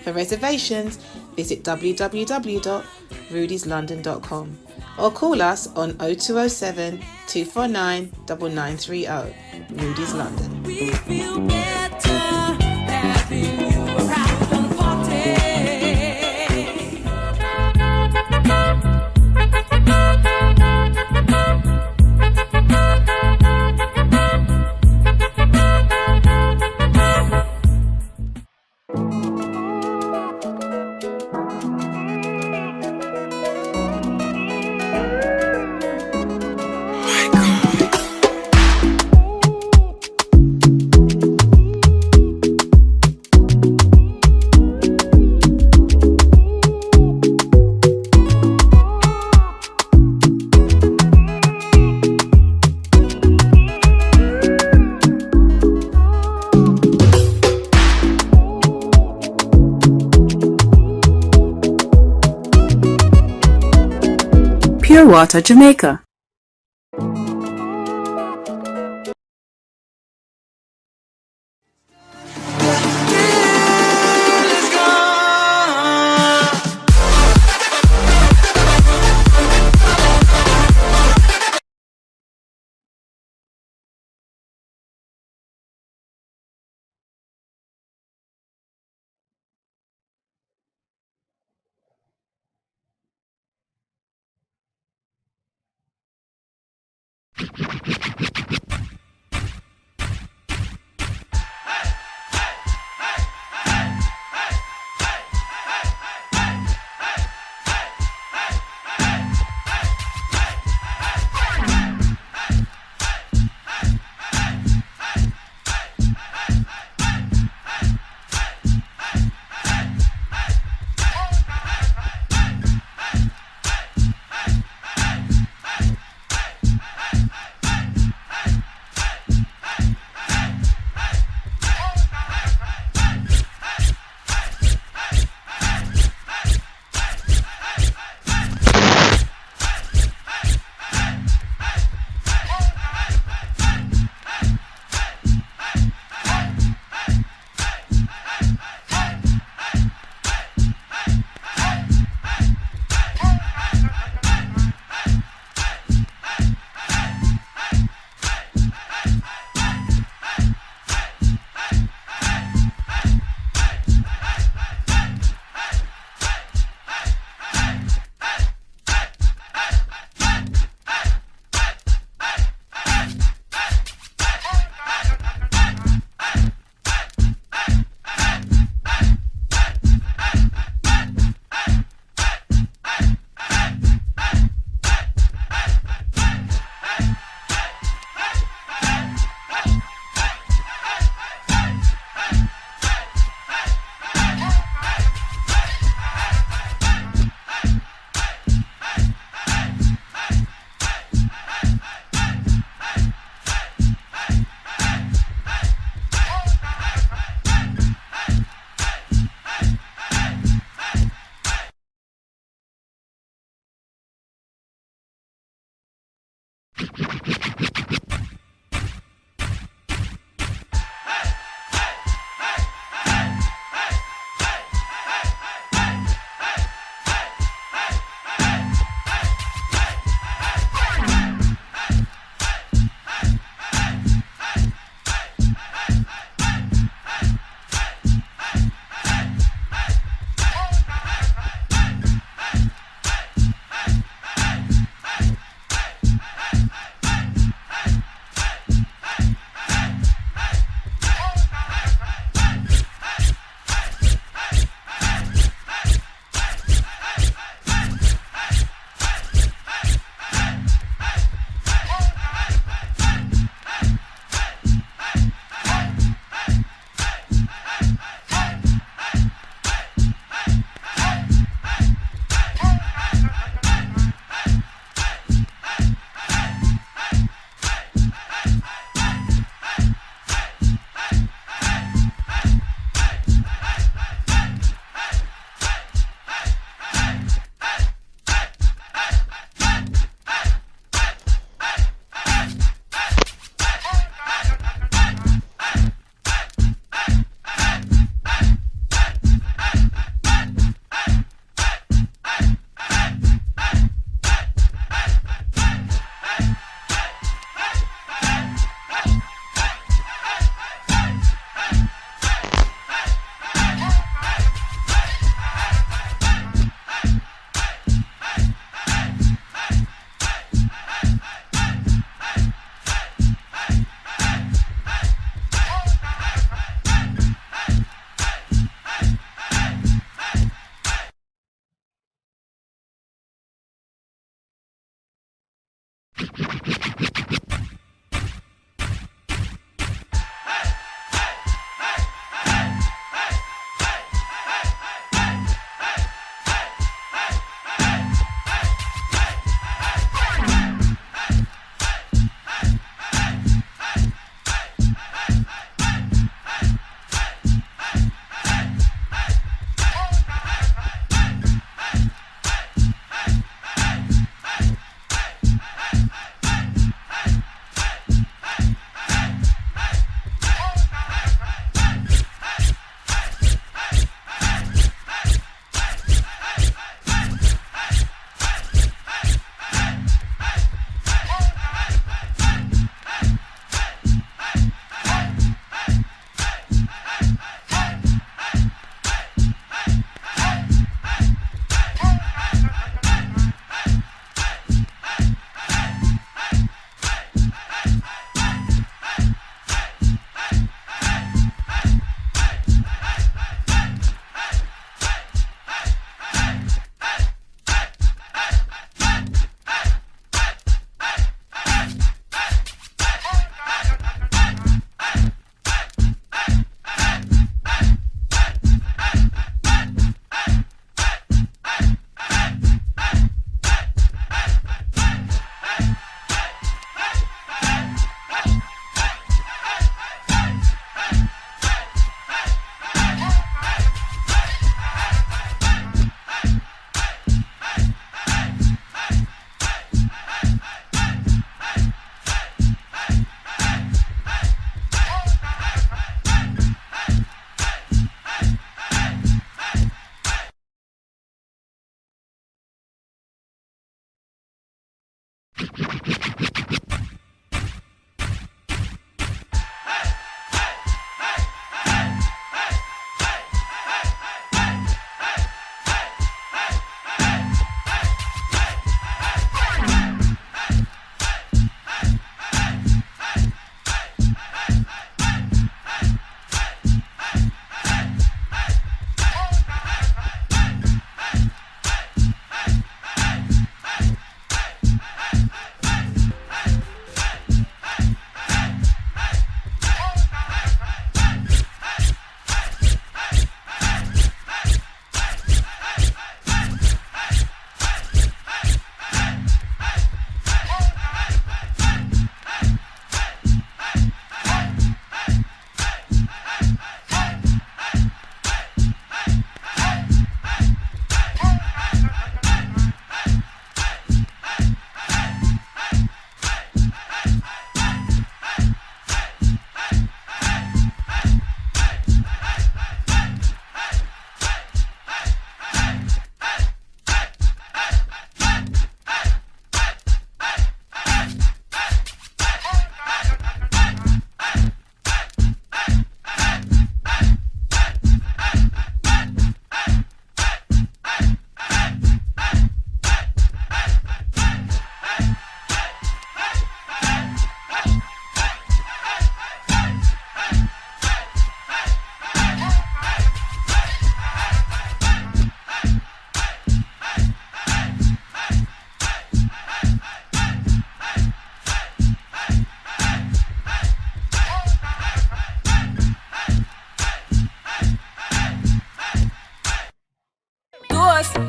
For reservations, visit www.rudyslondon.com or call us on 0207 249 9930. Rudy's London. We feel better having you around the party. Pure Water Jamaica.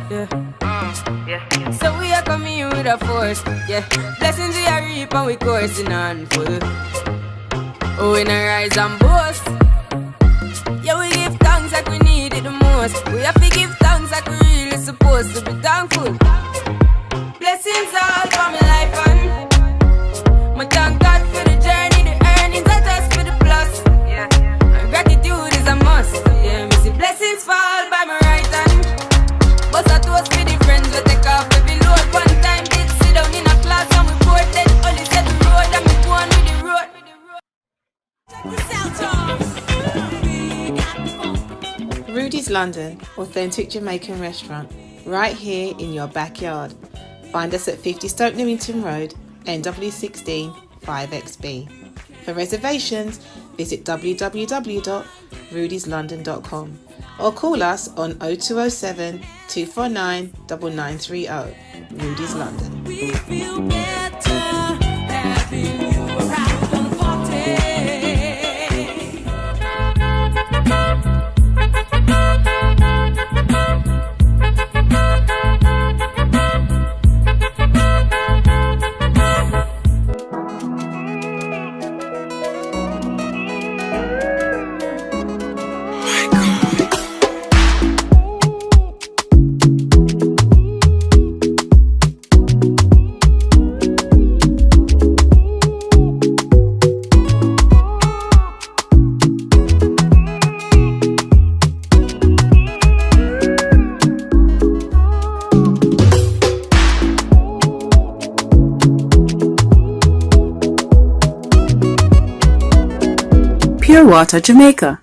Yeah. Yeah. So we are coming here with a force. Yeah. Blessings we are reap and we coursing on full. Oh, we not rise and boast. Yeah, we give thanks like we need it the most. We have to give thanks like we really supposed to be thankful. Blessings all for my life and my thank God for the journey, the earnings are just for the plus. Yeah. And gratitude is a must. Yeah, me see blessings fall by my right hand. But I toast for the friends we take off every load. One time did sit down in a class and we bored. Then only said the road and me go on with the road. Rudy's London, authentic Jamaican restaurant, right here in your backyard. Find us at 50 Stoke Newington Road, NW16 5XB. For reservations, visit www.rudyslondon.com or call us on 0207 249 9930. Rudy's London. We feel better having you around the party. Pure Water Jamaica.